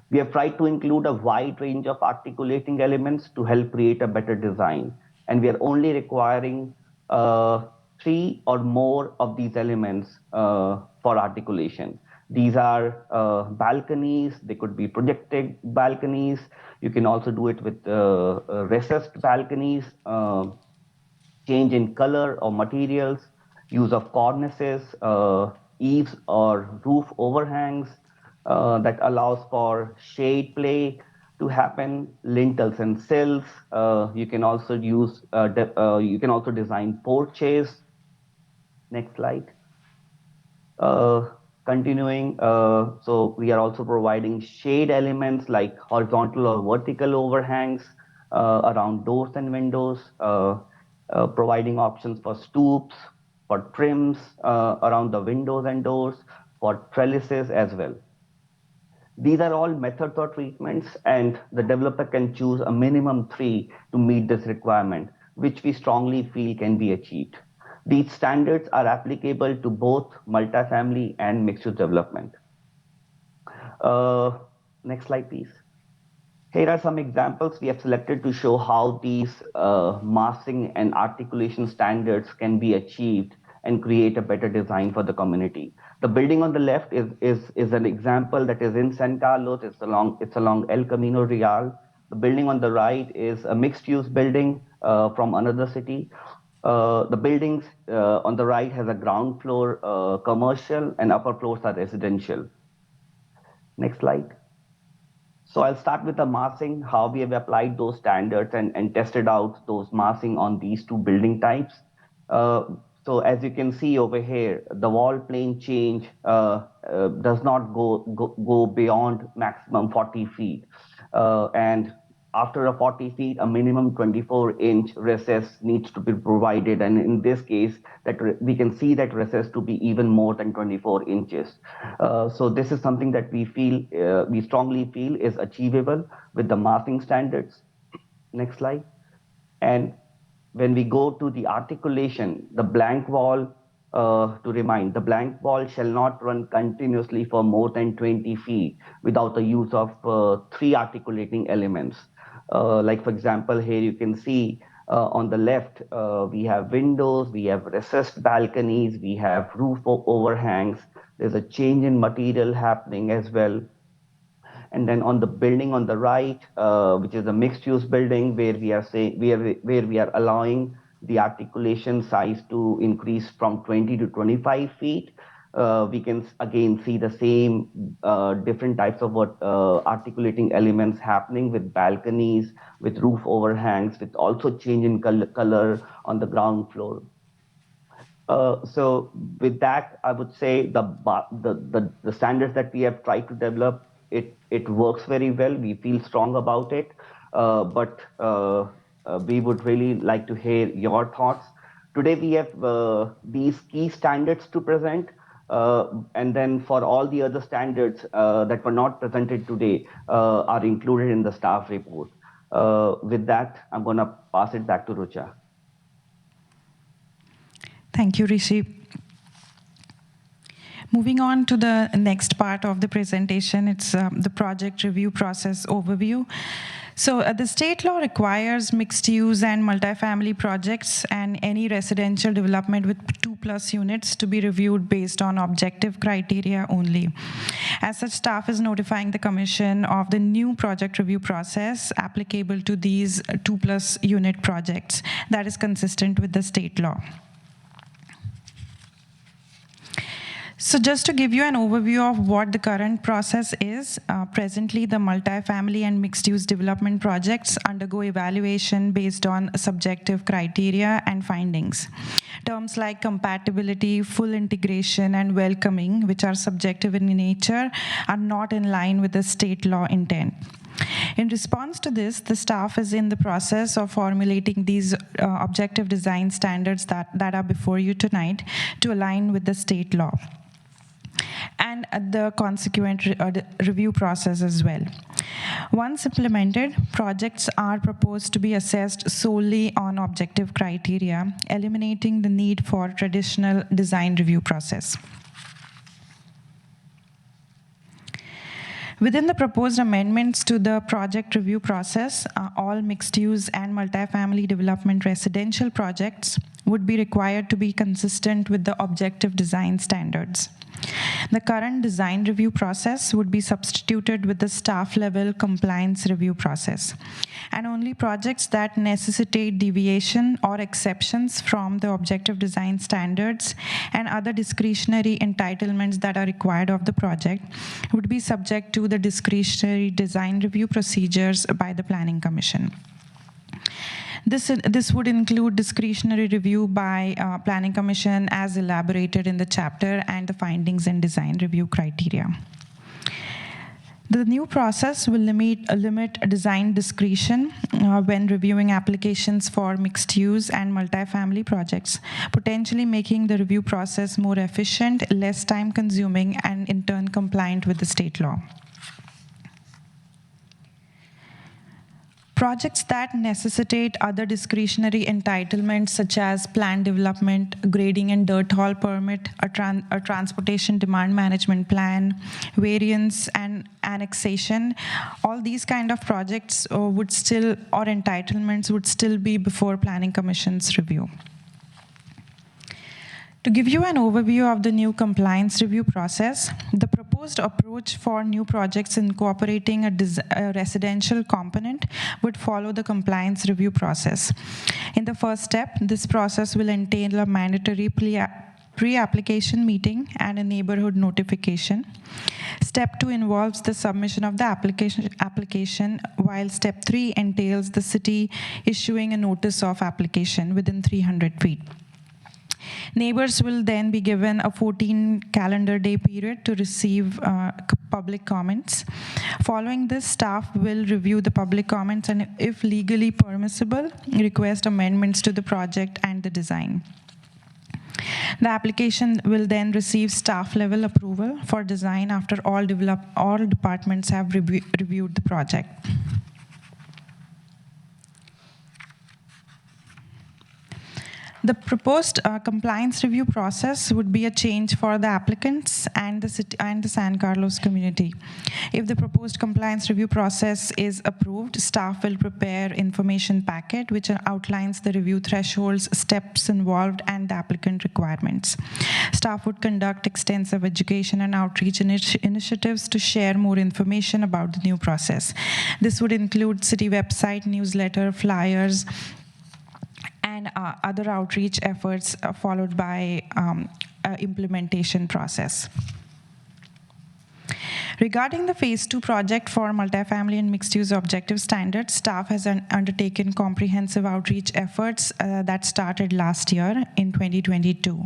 We have tried to include a wide range of articulating elements to help create a better design. And we are only requiring 3 or more of these elements for articulation. These are balconies, they could be projected balconies. You can also do it with recessed balconies, change in color or materials, use of cornices, eaves or roof overhangs that allows for shade play to happen, lintels and sills. You can also design porches. Next slide. Continuing, so we are also providing shade elements like horizontal or vertical overhangs around doors and windows, providing options for stoops, for trims around the windows and doors, for trellises as well. These are all methods or treatments, and the developer can choose a minimum 3 to meet this requirement, which we strongly feel can be achieved. These standards are applicable to both multifamily and mixed-use development. Next slide, please. Here are some examples we have selected to show how these massing and articulation standards can be achieved and create a better design for the community. The building on the left is an example that is in San Carlos. It's along El Camino Real. The building on the right is a mixed-use building from another city. The buildings on the right has a ground floor commercial and upper floors are residential. Next slide. So I'll start with the massing, how we have applied those standards and tested out those massing on these 2 building types. So as you can see over here, the wall plane change does not go beyond maximum 40 feet. And after a 40 feet, a minimum 24-inch recess needs to be provided. And in this case, we can see that recess to be even more than 24 inches. So this is something that we strongly feel is achievable with the massing standards. Next slide. And when we go to the articulation, the blank wall to remind, the blank ball shall not run continuously for more than 20 feet without the use of 3 articulating elements. Like for example, here you can see on the left, we have windows, we have recessed balconies, we have roof overhangs. There's a change in material happening as well. And then on the building on the right, which is a mixed-use building, where we are allowing the articulation size to increase from 20 to 25 feet. We can again see the same different types of articulating elements happening with balconies, with roof overhangs, with also change in color on the ground floor. So with that, I would say the standards that we have tried to develop, it works very well. We feel strong about it, but we would really like to hear your thoughts. Today we have these key standards to present, and then for all the other standards that were not presented today are included in the staff report. With that, I'm going to pass it back to Rucha. Thank you, Rishi. Moving on to the next part of the presentation, it's the project review process overview. So the state law requires mixed use and multifamily projects and any residential development with 2+ units to be reviewed based on objective criteria only. As such, staff is notifying the Commission of the new project review process applicable to these 2+ unit projects that is consistent with the state law. So just to give you an overview of what the current process is, presently the multifamily and mixed-use development projects undergo evaluation based on subjective criteria and findings. Terms like compatibility, full integration, and welcoming, which are subjective in nature, are not in line with the state law intent. In response to this, the staff is in the process of formulating these objective design standards that are before you tonight to align with the state law and the consequent review process as well. Once implemented, projects are proposed to be assessed solely on objective criteria, eliminating the need for traditional design review process. Within the proposed amendments to the project review process, all mixed-use and multifamily development residential projects would be required to be consistent with the objective design standards. The current design review process would be substituted with the staff-level compliance review process, and only projects that necessitate deviation or exceptions from the objective design standards and other discretionary entitlements that are required of the project would be subject to the discretionary design review procedures by the Planning Commission. This would include discretionary review by Planning Commission as elaborated in the chapter and the findings and design review criteria. The new process will limit design discretion when reviewing applications for mixed-use and multifamily projects, potentially making the review process more efficient, less time-consuming, and in turn compliant with the state law. Projects that necessitate other discretionary entitlements such as plan development, grading and dirt haul permit, a transportation demand management plan, variance and annexation, all these kind of projects would still, or entitlements would still be before Planning Commission's review. To give you an overview of the new compliance review process, the proposed approach for new projects incorporating a residential component would follow the compliance review process. In the first step, this process will entail a mandatory pre-application meeting and a neighborhood notification. Step 2 involves the submission of the application, while Step 3 entails the city issuing a notice of application within 300 feet. Neighbors will then be given a 14 calendar day period to receive public comments. Following this, staff will review the public comments and, if legally permissible, request amendments to the project and the design. The application will then receive staff-level approval for design after all departments have reviewed the project. The proposed compliance review process would be a change for the applicants and the city and the San Carlos community. If the proposed compliance review process is approved, staff will prepare information packet which outlines the review thresholds, steps involved, and the applicant requirements. Staff would conduct extensive education and outreach initiatives to share more information about the new process. This would include city website, newsletter, flyers, and other outreach efforts followed by implementation process. Regarding the Phase 2 project for multifamily and mixed-use objective standards, staff has undertaken comprehensive outreach efforts that started last year in 2022.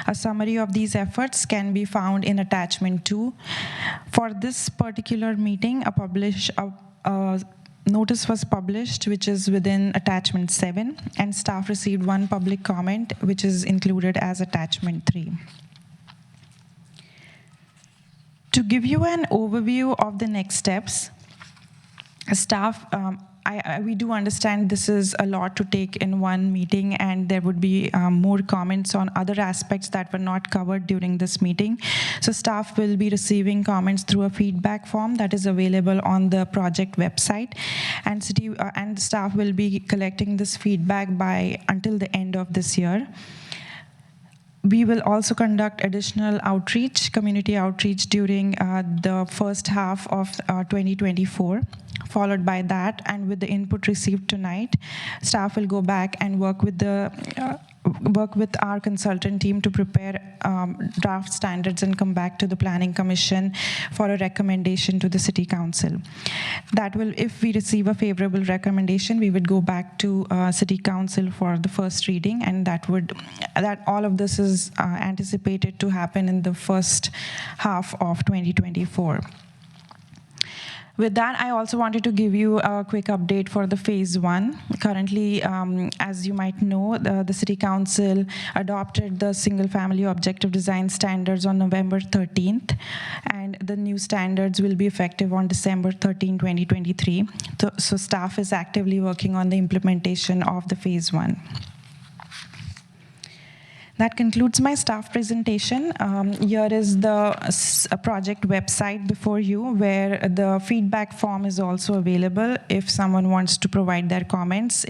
A summary of these efforts can be found in Attachment 2. For this particular meeting, a notice was published, which is within Attachment 7, and staff received one public comment, which is included as Attachment 3. To give you an overview of the next steps, staff, we do understand this is a lot to take in one meeting, and there would be more comments on other aspects that were not covered during this meeting. So staff will be receiving comments through a feedback form that is available on the project website, and staff will be collecting this feedback until the end of this year. We will also conduct additional outreach, community outreach, during the first half of 2024. Followed by that, and with the input received tonight, staff will go back and work with our consultant team to prepare draft standards and come back to the Planning Commission for a recommendation to the City Council. That will, if we receive a favorable recommendation, we would go back to City Council for the first reading, and that all of this is anticipated to happen in the first half of 2024. With that, I also wanted to give you a quick update for the Phase 1. Currently, as you might know, the City Council adopted the single-family objective design standards on November 13th, and the new standards will be effective on December 13, 2023. So staff is actively working on the implementation of the Phase 1. That concludes my staff presentation. Here is the project website before you, where the feedback form is also available if someone wants to provide their comments.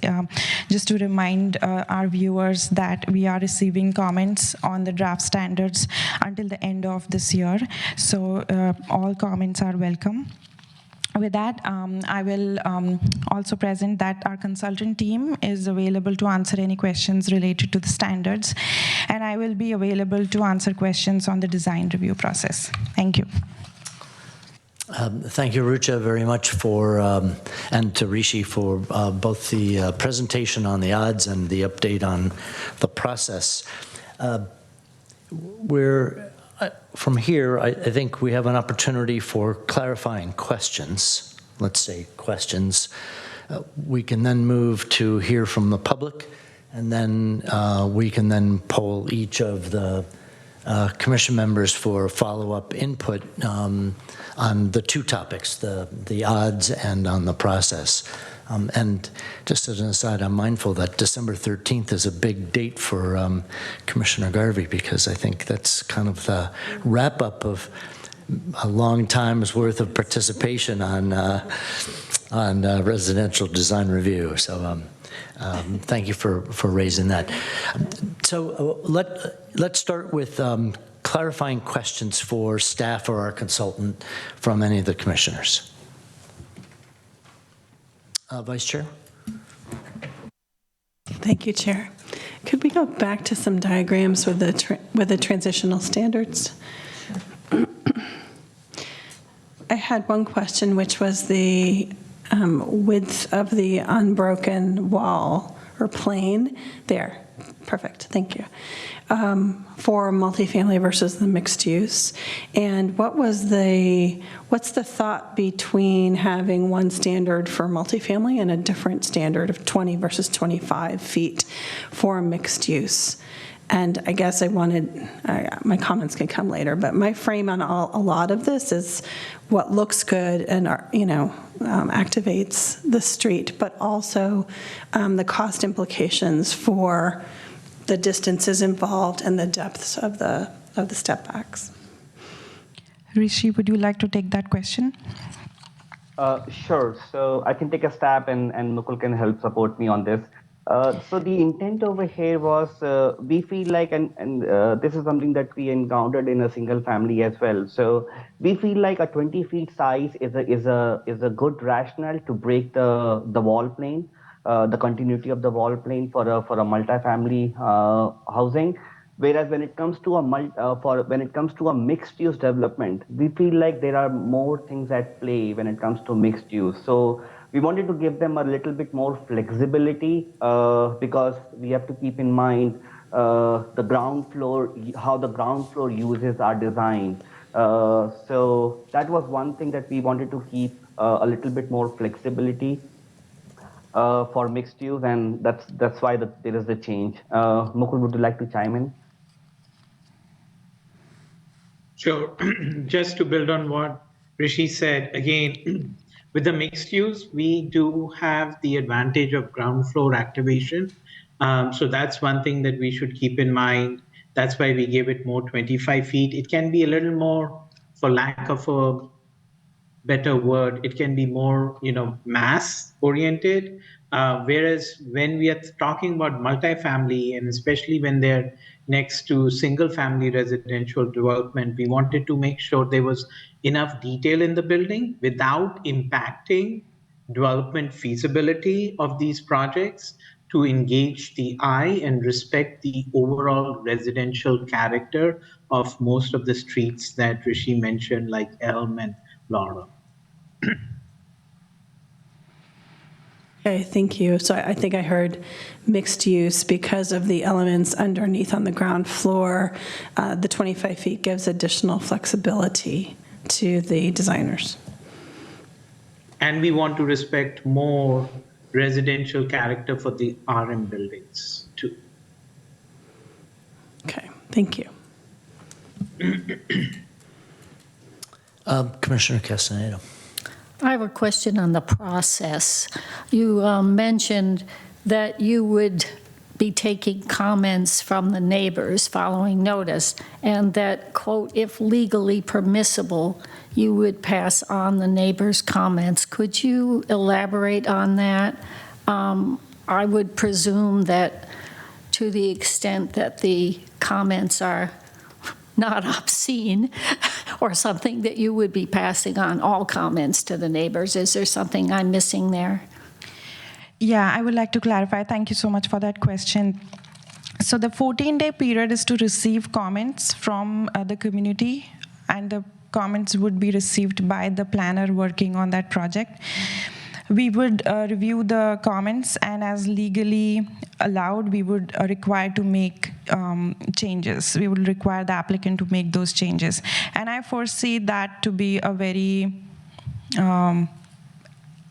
Just to remind our viewers that we are receiving comments on the draft standards until the end of this year. So all comments are welcome. With that, I will also present that our consultant team is available to answer any questions related to the standards, and I will be available to answer questions on the design review process. Thank you. Thank you, Rucha, very much and to Rishi for both the presentation on the odds and the update on the process. From here, I think we have an opportunity for clarifying questions, let's say questions. We can then move to hear from the public, and then we can then poll each of the commission members for follow-up input on the two topics, the odds and on the process. And just as an aside, I'm mindful that December 13th is a big date for Commissioner Garvey, because I think that's kind of the wrap-up of a long time's worth of participation on residential design review. So thank you for raising that. So let's start with clarifying questions for staff or our consultant from any of the commissioners. Vice Chair. Thank you, Chair. Could we go back to some diagrams with the transitional standards? I had one question, which was the width of the unbroken wall or plane. There, perfect, thank you. For multifamily versus the mixed use, and what's the thought between having one standard for multifamily and a different standard of 20 versus 25 feet for mixed use? And I guess my comments can come later, but my frame on a lot of this is what looks good and activates the street, but also the cost implications for the distances involved and the depths of the step backs. Rishi, would you like to take that question? Sure. So I can take a stab, and Mukul can help support me on this. So the intent over here was we feel like, and this is something that we encountered in a single family as well. So we feel like a 20 feet size is a good rationale to break the wall plane, the continuity of the wall plane for a multifamily housing. Whereas when it comes to a mixed use development, we feel like there are more things at play when it comes to mixed use. So we wanted to give them a little bit more flexibility because we have to keep in mind the ground floor, how the ground floor uses are designed. So that was one thing that we wanted to keep a little bit more flexibility for mixed use, and that's why there is the change. Mukul, would you like to chime in? Sure. Just to build on what Rishi said, again, with the mixed use, we do have the advantage of ground floor activation. So that's one thing that we should keep in mind. That's why we gave it more 25 feet. It can be a little more, for lack of a better word, it can be more, mass oriented. Whereas when we are talking about multifamily, and especially when they're next to single family residential development, we wanted to make sure there was enough detail in the building without impacting development feasibility of these projects, to engage the eye and respect the overall residential character of most of the streets that Rishi mentioned, like Elm and Laurel. Okay, thank you. So I think I heard mixed use because of the elements underneath on the ground floor. The 25 feet gives additional flexibility to the designers. And we want to respect more residential character for the RM buildings too. Okay, thank you. Commissioner Castaneda. I have a question on the process. You mentioned that you would be taking comments from the neighbors following notice, and that, quote, if legally permissible, you would pass on the neighbors' comments. Could you elaborate on that? I would presume that to the extent that the comments are not obscene or something, that you would be passing on all comments to the neighbors. Is there something I'm missing there? Yeah, I would like to clarify. Thank you so much for that question. So the 14-day period is to receive comments from the community, and the comments would be received by the planner working on that project. We would review the comments, and as legally allowed, we would require to make changes. We would require the applicant to make those changes. And I foresee that to be a very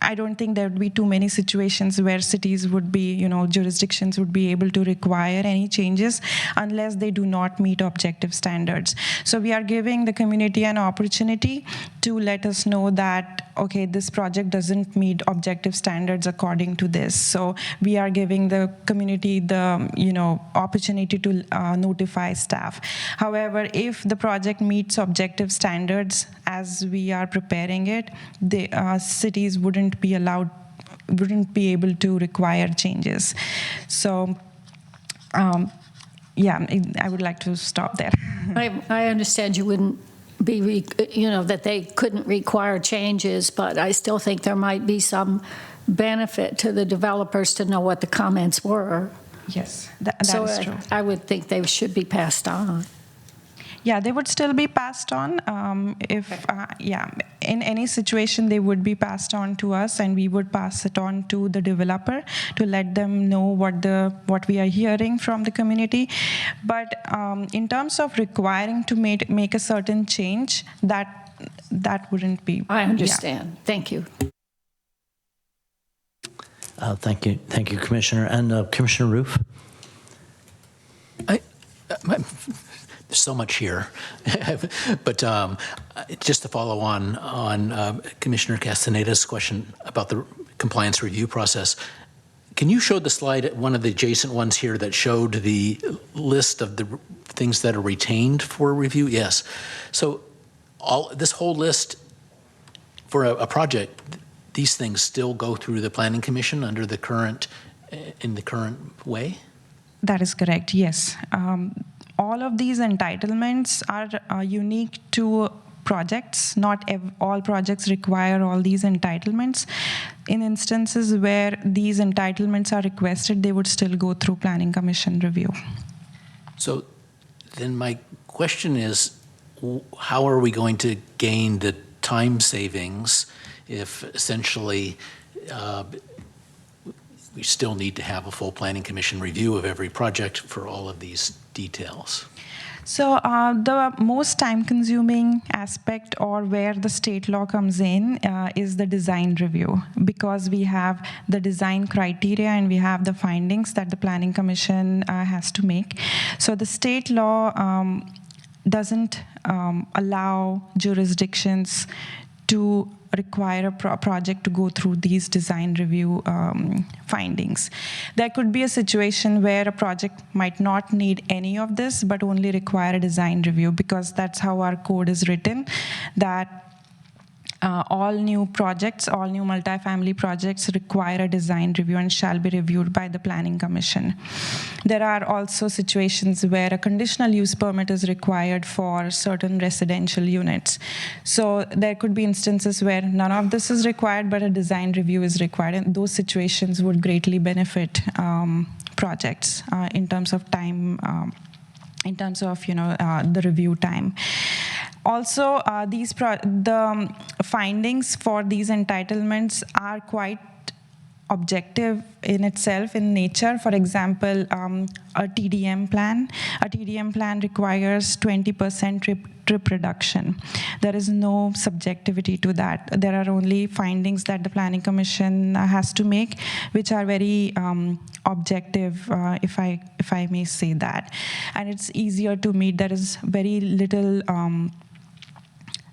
I don't think there would be too many situations where cities would be, jurisdictions would be able to require any changes unless they do not meet objective standards. So we are giving the community an opportunity to let us know that, okay, this project doesn't meet objective standards according to this. So we are giving the community the, opportunity to notify staff. However, if the project meets objective standards as we are preparing it, the cities wouldn't be able to require changes. So, yeah, I would like to stop there. I understand you wouldn't be, that they couldn't require changes, but I still think there might be some benefit to the developers to know what the comments were. Yes, that is true. I would think they should be passed on. Yeah, they would still be passed on. In any situation, they would be passed on to us, and we would pass it on to the developer to let them know what we are hearing from the community. But in terms of requiring to make a certain change, that wouldn't be. I understand. Yeah. Thank you. Thank you, Commissioner. And Commissioner Roof? There's so much here, but just to follow on Commissioner Castaneda's question about the compliance review process, can you show the slide, one of the adjacent ones here that showed the list of the things that are retained for review? Yes. So this whole list for a project, these things still go through the Planning Commission under the current, in the current way? That is correct, yes. All of these entitlements are unique to projects. Not all projects require all these entitlements. In instances where these entitlements are requested, they would still go through Planning Commission review. So then my question is, how are we going to gain the time savings if essentially we still need to have a full Planning Commission review of every project for all of these details? So the most time-consuming aspect, or where the state law comes in, is the design review, because we have the design criteria and we have the findings that the Planning Commission has to make. So the state law doesn't allow jurisdictions to require a project to go through these design review findings. There could be a situation where a project might not need any of this, but only require a design review, because that's how our code is written, that all new projects, all new multifamily projects require a design review and shall be reviewed by the Planning Commission. There are also situations where a conditional use permit is required for certain residential units. So there could be instances where none of this is required, but a design review is required, and those situations would greatly benefit projects in terms of time, in terms of the review time. Also, the findings for these entitlements are quite objective in itself, in nature. For example, a TDM plan. A TDM plan requires 20% trip reduction. There is no subjectivity to that. There are only findings that the Planning Commission has to make, which are very objective, if I may say that. And it's easier to meet. There is very little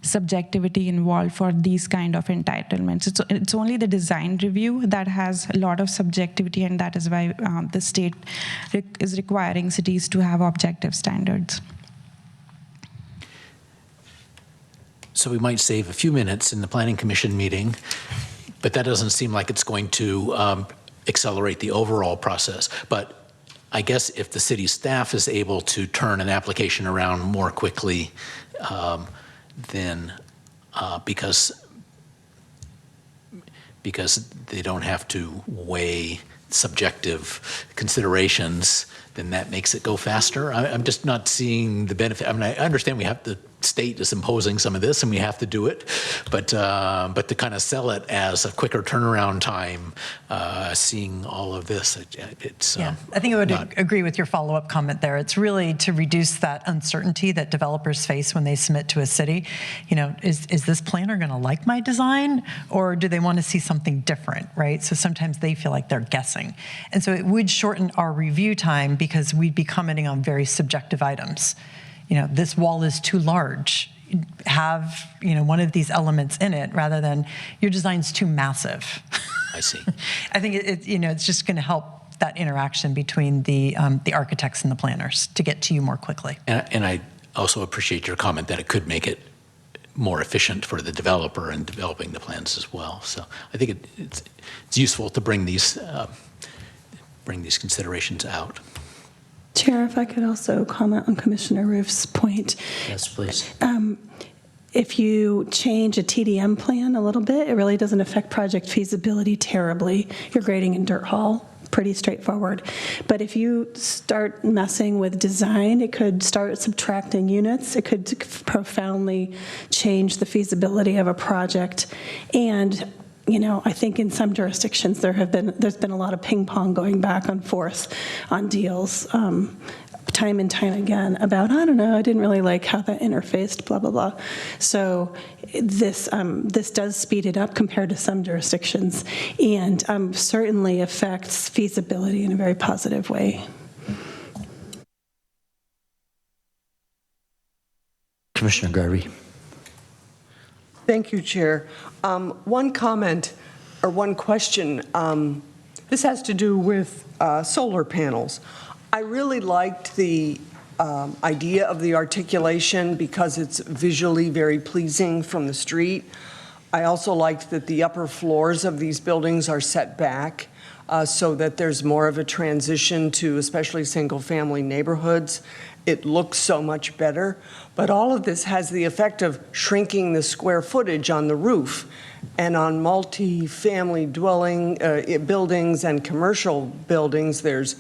subjectivity involved for these kind of entitlements. It's only the design review that has a lot of subjectivity, and that is why the state is requiring cities to have objective standards. So we might save a few minutes in the Planning Commission meeting, but that doesn't seem like it's going to accelerate the overall process. But I guess if the city staff is able to turn an application around more quickly, then because they don't have to weigh subjective considerations, then that makes it go faster. I'm just not seeing the benefit. I mean, I understand we have the state is imposing some of this and we have to do it, but to kind of sell it as a quicker turnaround time, seeing all of this, it's I think I would agree with your follow-up comment there. It's really to reduce that uncertainty that developers face when they submit to a city. Is this planner going to like my design, or do they want to see something different, right? So sometimes they feel like they're guessing. And so it would shorten our review time, because we'd be commenting on very subjective items. This wall is too large. Have, one of these elements in it, rather than your design's too massive. I see. I think it's just going to help that interaction between the architects and the planners to get to you more quickly. And I also appreciate your comment that it could make it more efficient for the developer in developing the plans as well. So I think it's useful to bring these considerations out. Chair, if I could also comment on Commissioner Roof's point. Yes, please. If you change a TDM plan a little bit, it really doesn't affect project feasibility terribly. You're grading in dirt hall, pretty straightforward. But if you start messing with design, it could start subtracting units. It could profoundly change the feasibility of a project. And I think in some jurisdictions there's been a lot of ping pong going back and forth on deals, time and time again about, I don't know, I didn't really like how that interfaced, blah blah blah. So this does speed it up compared to some jurisdictions, and certainly affects feasibility in a very positive way. Commissioner Garvey. Thank you, Chair. One comment or one question. This has to do with solar panels. I really liked the idea of the articulation because it's visually very pleasing from the street. I also liked that the upper floors of these buildings are set back so that there's more of a transition to especially single-family neighborhoods. It looks so much better, but all of this has the effect of shrinking the square footage on the roof. And on multi-family dwelling buildings and commercial buildings, there's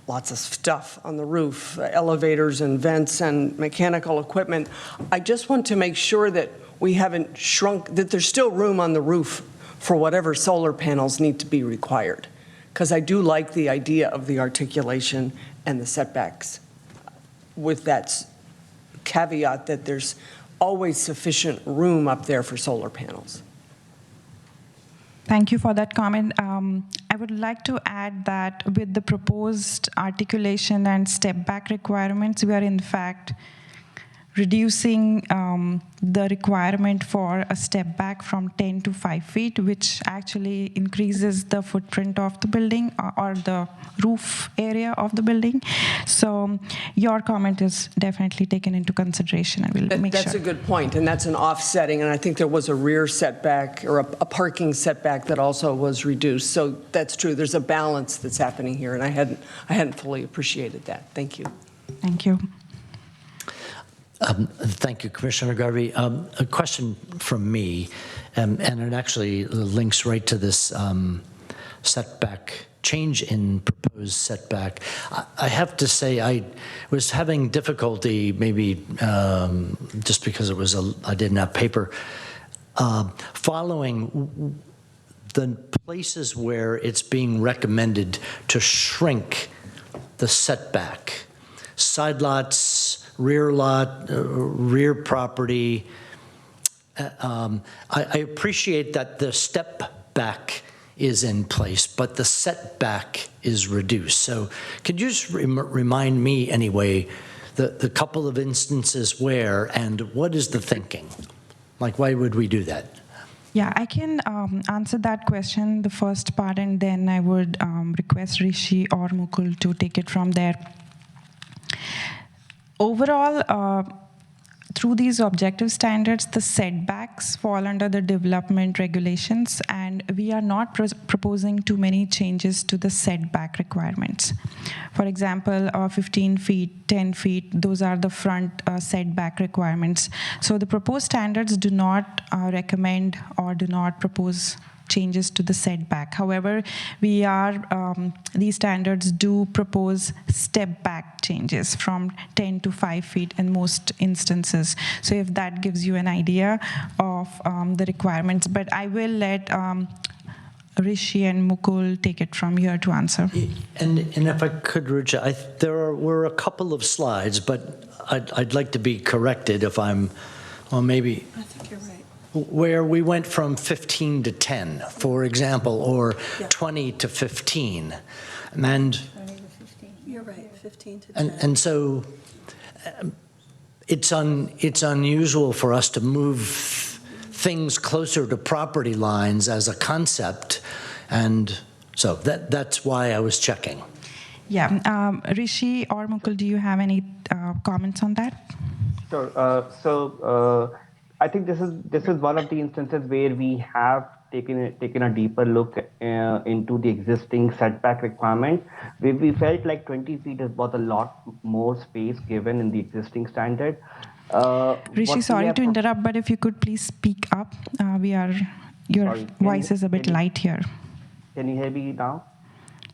lots of stuff on the roof, elevators and vents and mechanical equipment. I just want to make sure that we haven't shrunk, that there's still room on the roof for whatever solar panels need to be required. Because I do like the idea of the articulation and the setbacks, with that caveat that there's always sufficient room up there for solar panels. Thank you for that comment. I would like to add that with the proposed articulation and step back requirements, we are in fact reducing the requirement for a step back from 10 to 5 feet, which actually increases the footprint of the building or the roof area of the building. So your comment is definitely taken into consideration, and we'll make sure. That's a good point, and that's an offsetting, and I think there was a rear setback or a parking setback that also was reduced. So that's true. There's a balance that's happening here, and I hadn't fully appreciated that. Thank you. Thank you. Thank you, Commissioner Garvey. A question from me, and it actually links right to this setback, change in proposed setback. I have to say I was having difficulty, maybe just because it was I didn't have paper, following the places where it's being recommended to shrink the setback. Side lots, rear lot, rear property. I appreciate that the step back is in place, but the setback is reduced. So could you just remind me anyway, the couple of instances where and what is the thinking? Like, why would we do that? Yeah, I can answer that question, the first part, and then I would request Rishi or Mukul to take it from there. Overall, through these objective standards, the setbacks fall under the development regulations, and we are not proposing too many changes to the setback requirements. For example, 15 feet, 10 feet, those are the front setback requirements. So the proposed standards do not recommend or do not propose changes to the setback. However, these standards do propose step back changes from 10 to 5 feet in most instances. So if that gives you an idea of the requirements, but I will let Rishi and Mukul take it from here to answer. And if I could, Rucha, there were a couple of slides, but I'd like to be corrected if I'm, well, maybe. I think you're right. Where we went from 15 to 10, for example, or 20 to 15. And 20 to 15. You're right, 15 to 10. And so it's unusual for us to move things closer to property lines as a concept. And so that's why I was checking. Yeah, Rishi or Mukul, do you have any comments on that? Sure. I think this is one of the instances where we have taken a deeper look into the existing setback requirement. We felt like 20 feet was a lot more space given in the existing standard. Rishi, sorry to interrupt, but if you could please speak up. Your voice is a bit light here. Can you hear me now?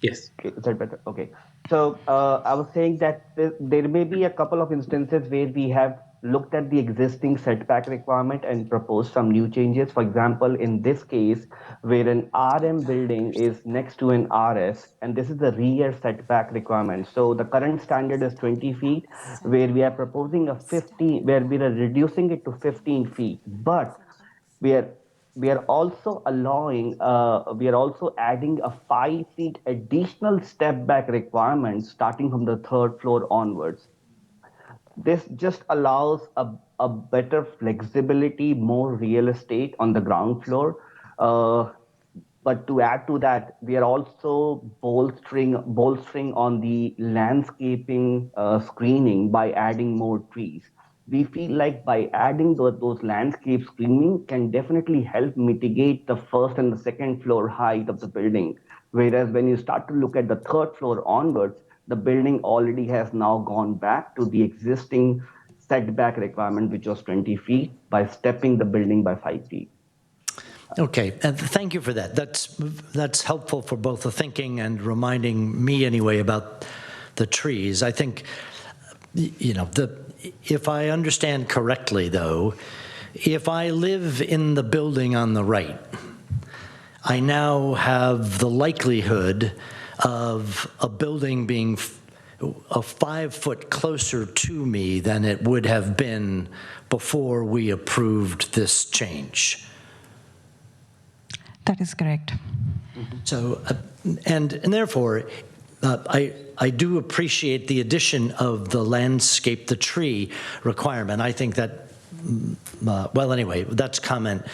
Yes. Okay, is that better? Okay. So I was saying that there may be a couple of instances where we have looked at the existing setback requirement and proposed some new changes. For example, in this case, where an RM building is next to an RS, and this is the rear setback requirement. So the current standard is 20 feet, where we are proposing where we are reducing it to 15 feet. But we are also adding a 5 feet additional step back requirement starting from the third floor onwards. This just allows a better flexibility, more real estate on the ground floor. But to add to that, we are also bolstering on the landscaping screening by adding more trees. We feel like by adding those landscape screening can definitely help mitigate the first and the second floor height of the building. Whereas when you start to look at the third floor onwards, the building already has now gone back to the existing setback requirement, which was 20 feet, by stepping the building by 5 feet. Okay, and thank you for that. That's helpful for both the thinking and reminding me anyway about the trees. I think, you know, if I understand correctly though, if I live in the building on the right, I now have the likelihood of a building being a 5 foot closer to me than it would have been before we approved this change. That is correct. So, and therefore, I do appreciate the addition of the landscape, the tree requirement. I think that, well, anyway, that's comment.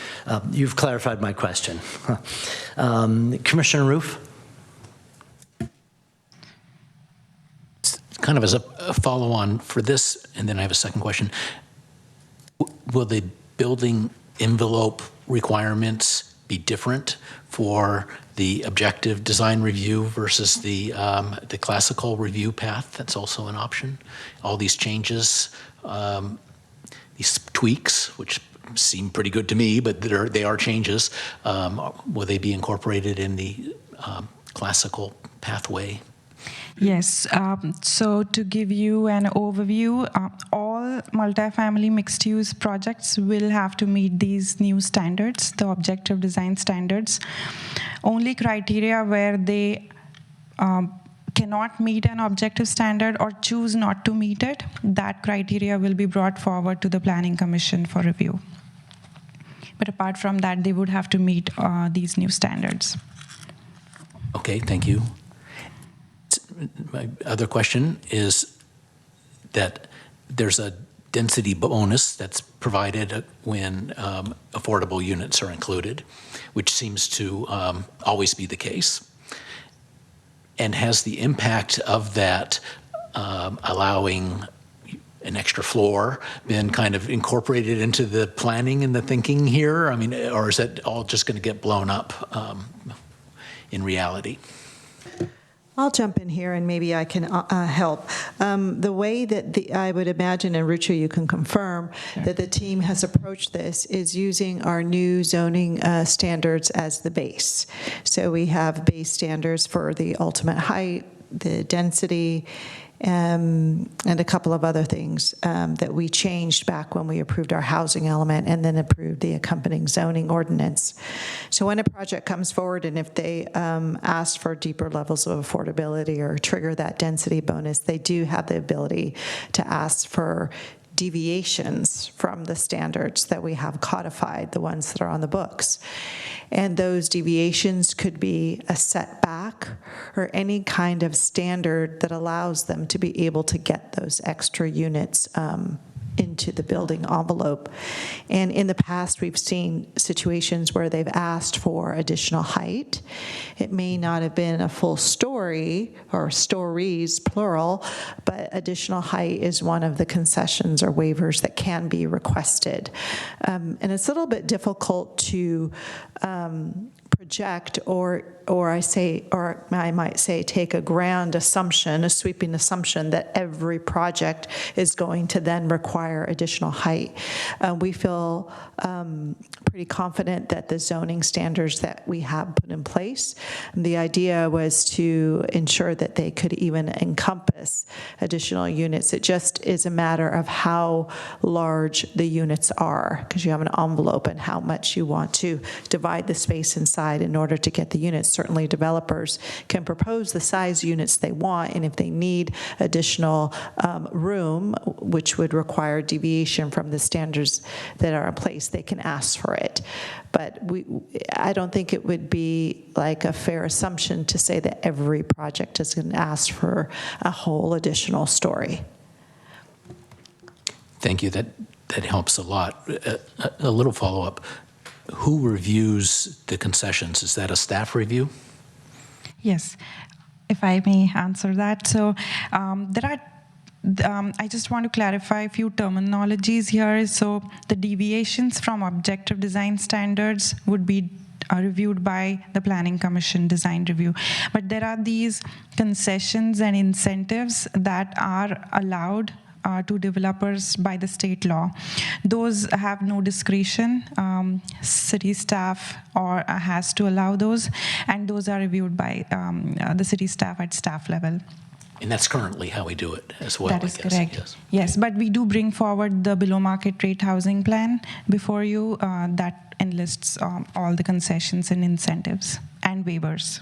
You've clarified my question. Commissioner Roof? Kind of as a follow-on for this, and then I have a second question. Will the building envelope requirements be different for the objective design review versus the classical review path? That's also an option. All these changes, these tweaks, which seem pretty good to me, but they are changes. Will they be incorporated in the classical pathway? Yes, so to give you an overview, all multifamily mixed-use projects will have to meet these new standards, the objective design standards. Only criteria where they cannot meet an objective standard or choose not to meet it, that criteria will be brought forward to the Planning Commission for review. But apart from that, they would have to meet these new standards. Okay, thank you. My other question is that there's a density bonus that's provided when affordable units are included, which seems to always be the case. And has the impact of that allowing an extra floor been kind of incorporated into the planning and the thinking here? I mean, or is that all just going to get blown up in reality? I'll jump in here and maybe I can help. The way that I would imagine, and Rucha, you can confirm, that the team has approached this is using our new zoning standards as the base. So we have base standards for the ultimate height, the density, and a couple of other things that we changed back when we approved our housing element and then approved the accompanying zoning ordinance. So when a project comes forward and if they ask for deeper levels of affordability or trigger that density bonus, they do have the ability to ask for deviations from the standards that we have codified, the ones that are on the books. And those deviations could be a setback or any kind of standard that allows them to be able to get those extra units into the building envelope. And in the past, we've seen situations where they've asked for additional height. It may not have been a full story or stories, plural, but additional height is one of the concessions or waivers that can be requested. And it's a little bit difficult to project or I might say take a grand assumption, a sweeping assumption that every project is going to then require additional height. We feel pretty confident that the zoning standards that we have put in place, the idea was to ensure that they could even encompass additional units. It just is a matter of how large the units are, because you have an envelope and how much you want to divide the space inside in order to get the units. Certainly developers can propose the size units they want, and if they need additional room, which would require deviation from the standards that are in place, they can ask for it. But I don't think it would be like a fair assumption to say that every project is going to ask for a whole additional story. Thank you. That helps a lot. A little follow-up. who reviews the concessions? Is that a staff review? Yes, if I may answer that. So there are I just want to clarify a few terminologies here. So the deviations from objective design standards would be reviewed by the Planning Commission design review. But there are these concessions and incentives that are allowed to developers by the state law. Those have no discretion. City staff has to allow those, and those are reviewed by the city staff at staff level. And that's currently how we do it as well, That is I guess. correct. Yes, but we do bring forward the below market rate housing plan before you that enlists all the concessions and incentives and waivers.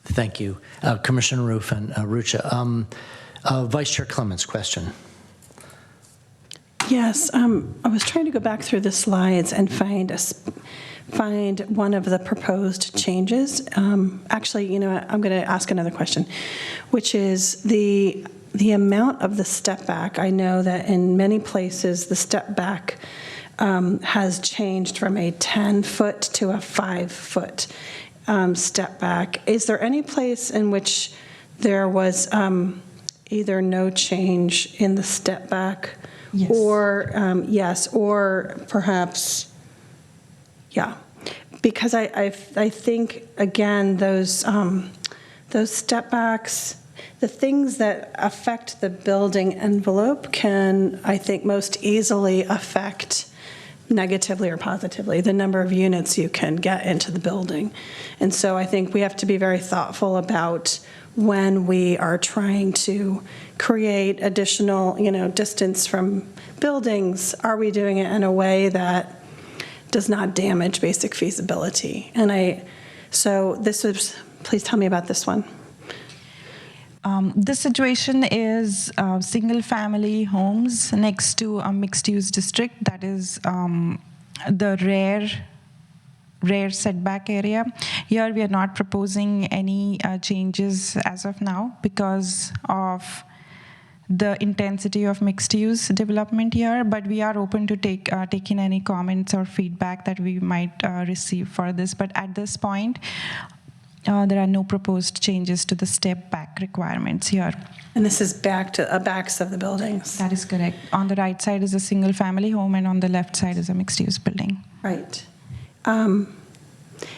Thank you. Commissioner Roof and Rucha. Vice Chair Clements, question. Yes, I was trying to go back through the slides and find one of the proposed changes. Actually, you know what, I'm going to ask another question, which is the amount of the step back. I know that in many places the step back has changed from a 10-foot to a 5-foot step back. Is there any place in which there was either no change in the step back? Yes. Or yes, or perhaps, yeah, because I think again those step backs, the things that affect the building envelope can, I think, most easily affect negatively or positively the number of units you can get into the building, and so I think we have to be very thoughtful about when we are trying to create additional, distance from buildings. Are we doing it in a way that does not damage basic feasibility? So this was, please tell me about this one. This situation is single-family homes next to a mixed-use district that is the rare setback area. Here we are not proposing any changes as of now because of the intensity of mixed-use development here, but we are open to take in any comments or feedback that we might receive for this. But at this point, there are no proposed changes to the step back requirements here. And this is back to backs of the buildings? That is correct. On the right side is a single-family home, and on the left side is a mixed-use building. Right.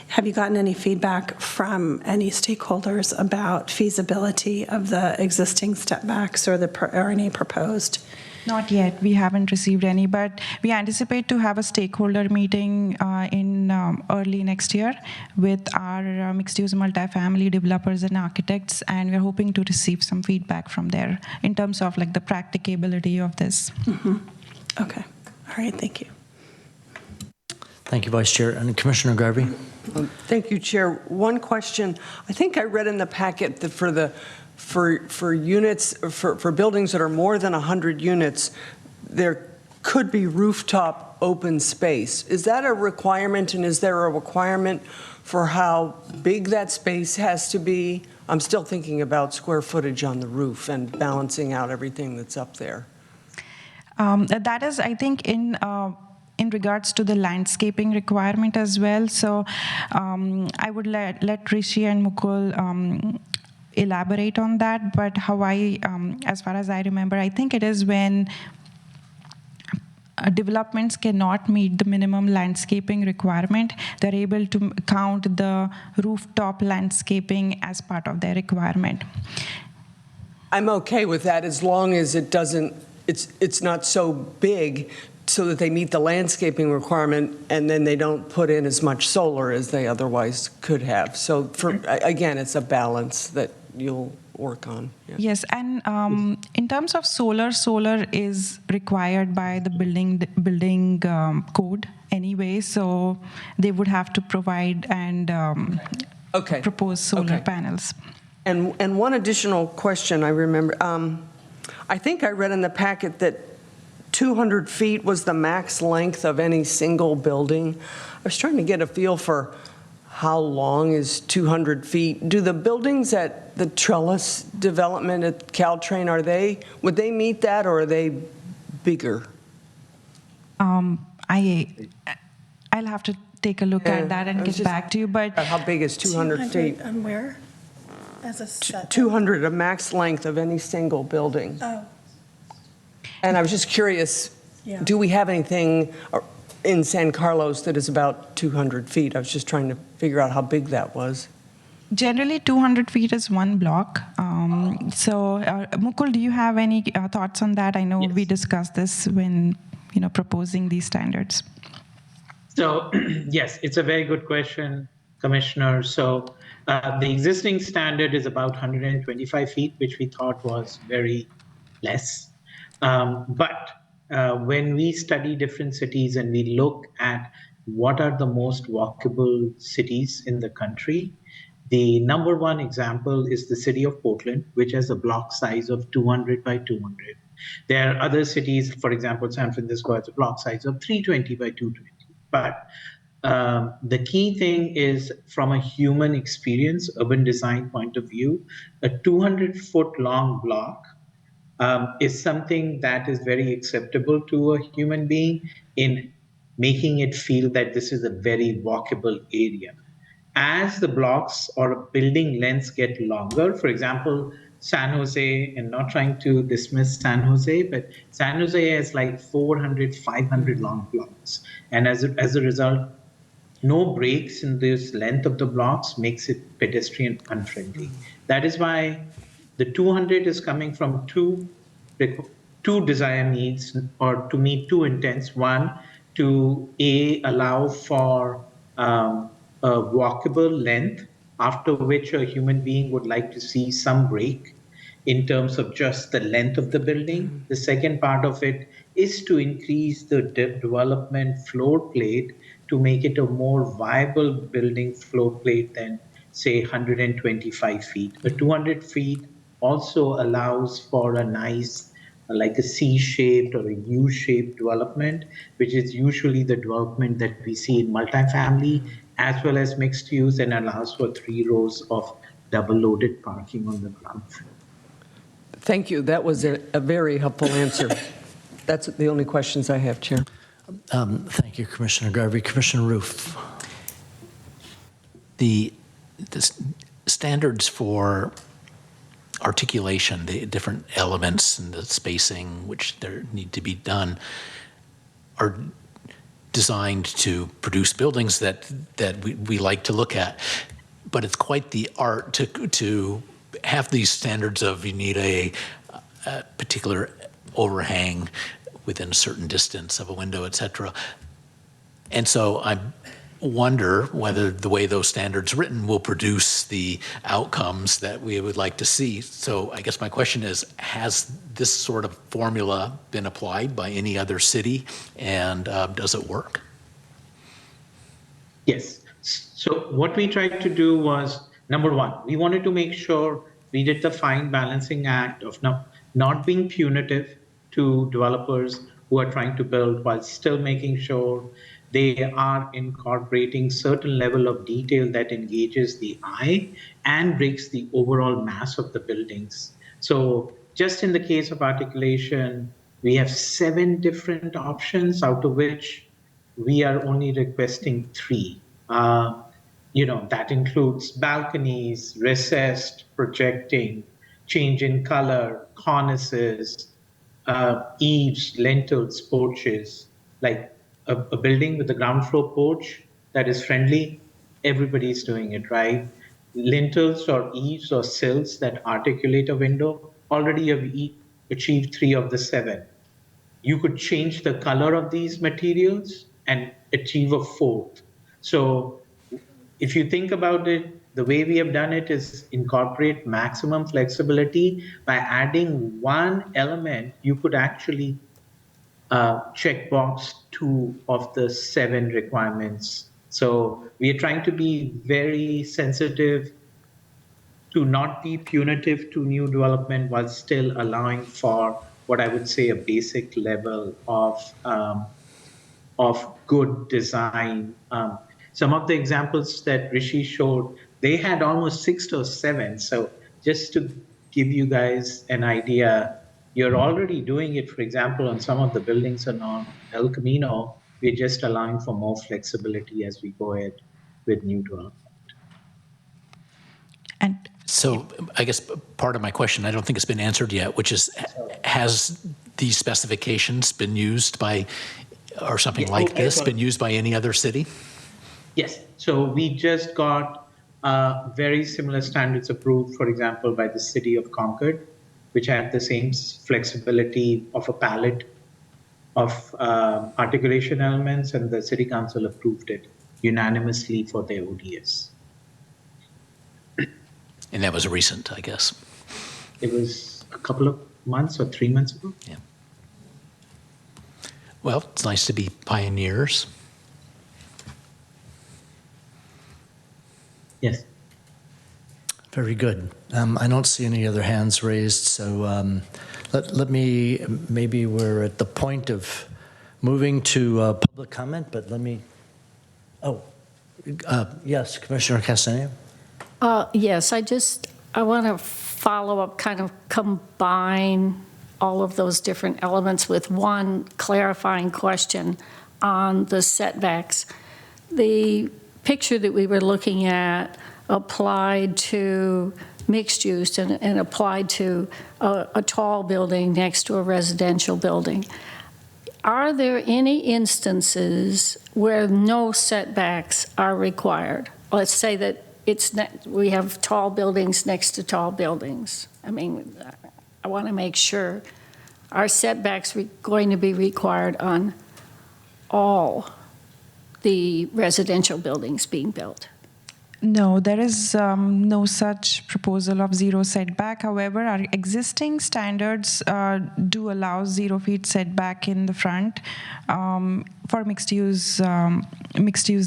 Have you gotten any feedback from any stakeholders about feasibility of the existing step backs or any proposed? Not yet. We haven't received any, but we anticipate to have a stakeholder meeting in early next year with our mixed-use multifamily developers and architects, and we're hoping to receive some feedback from there in terms of like the practicability of this. Mm-hmm. Okay. All right. Thank you. Thank you, Vice Chair. And Commissioner Garvey? Thank you, Chair. One question. I think I read in the packet that for units, for buildings that are more than 100 units, there could be rooftop open space. Is that a requirement, and is there a requirement for how big that space has to be? I'm still thinking about square footage on the roof and balancing out everything that's up there. That is, I think, in regards to the landscaping requirement as well. So I would let Rishi and Mukul elaborate on that, but Hawaii, as far as I remember, I think it is when developments cannot meet the minimum landscaping requirement, they're able to count the rooftop landscaping as part of their requirement. I'm okay with that as long as it's not so big so that they meet the landscaping requirement, and then they don't put in as much solar as they otherwise could have. So again, it's a balance that you'll work on. Yeah. Yes, and in terms of solar is required by the building code anyway, so they would have to provide and propose solar panels. And one additional question I remember, I think I read in the packet that 200 feet was the max length of any single building. I was trying to get a feel for how long is 200 feet. Do the buildings at the Trellis development at Caltrain, would they meet that, or are they bigger? I'll have to take a look at that and get back to you. But How big is 200 feet? And where? As a set? 200, a max length of any single building. Oh, And I was just curious, yeah. do we have anything in San Carlos that is about 200 feet? I was just trying to figure out how big that was. generally, 200 feet is one block. Mukul, do you have any thoughts on that? I know we discussed this when proposing these standards. So, yes, it's a very good question, Commissioner. So the existing standard is about 125 feet, which we thought was very less. But when we study different cities and we look at what are the most walkable cities in the country, the number one example is the city of Portland, which has a block size of 200 by 200. There are other cities, for example, San Francisco has a block size of 320 by 220. But the key thing is, from a human experience, urban design point of view, a 200-foot long block is something that is very acceptable to a human being in making it feel that this is a very walkable area. As the blocks or building lengths get longer, for example, San Jose, and not trying to dismiss San Jose, but San Jose has like 400, 500 long blocks. And as a result, no breaks in this length of the blocks makes it pedestrian unfriendly. That is why the 200 is coming from two desire needs, or to meet two intents. One, to allow for a walkable length, after which a human being would like to see some break in terms of just the length of the building. The second part of it is to increase the development floor plate to make it a more viable building floor plate than, say, 125 feet. But 200 feet also allows for a nice, like a C-shaped or a U-shaped development, which is usually the development that we see in multifamily as well as mixed use, and allows for 3 rows of double-loaded parking on the ground floor. Thank you. That was a very helpful answer. That's the only questions I have, Chair. Thank you, Commissioner Garvey. Commissioner Roof. The standards for articulation, the different elements and the spacing which there need to be done, are designed to produce buildings that we like to look at. But it's quite the art to have these standards of, you need a particular overhang within a certain distance of a window, et cetera. And so I wonder whether the way those standards are written will produce the outcomes that we would like to see. So I guess my question is, has this sort of formula been applied by any other city, and does it work? Yes. So what we tried to do was, number one, we wanted to make sure we did the fine balancing act of not being punitive to developers who are trying to build, while still making sure they are incorporating certain level of detail that engages the eye and breaks the overall mass of the buildings. So just in the case of articulation, we have 7 different options, out of which we are only requesting 3. That includes balconies, recessed, projecting, change in color, cornices, eaves, lintels, porches. Like a building with a ground floor porch that is friendly, everybody's doing it, right? Lintels or eaves or sills that articulate a window, already have achieved 3 of the 7. You could change the color of these materials and achieve a 4th. So if you think about it, the way we have done it is incorporate maximum flexibility. By adding 1 element, you could actually check box 2 of the 7 requirements. So we are trying to be very sensitive to not be punitive to new development, while still allowing for what I would say a basic level of good design. Some of the examples that Rishi showed, they had almost 6 or 7. So just to give you guys an idea, you're already doing it, for example, on some of the buildings on El Camino, We're just allowing for more flexibility as we go ahead with new development. So I guess part of my question, I don't think it's been answered yet, which is, has these specifications been used by, or something like this, been used by any other city? Yes. So we just got very similar standards approved, for example, by the city of Concord, which had the same flexibility of a palette of articulation elements, and the city council approved it unanimously for their ODS. And that was recent, I guess. It was a couple of months or 3 months ago. Yeah. Well, it's nice to be pioneers. Yes. Very good. I don't see any other hands raised, so let me, maybe we're at the point of moving to public comment, but let me, yes, Commissioner Castaño. Yes, I want to follow up, kind of combine all of those different elements with one clarifying question on the setbacks. The picture that we were looking at applied to mixed use and applied to a tall building next to a residential building. Are there any instances where no setbacks are required? Let's say that we have tall buildings next to tall buildings. I mean, I want to make sure, are setbacks going to be required on all the residential buildings being built? No, there is no such proposal of zero setback. However, our existing standards do allow 0 feet setback in the front for mixed-use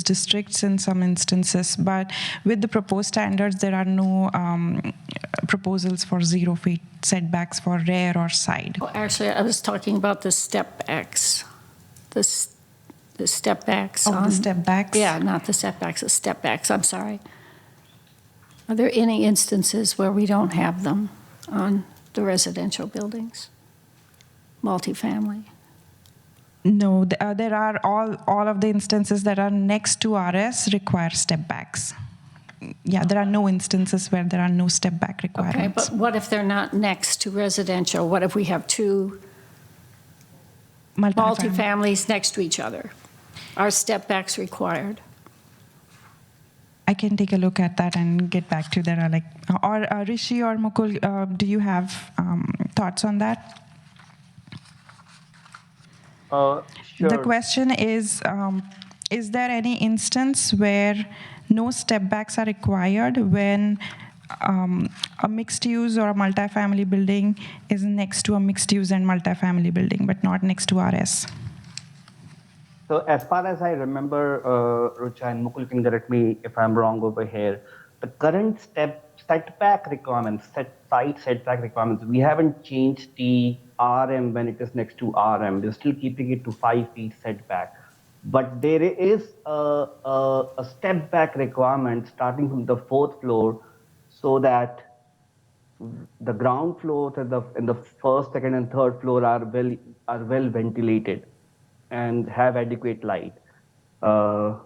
districts in some instances. But with the proposed standards, there are no proposals for 0 feet setbacks for rear or side. Well, actually, I was talking about the step backs. The step backs. Oh, the step backs? Yeah, not the setbacks, the step backs, I'm sorry. Are there any instances where we don't have them on the residential buildings? Multifamily? No, there are all of the instances that are next to RS require step backs. Yeah, there are no instances where there are no step back requirements. Okay, but what if they're not next to residential? What if we have two multifamilies next to each other? Are step backs required? I can take a look at that and get back to that. Or Rishi or Mukul, do you have thoughts on that? Sure. The question is there any instance where no step backs are required when a mixed use or a multifamily building is next to a mixed use and multifamily building, but not next to RS? So as far as I remember, Rucha and Mukul can correct me if I'm wrong over here, the current setback requirements, side setback requirements, we haven't changed the RM when it is next to RM. We're still keeping it to 5 feet setback. But there is a step back requirement starting from the 4th floor so that the ground floors and the 1st, 2nd, and 3rd floor are well ventilated and have adequate light. So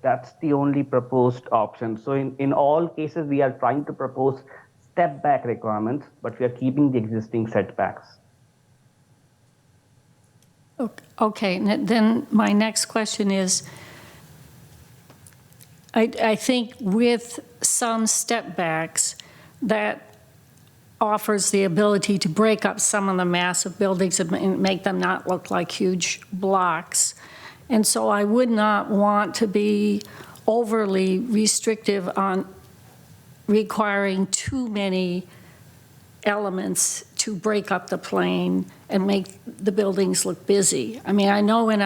that's the only proposed option. So in all cases, we are trying to propose step back requirements, but we are keeping the existing setbacks. Okay, then my next question is, I think with some step backs, that offers the ability to break up some of the massive buildings and make them not look like huge blocks. And so I would not want to be overly restrictive on requiring too many elements to break up the plane and make the buildings look busy. I mean, I know in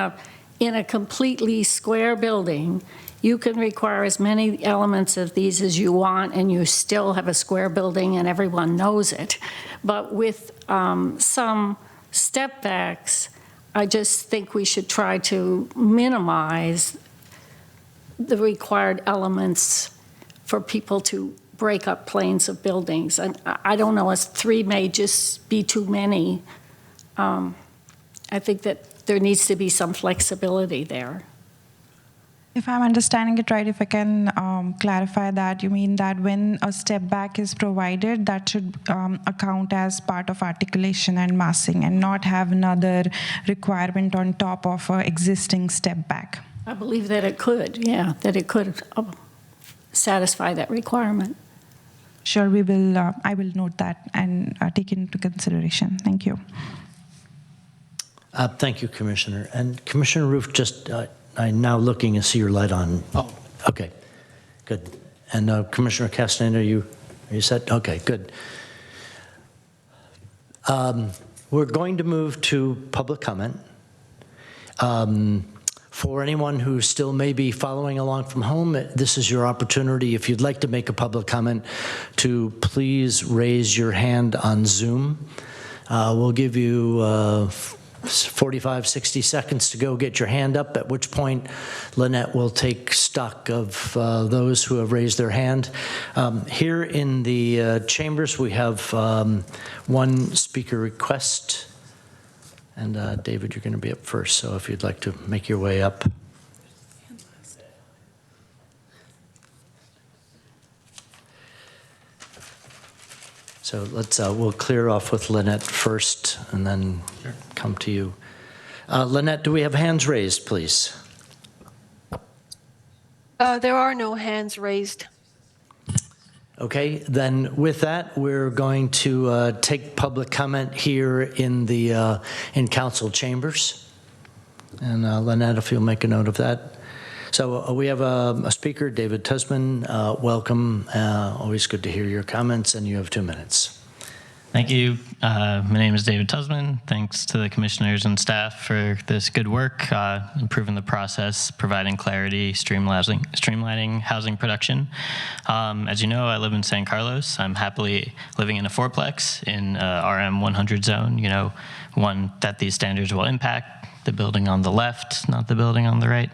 a completely square building, you can require as many elements of these as you want, and you still have a square building and everyone knows it. But with some step backs, I just think we should try to minimize the required elements for people to break up planes of buildings. And I don't know, as 3 may just be too many. I think that there needs to be some flexibility there. If I'm understanding it right, if I can clarify that, you mean that when a step back is provided, that should account as part of articulation and massing and not have another requirement on top of an existing step back? I believe that it could, yeah, that it could satisfy that requirement. Sure, I will note that and take it into consideration. Thank you. Thank you, Commissioner. And Commissioner Roof, just I'm now looking to see your light on. Oh, okay, good. And Commissioner Castaneda, are you set? Okay, good. We're going to move to public comment. For anyone who still may be following along from home, this is your opportunity, if you'd like to make a public comment, to please raise your hand on Zoom. We'll give you 45, 60 seconds to go get your hand up, at which point Lynette will take stock of those who have raised their hand. Here in the chambers, we have one speaker request. And David, you're going to be up first, so if you'd like to make your way up. So we'll clear off with Lynette first and then come to you. Lynette, do we have hands raised, please? There are no hands raised. Okay, then with that, we're going to take public comment here in the in council chambers. And Lynette, if you'll make a note of that. So we have a speaker, David Tusman. Welcome. Always good to hear your comments, and you have 2 minutes. Thank you. My name is David Tusman. Thanks to the commissioners and staff for this good work, improving the process, providing clarity, streamlining housing production. As you know, I live in San Carlos. I'm happily living in a fourplex in RM 100 zone, one that these standards will impact. The building on the left, not the building on the right.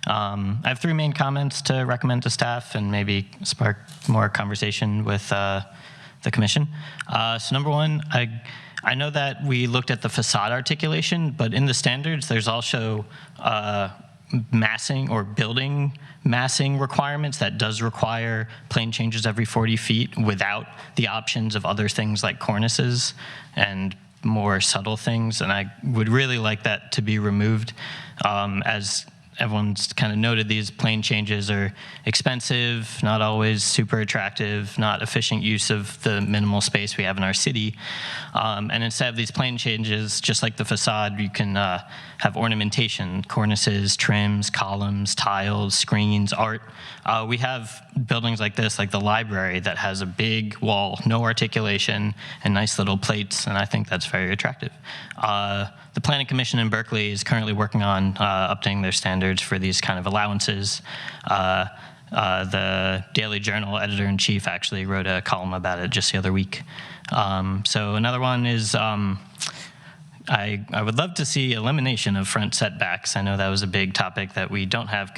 I have 3 main comments to recommend to staff and maybe spark more conversation with the commission. So number 1, I know that we looked at the facade articulation, but in the standards, there's also massing or building massing requirements that does require plane changes every 40 feet without the options of other things like cornices and more subtle things. And I would really like that to be removed. As everyone's kind of noted, these plane changes are expensive, not always super attractive, not efficient use of the minimal space we have in our city. And instead of these plane changes, just like the facade, you can have ornamentation, cornices, trims, columns, tiles, screens, art. We have buildings like this, like the library, that has a big wall, no articulation, and nice little plates, and I think that's very attractive. The Planning Commission in Berkeley is currently working on updating their standards for these kind of allowances. The Daily Journal editor-in-chief actually wrote a column about it just the other week. So another one is I would love to see elimination of front setbacks. I know that was a big topic that we don't have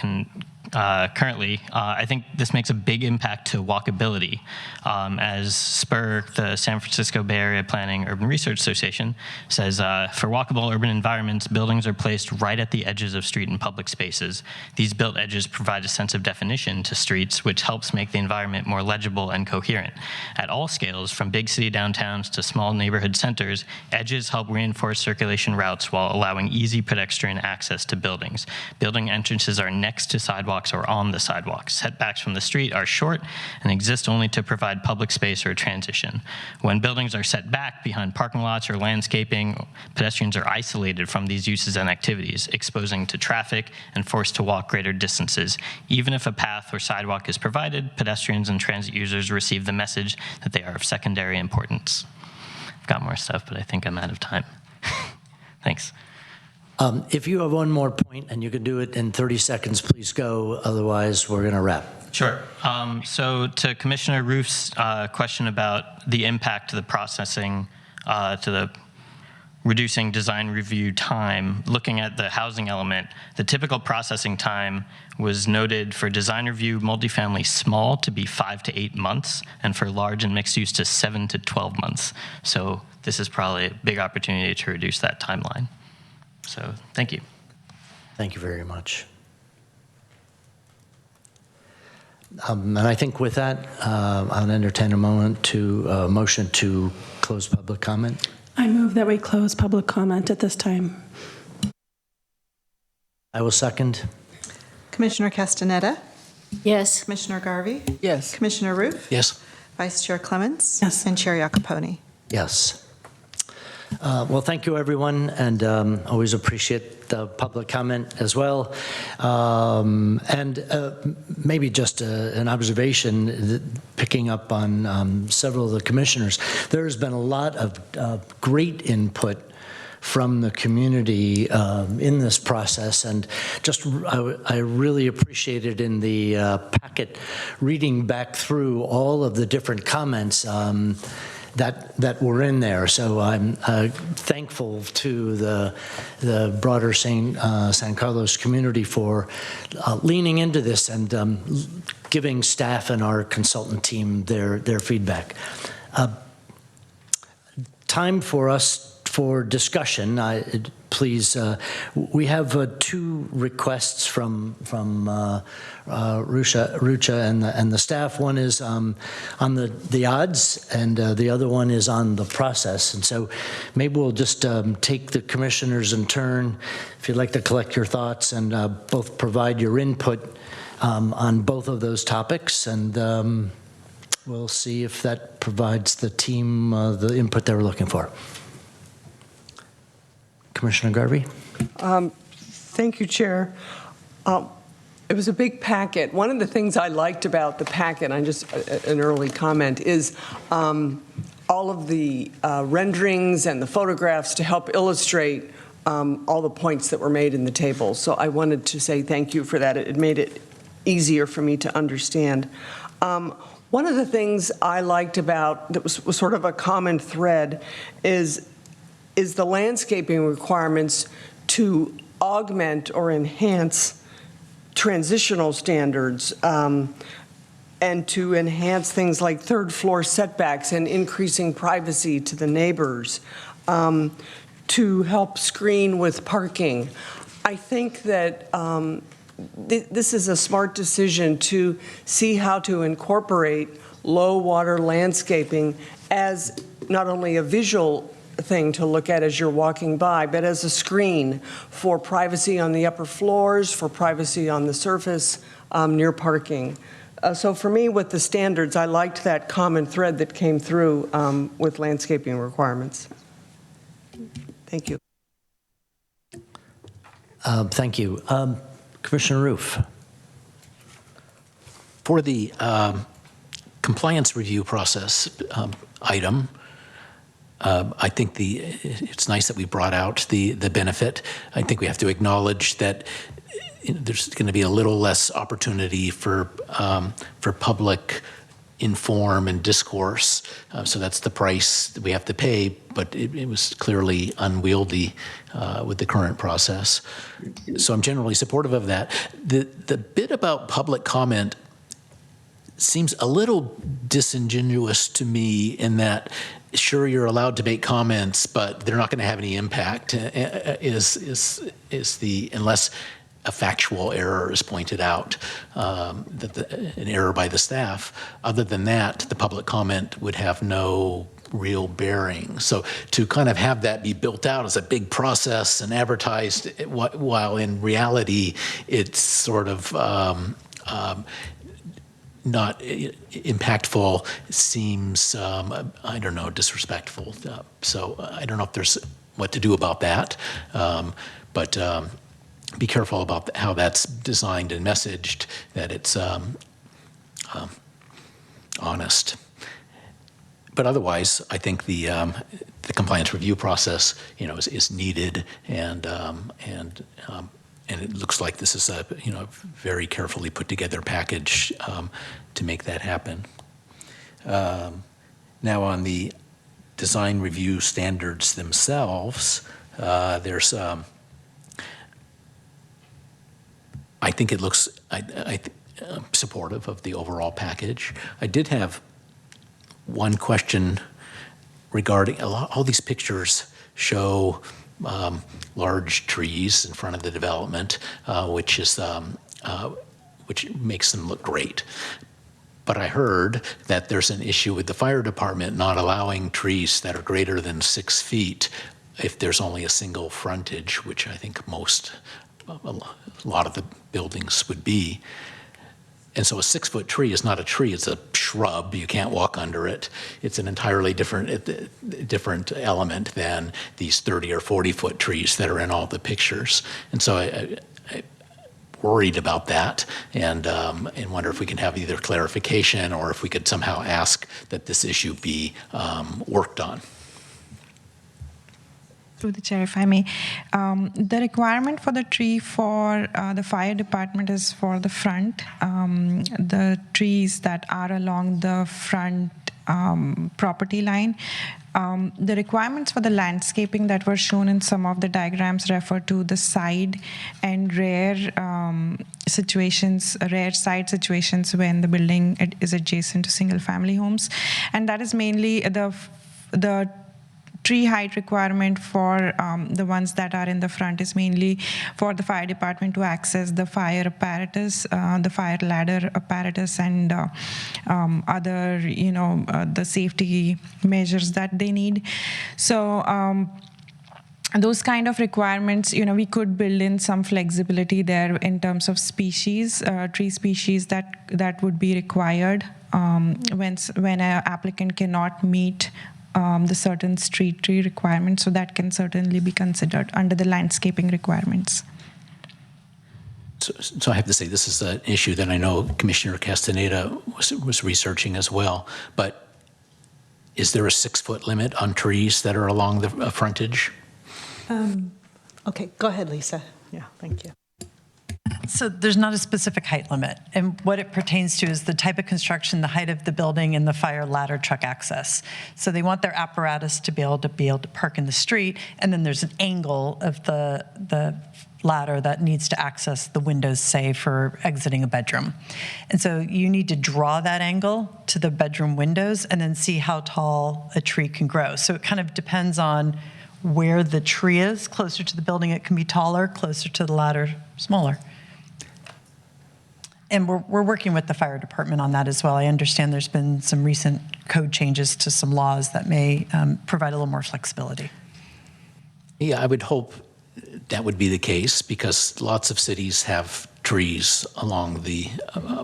currently. I think this makes a big impact to walkability. As SPUR, the San Francisco Bay Area Planning Urban Research Association, says, for walkable urban environments, buildings are placed right at the edges of street and public spaces. These built edges provide a sense of definition to streets, which helps make the environment more legible and coherent. At all scales, from big city downtowns to small neighborhood centers, edges help reinforce circulation routes while allowing easy pedestrian access to buildings. Building entrances are next to sidewalks or on the sidewalks. Setbacks from the street are short and exist only to provide public space or transition. When buildings are set back behind parking lots or landscaping, pedestrians are isolated from these uses and activities, exposing to traffic and forced to walk greater distances. Even if a path or sidewalk is provided, pedestrians and transit users receive the message that they are of secondary importance. I've got more stuff, but I think I'm out of time. Thanks. If you have one more point and you can do it in 30 seconds, please go. Otherwise, we're going to wrap. Sure. So to Commissioner Roof's question about the impact to the processing, to the reducing design review time, looking at the housing element, the typical processing time was noted for design review multifamily small to be 5 to 8 months, and for large and mixed use to 7 to 12 months. So this is probably a big opportunity to reduce that timeline. So thank you. Thank you very much. And I think with that, I'll entertain a motion to close public comment. I move that we close public comment at this time. I will second. Commissioner Castaneda? Yes. Commissioner Garvey? Yes. Commissioner Roof? Yes. Vice Chair Clements? Yes. And Chair Iacoponi? Yes. Well, thank you, everyone, and always appreciate the public comment as well. Maybe just an observation, picking up on several of the commissioners. There has been a lot of great input from the community in this process, and just I really appreciated in the packet reading back through all of the different comments that were in there. So I'm thankful to the broader San Carlos community for leaning into this and giving staff and our consultant team their feedback. Time for us for discussion. Please, we have two requests from Rucha and the staff. One is on the odds, and the other one is on the process. And so maybe we'll just take the commissioners in turn, if you'd like to collect your thoughts and both provide your input on both of those topics, and we'll see if that provides the team the input they were looking for. Commissioner Garvey? Thank you, Chair. It was a big packet. One of the things I liked about the packet, and just an early comment, is all of the renderings and the photographs to help illustrate all the points that were made in the table. So I wanted to say thank you for that. It made it easier for me to understand. One of the things I liked about, that was sort of a common thread, is the landscaping requirements to augment or enhance transitional standards and to enhance things like third floor setbacks and increasing privacy to the neighbors, to help screen with parking. I think that this is a smart decision to see how to incorporate low water landscaping as not only a visual thing to look at as you're walking by, but as a screen for privacy on the upper floors, for privacy on the surface near parking. So for me, with the standards, I liked that common thread that came through with landscaping requirements. Thank you. Thank you. Commissioner Roof. For the compliance review process item, I think it's nice that we brought out the benefit. I think we have to acknowledge that there's going to be a little less opportunity for public inform and discourse. So that's the price that we have to pay, but it was clearly unwieldy with the current process. So I'm generally supportive of that. The bit about public comment seems a little disingenuous to me in that, sure, you're allowed to make comments, but they're not going to have any impact. Unless a factual error is pointed out, an error by the staff. Other than that, the public comment would have no real bearing. So to kind of have that be built out as a big process and advertised, while in reality it's sort of not impactful, seems, I don't know, disrespectful. So I don't know if there's what to do about that. But be careful about how that's designed and messaged, that it's honest. But otherwise, I think the compliance review process, is needed, and it looks like this is a very carefully put together package to make that happen. Now on the design review standards themselves, there's I think it looks supportive of the overall package. I did have one question regarding all these pictures show large trees in front of the development, which makes them look great. But I heard that there's an issue with the fire department not allowing trees that are greater than 6 feet if there's only a single frontage, which I think a lot of the buildings would be. And so a 6-foot tree is not a tree, it's a shrub. You can't walk under it. It's an entirely different element than these 30 or 40-foot trees that are in all the pictures. And so I worried about that and wonder if we can have either clarification or if we could somehow ask that this issue be worked on. Through the chair, if I may. The requirement for the tree for the fire department is for the front. The trees that are along the front property line. The requirements for the landscaping that were shown in some of the diagrams refer to the side and rear situations, rare side situations when the building is adjacent to single-family homes. And that is mainly the tree height requirement for the ones that are in the front is mainly for the fire department to access the fire apparatus, the fire ladder apparatus, and other, the safety measures that they need. So those kind of requirements, we could build in some flexibility there in terms of species, tree species that would be required when an applicant cannot meet the certain street tree requirements, so that can certainly be considered under the landscaping requirements. So I have to say, this is an issue that I know Commissioner Castaneda was researching as well, but is there a 6-foot limit on trees that are along the frontage? Okay, go ahead, Lisa. Yeah, thank you. So there's not a specific height limit. And what it pertains to is the type of construction, the height of the building, and the fire ladder truck access. So they want their apparatus to be able to park in the street, and then there's an angle of the ladder that needs to access the windows, say, for exiting a bedroom. And so you need to draw that angle to the bedroom windows and then see how tall a tree can grow. So it kind of depends on where the tree is. Closer to the building, it can be taller. Closer to the ladder, smaller. And we're working with the fire department on that as well. I understand there's been some recent code changes to some laws that may provide a little more flexibility. Yeah, I would hope that would be the case, because lots of cities have trees along the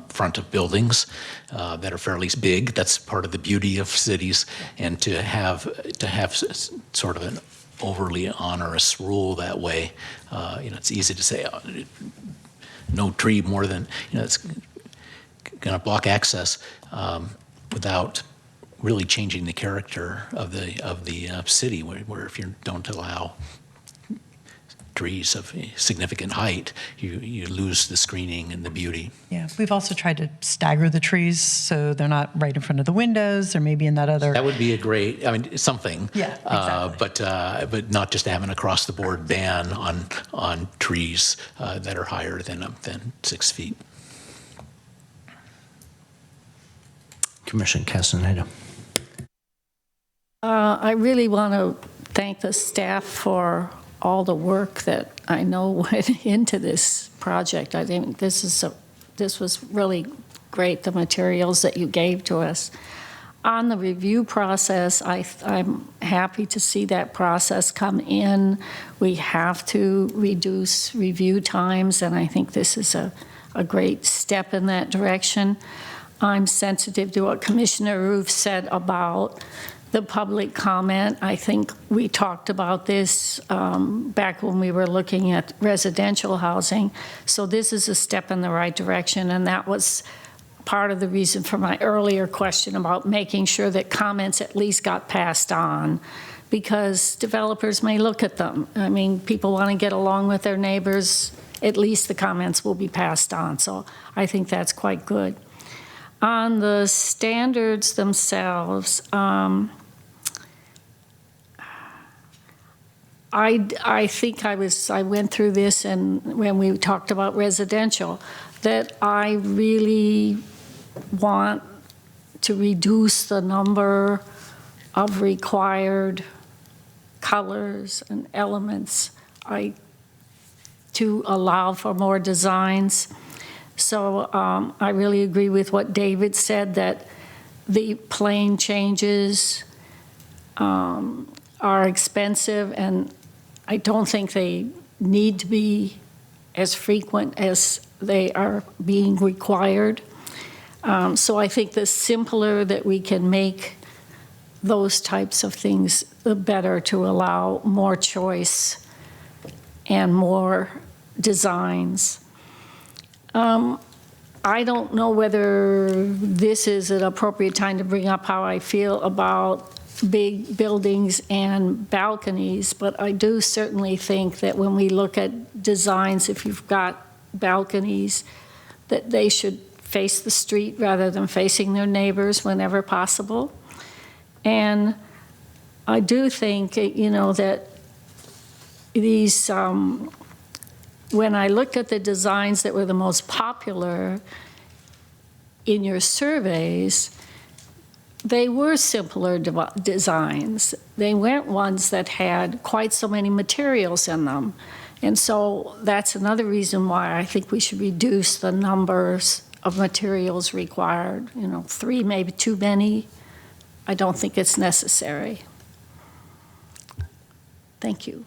front of buildings that are fairly big. That's part of the beauty of cities, and to have sort of an overly onerous rule that way, it's easy to say, no tree more than, it's going to block access without really changing the character of the city, where if you don't allow trees of significant height, you lose the screening and the beauty. Yeah, we've also tried to stagger the trees so they're not right in front of the windows, or maybe in that other. That would be a great, something. Yeah, exactly. But not just have an across-the-board ban on trees that are higher than 6 feet. Commissioner Castaneda. I really want to thank the staff for all the work that I know went into this project. I think this was really great, the materials that you gave to us. On the review process, I'm happy to see that process come in. We have to reduce review times, and I think this is a great step in that direction. I'm sensitive to what Commissioner Roof said about the public comment. I think we talked about this back when we were looking at residential housing. So this is a step in the right direction, and that was part of the reason for my earlier question about making sure that comments at least got passed on, because developers may look at them. I mean, people want to get along with their neighbors. At least the comments will be passed on. So I think that's quite good. On the standards themselves, I think I went through this, and when we talked about residential, that I really want to reduce the number of required colors and elements to allow for more designs. So I really agree with what David said, that the plane changes are expensive, and I don't think they need to be as frequent as they are being required. So I think the simpler that we can make those types of things, the better, to allow more choice and more designs. I don't know whether this is an appropriate time to bring up how I feel about big buildings and balconies, but I do certainly think that when we look at designs, if you've got balconies, that they should face the street rather than facing their neighbors whenever possible. And I do think, that these, when I looked at the designs that were the most popular in your surveys, they were simpler designs. They weren't ones that had quite so many materials in them. And so that's another reason why I think we should reduce the numbers of materials required. 3, maybe too many. I don't think it's necessary. Thank you.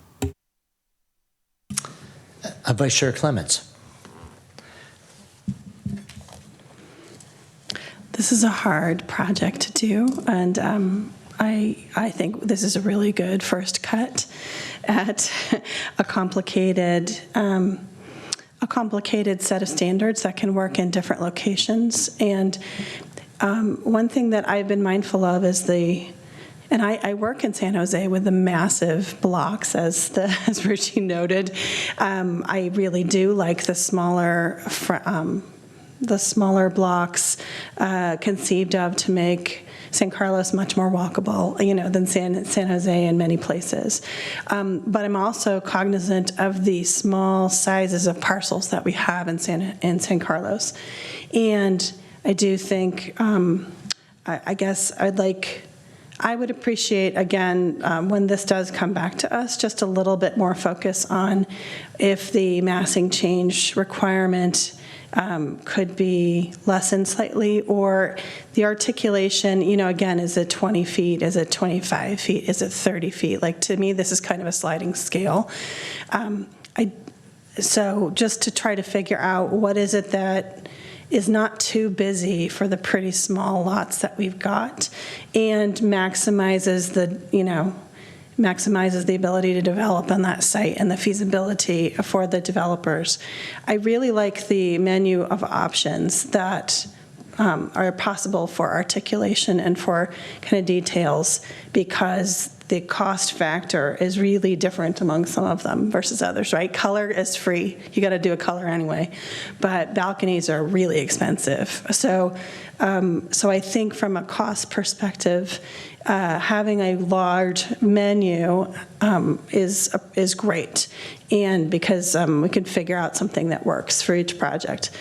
Vice Chair Clements. This is a hard project to do, and I think this is a really good first cut at a complicated set of standards that can work in different locations. And one thing that I've been mindful of is and I work in San Jose with the massive blocks, as Richie noted. I really do like the smaller blocks conceived of to make San Carlos much more walkable, than San Jose in many places. But I'm also cognizant of the small sizes of parcels that we have in San Carlos. And I do think, I guess I would appreciate, again, when this does come back to us, just a little bit more focus on if the massing change requirement could be lessened slightly, or the articulation, again, is it 20 feet? Is it 25 feet? Is it 30 feet? To me, this is kind of a sliding scale. So just to try to figure out what is it that is not too busy for the pretty small lots that we've got, and maximizes the ability to develop on that site and the feasibility for the developers. I really like the menu of options that are possible for articulation and for kind of details, because the cost factor is really different among some of them versus others, right? Color is free. You got to do a color anyway. But balconies are really expensive. So I think from a cost perspective, having a large menu is great, and because we can figure out something that works for each project.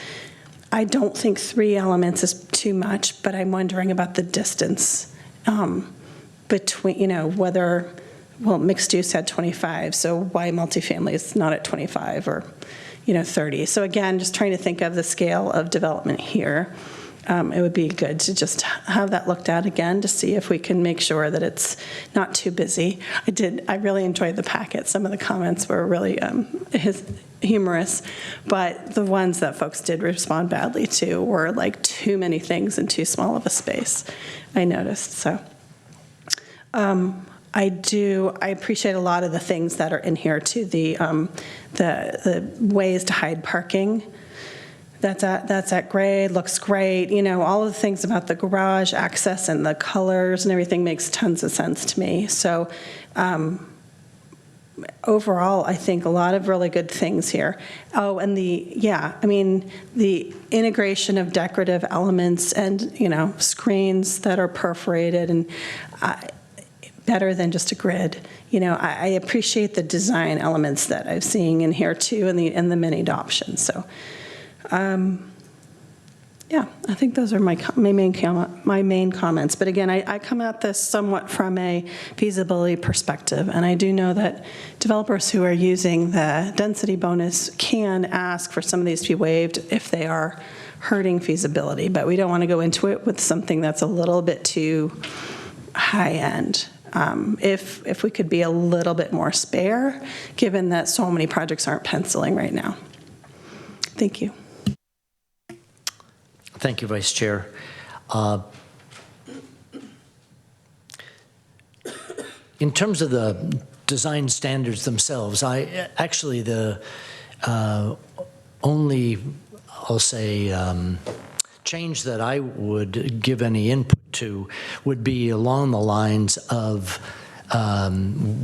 I don't think 3 elements is too much, but I'm wondering about the distance between, whether, mixed use had 25, so why multifamily is not at 25 or, 30. So again, just trying to think of the scale of development here. It would be good to just have that looked at again to see if we can make sure that it's not too busy. I really enjoyed the packet. Some of the comments were really humorous, but the ones that folks did respond badly to were too many things in too small of a space, I noticed. So I appreciate a lot of the things that are in here too. The ways to hide parking. That's at grade, looks great. All of the things about the garage access and the colors and everything makes tons of sense to me. So overall, I think a lot of really good things here. Oh, and the integration of decorative elements and, screens that are perforated and better than just a grid. I appreciate the design elements that I'm seeing in here too, and the many options. So. Yeah, I think those are my main comments. But again, I come at this somewhat from a feasibility perspective, and I do know that developers who are using the density bonus can ask for some of these to be waived if they are hurting feasibility. But we don't want to go into it with something that's a little bit too high end. If we could be a little bit more spare, given that so many projects aren't penciling right now. Thank you. Thank you, Vice Chair. In terms of the design standards themselves, the only, I'll say, change that I would give any input to would be along the lines of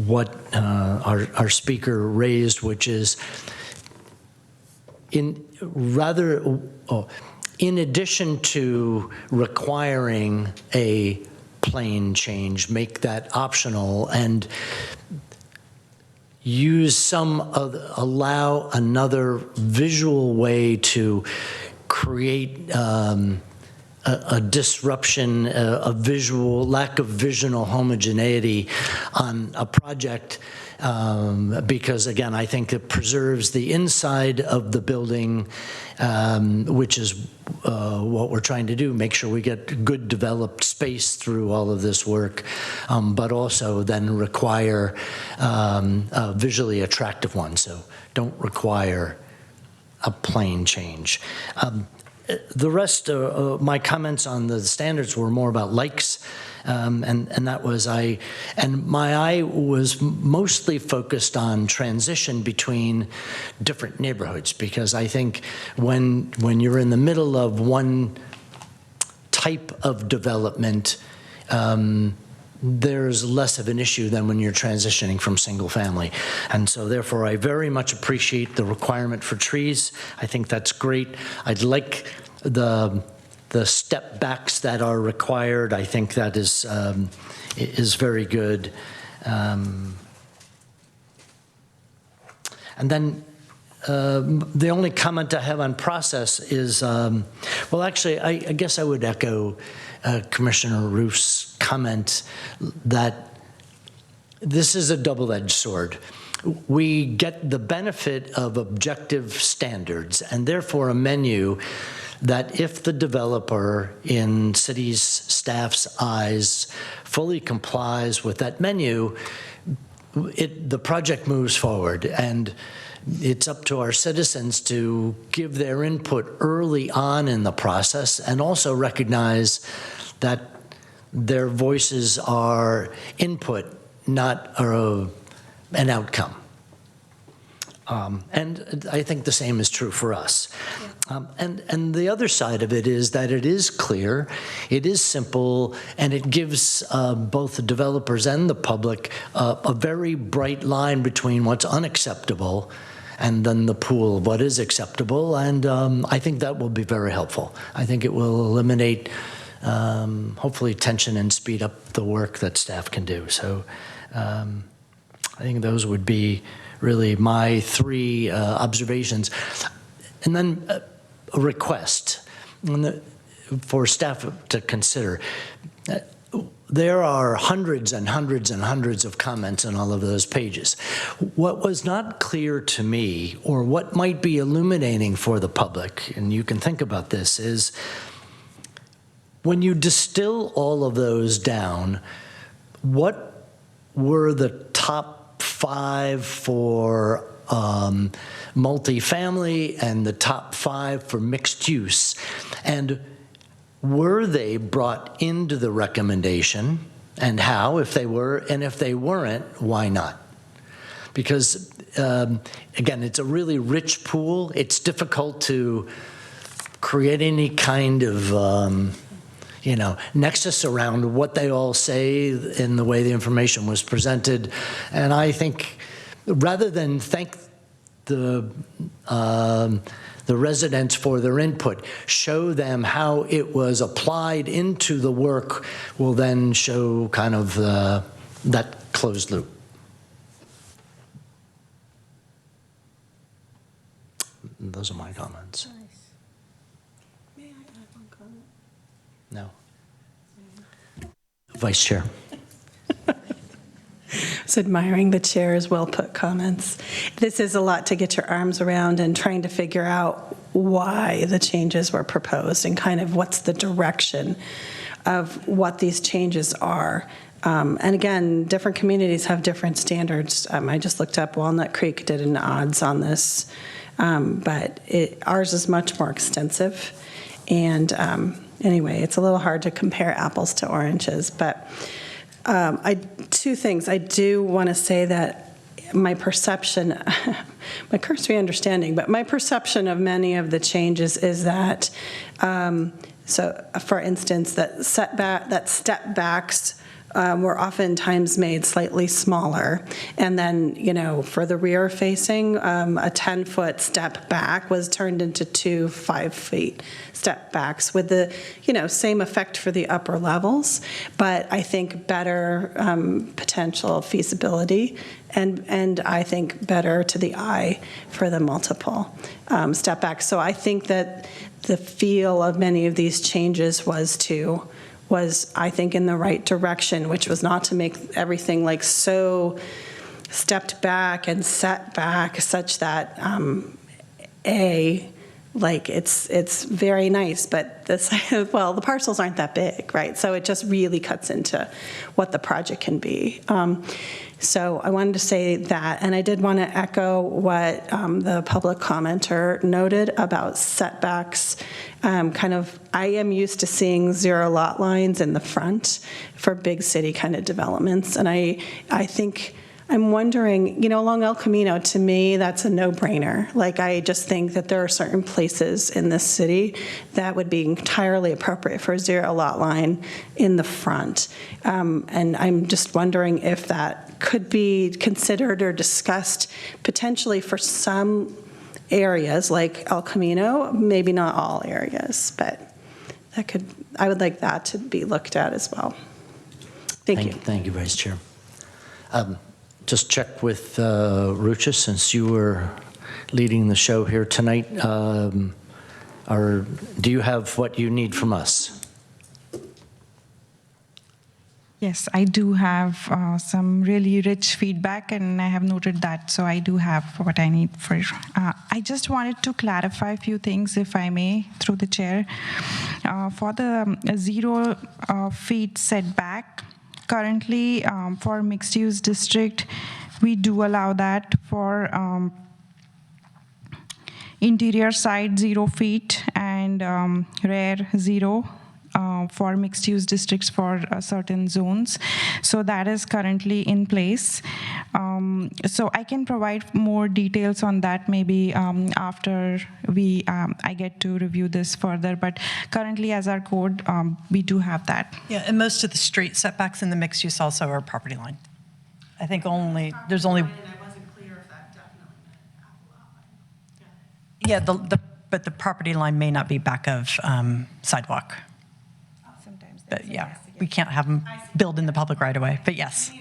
what our speaker raised, which is in addition to requiring a plane change, make that optional and allow another visual way to create a disruption, a lack of visual homogeneity on a project, because again, I think it preserves the inside of the building, which is what we're trying to do, make sure we get good developed space through all of this work, but also then require a visually attractive one, so don't require a plane change. The rest of my comments on the standards were more about likes, and that was my eye was mostly focused on transition between different neighborhoods, because I think when you're in the middle of one type of development, there's less of an issue than when you're transitioning from single family. And so therefore, I very much appreciate the requirement for trees. I think that's great. I'd like the step backs that are required. I think that is very good. And then the only comment I have on process is, well, actually, I guess I would echo Commissioner Roof's comment that this is a double-edged sword. We get the benefit of objective standards and therefore a menu that if the developer in city's staff's eyes fully complies with that menu, the project moves forward, and it's up to our citizens to give their input early on in the process and also recognize that their voices are input, not an outcome. And I think the same is true for us. And the other side of it is that it is clear, it is simple, and it gives both the developers and the public a very bright line between what's unacceptable and then the pool of what is acceptable. And I think that will be very helpful. I think it will eliminate, hopefully, tension and speed up the work that staff can do. So I think those would be really my three observations. And then a request for staff to consider. There are hundreds and hundreds and hundreds of comments in all of those pages. What was not clear to me, or what might be illuminating for the public, and you can think about this, is when you distill all of those down, what were the top 5 for multifamily and the top 5 for mixed use? And were they brought into the recommendation, and how, if they were, and if they weren't, why not? Because, again, it's a really rich pool. It's difficult to create any kind of nexus around what they all say in the way the information was presented. And I think rather than thank the residents for their input, show them how it was applied into the work, will then show kind of that closed loop. Those are my comments. May I add one No. Vice Chair. I was admiring the chair's well-put comments. This is a lot to get your arms around and trying to figure out why the changes were proposed and kind of what's the direction of what these changes are. And again, different communities have different standards. I just looked up, Walnut Creek did an odds on this, but ours is much more extensive. And anyway, it's a little hard to compare apples to oranges, but two things. I do want to say that my perception, my cursory understanding, but my perception of many of the changes is that, so for instance, that step backs were oftentimes made slightly smaller. And then, for the rear facing, a 10-foot step back was turned into 2 5-foot step backs with the, same effect for the upper levels, but I think better potential feasibility and I think better to the eye for the multiple step backs. So I think that the feel of many of these changes was, I think, in the right direction, which was not to make everything like so stepped back and set back such that, it's very nice, but the parcels aren't that big, right? So it just really cuts into what the project can be. So I wanted to say that, and I did want to echo what the public commenter noted about setbacks. I am used to seeing 0 lot lines in the front for big city kind of developments, and I think I'm wondering, along El Camino, to me, that's a no-brainer. I just think that there are certain places in this city that would be entirely appropriate for a 0 lot line in the front. And I'm just wondering if that could be considered or discussed potentially for some areas like El Camino, maybe not all areas, but I would like that to be looked at as well. Thank you. Thank you, Vice Chair. Just check with Rucha, since you were leading the show here tonight. Do you have what you need from us? Yes, I do have some really rich feedback, and I have noted that, so I do have what I need for. I just wanted to clarify a few things, if I may, through the chair. For the 0 feet setback, currently for mixed-use district, we do allow that for interior side 0 feet and rear 0. For mixed-use districts for certain zones. So that is currently in place. So I can provide more details on that maybe after I get to review this further. But currently, as our code, we do have that. Yeah, and most of the street setbacks in the mixed use also are property line. I think there's only. And I wasn't clear if that definitely meant apple lot. Yeah, but the property line may not be back of sidewalk. But yeah, we can't have them build in the public right away, but yes.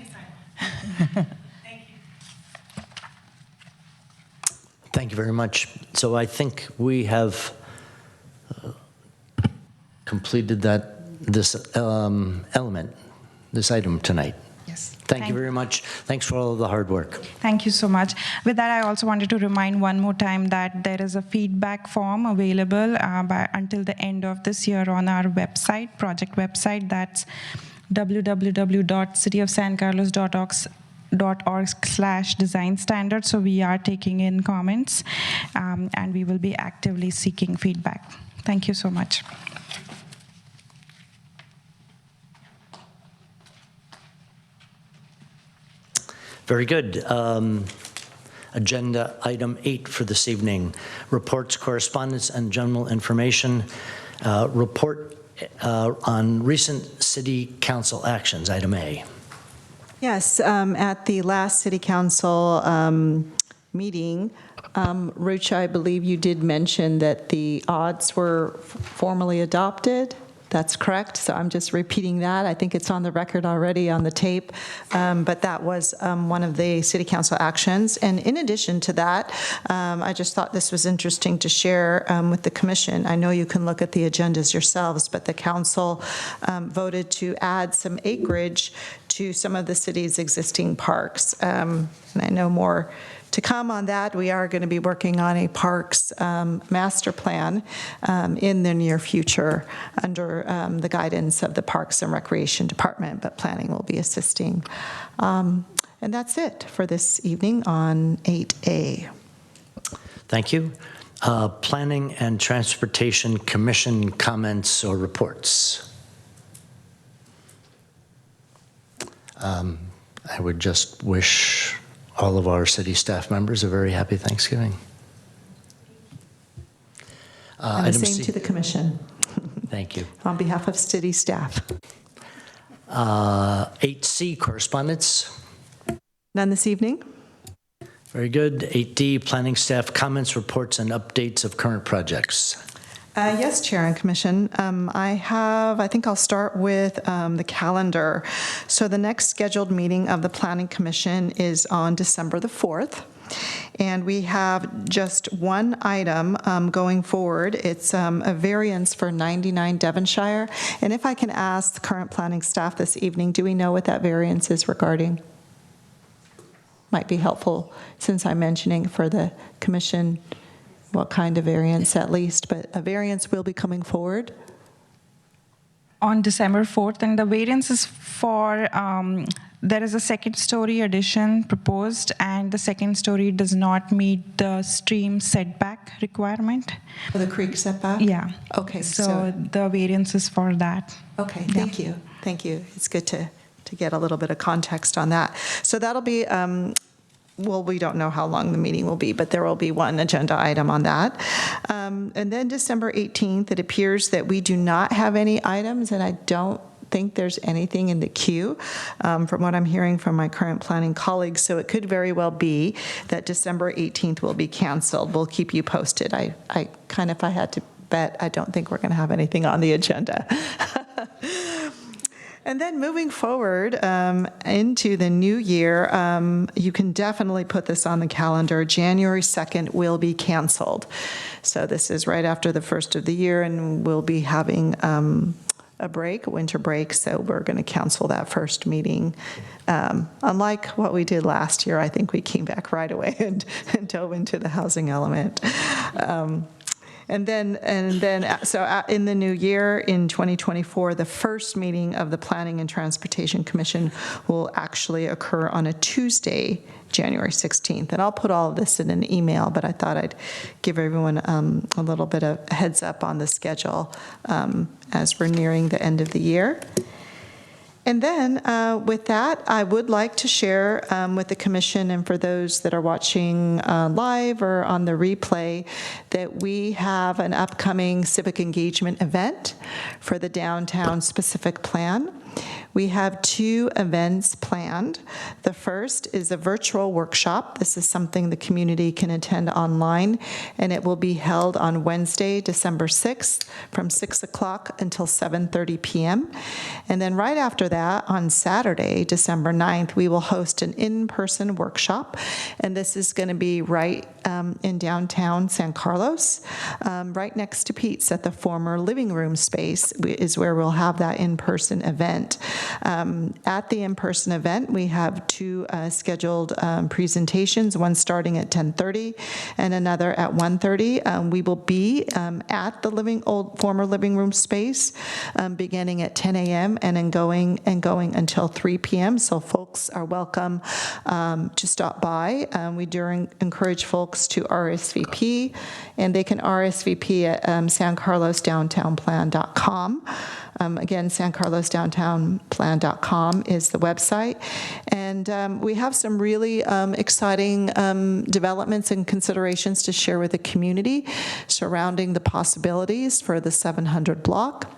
Thank you very much. So I think we have completed this element, this item tonight. Yes. Thank you very much. Thanks for all of the hard work. Thank you so much. With that, I also wanted to remind one more time that there is a feedback form available until the end of this year on our website, project website. That's www.cityofsancarlos.org/design standards. So we are taking in comments, and we will be actively seeking feedback. Thank you so much. Very good. Agenda item 8 for this evening, reports, correspondence, and general information. Report on recent city council actions, item A. Yes, at the last city council meeting, Rucha, I believe you did mention that the odds were formally adopted. That's correct. So I'm just repeating that. I think it's on the record already on the tape. But that was one of the City Council actions. And in addition to that, I just thought this was interesting to share with the Commission. I know you can look at the agendas yourselves, but the Council voted to add some acreage to some of the city's existing parks. And I know more to come on that. We are going to be working on a parks master plan in the near future under the guidance of the Parks and Recreation Department, but planning will be assisting. And that's it for this evening on 8A. Thank you. Planning and Transportation Commission comments or reports. I would just wish all of our city staff members a very happy Thanksgiving. And the same to the Commission. Thank you. On behalf of city staff. 8C, correspondence. None this evening. Very good. 8D, planning staff comments, reports, and updates of current projects. Yes, Chair and Commission. I think I'll start with the calendar. So the next scheduled meeting of the Planning Commission is on December the 4th. And we have just one item going forward. It's a variance for 99 Devonshire. And if I can ask the current planning staff this evening, do we know what that variance is regarding? Might be helpful since I'm mentioning for the Commission what kind of variance at least, but a variance will be coming forward. On December 4th, and the variance is for, there is a second story addition proposed, and the second story does not meet the stream setback requirement. For the creek setback? Yeah. Okay. So the variance is for that. Okay, thank you. Thank you. It's good to get a little bit of context on that. So that'll be, well, we don't know how long the meeting will be, but there will be one agenda item on that. And then December 18th, it appears that we do not have any items, and I don't think there's anything in the queue from what I'm hearing from my current planning colleagues. So it could very well be that December 18th will be canceled. We'll keep you posted. I kind of, if I had to bet, I don't think we're going to have anything on the agenda. And then moving forward into the new year, you can definitely put this on the calendar. January 2nd will be canceled. So this is right after the first of the year, and we'll be having a break, a winter break, so we're going to cancel that first meeting. Unlike what we did last year, I think we came back right away and dove into the housing element. And then, so in the new year, in 2024, the first meeting of the Planning and Transportation Commission will actually occur on a Tuesday, January 16th. And I'll put all of this in an email, but I thought I'd give everyone a little bit of heads up on the schedule as we're nearing the end of the year. And then with that, I would like to share with the Commission and for those that are watching live or on the replay that we have an upcoming civic engagement event for the Downtown Specific Plan. We have 2 events planned. The first is a virtual workshop. This is something the community can attend online, and it will be held on Wednesday, December 6th from 6 o'clock until 7:30 p.m. And then right after that, on Saturday, December 9th, we will host an in-person workshop, and this is going to be right in downtown San Carlos, right next to Pete's at the former living room space is where we'll have that in-person event. At the in-person event, we have 2 scheduled presentations, one starting at 10:30 and another at 1:30. We will be at the former living room space beginning at 10 a.m. and going until 3 p.m. So folks are welcome to stop by. We do encourage folks to RSVP, and they can RSVP at sancarlosdowntownplan.com. Again, sancarlosdowntownplan.com is the website. And we have some really exciting developments and considerations to share with the community surrounding the possibilities for the 700 block.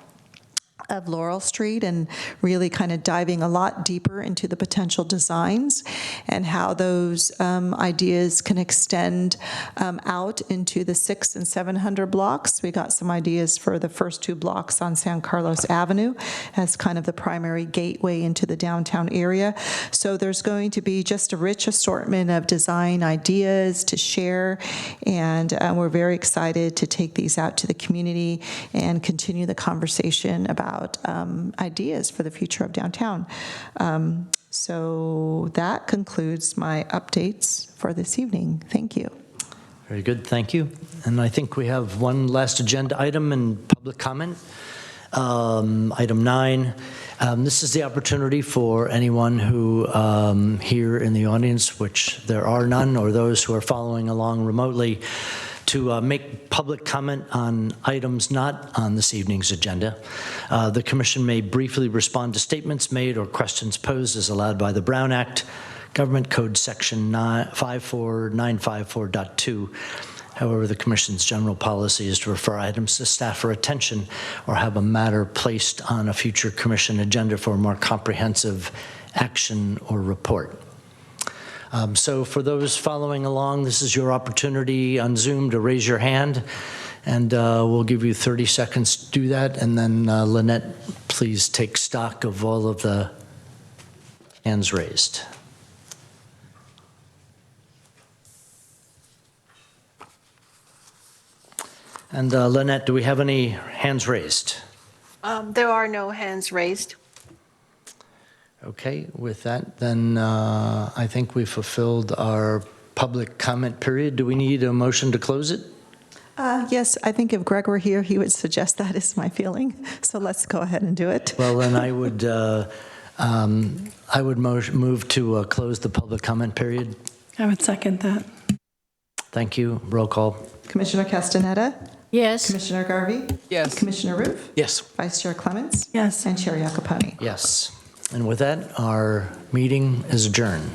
of Laurel Street and really kind of diving a lot deeper into the potential designs and how those ideas can extend out into the 600 and 700 blocks. We got some ideas for the first 2 blocks on San Carlos Avenue as kind of the primary gateway into the downtown area. So there's going to be just a rich assortment of design ideas to share, and we're very excited to take these out to the community and continue the conversation about ideas for the future of downtown. So that concludes my updates for this evening. Thank you. Very good, thank you. And I think we have one last agenda item in public comment. Item 9. This is the opportunity for anyone who here in the audience, which there are none, or those who are following along remotely, to make public comment on items not on this evening's agenda. The Commission may briefly respond to statements made or questions posed as allowed by the Brown Act, Government Code Section 54954.2. However, the Commission's general policy is to refer items to staff for attention or have a matter placed on a future Commission agenda for a more comprehensive action or report. So for those following along, this is your opportunity on Zoom to raise your hand, and we'll give you 30 seconds to do that. And then Lynette, please take stock of all of the hands raised. And Lynette, do we have any hands raised? There are no hands raised. Okay, with that, then I think we fulfilled our public comment period. Do we need a motion to close it? Yes, I think if Greg were here, he would suggest that is my feeling. So let's go ahead and do it. Well, then I would move to close the public comment period. I would second that. Thank you. Roll call. Commissioner Castaneda? Yes. Commissioner Garvey? Yes. Commissioner Roof? Yes. Vice Chair Clements? Yes. And Chair Iacoponi? Yes. And with that, our meeting is adjourned.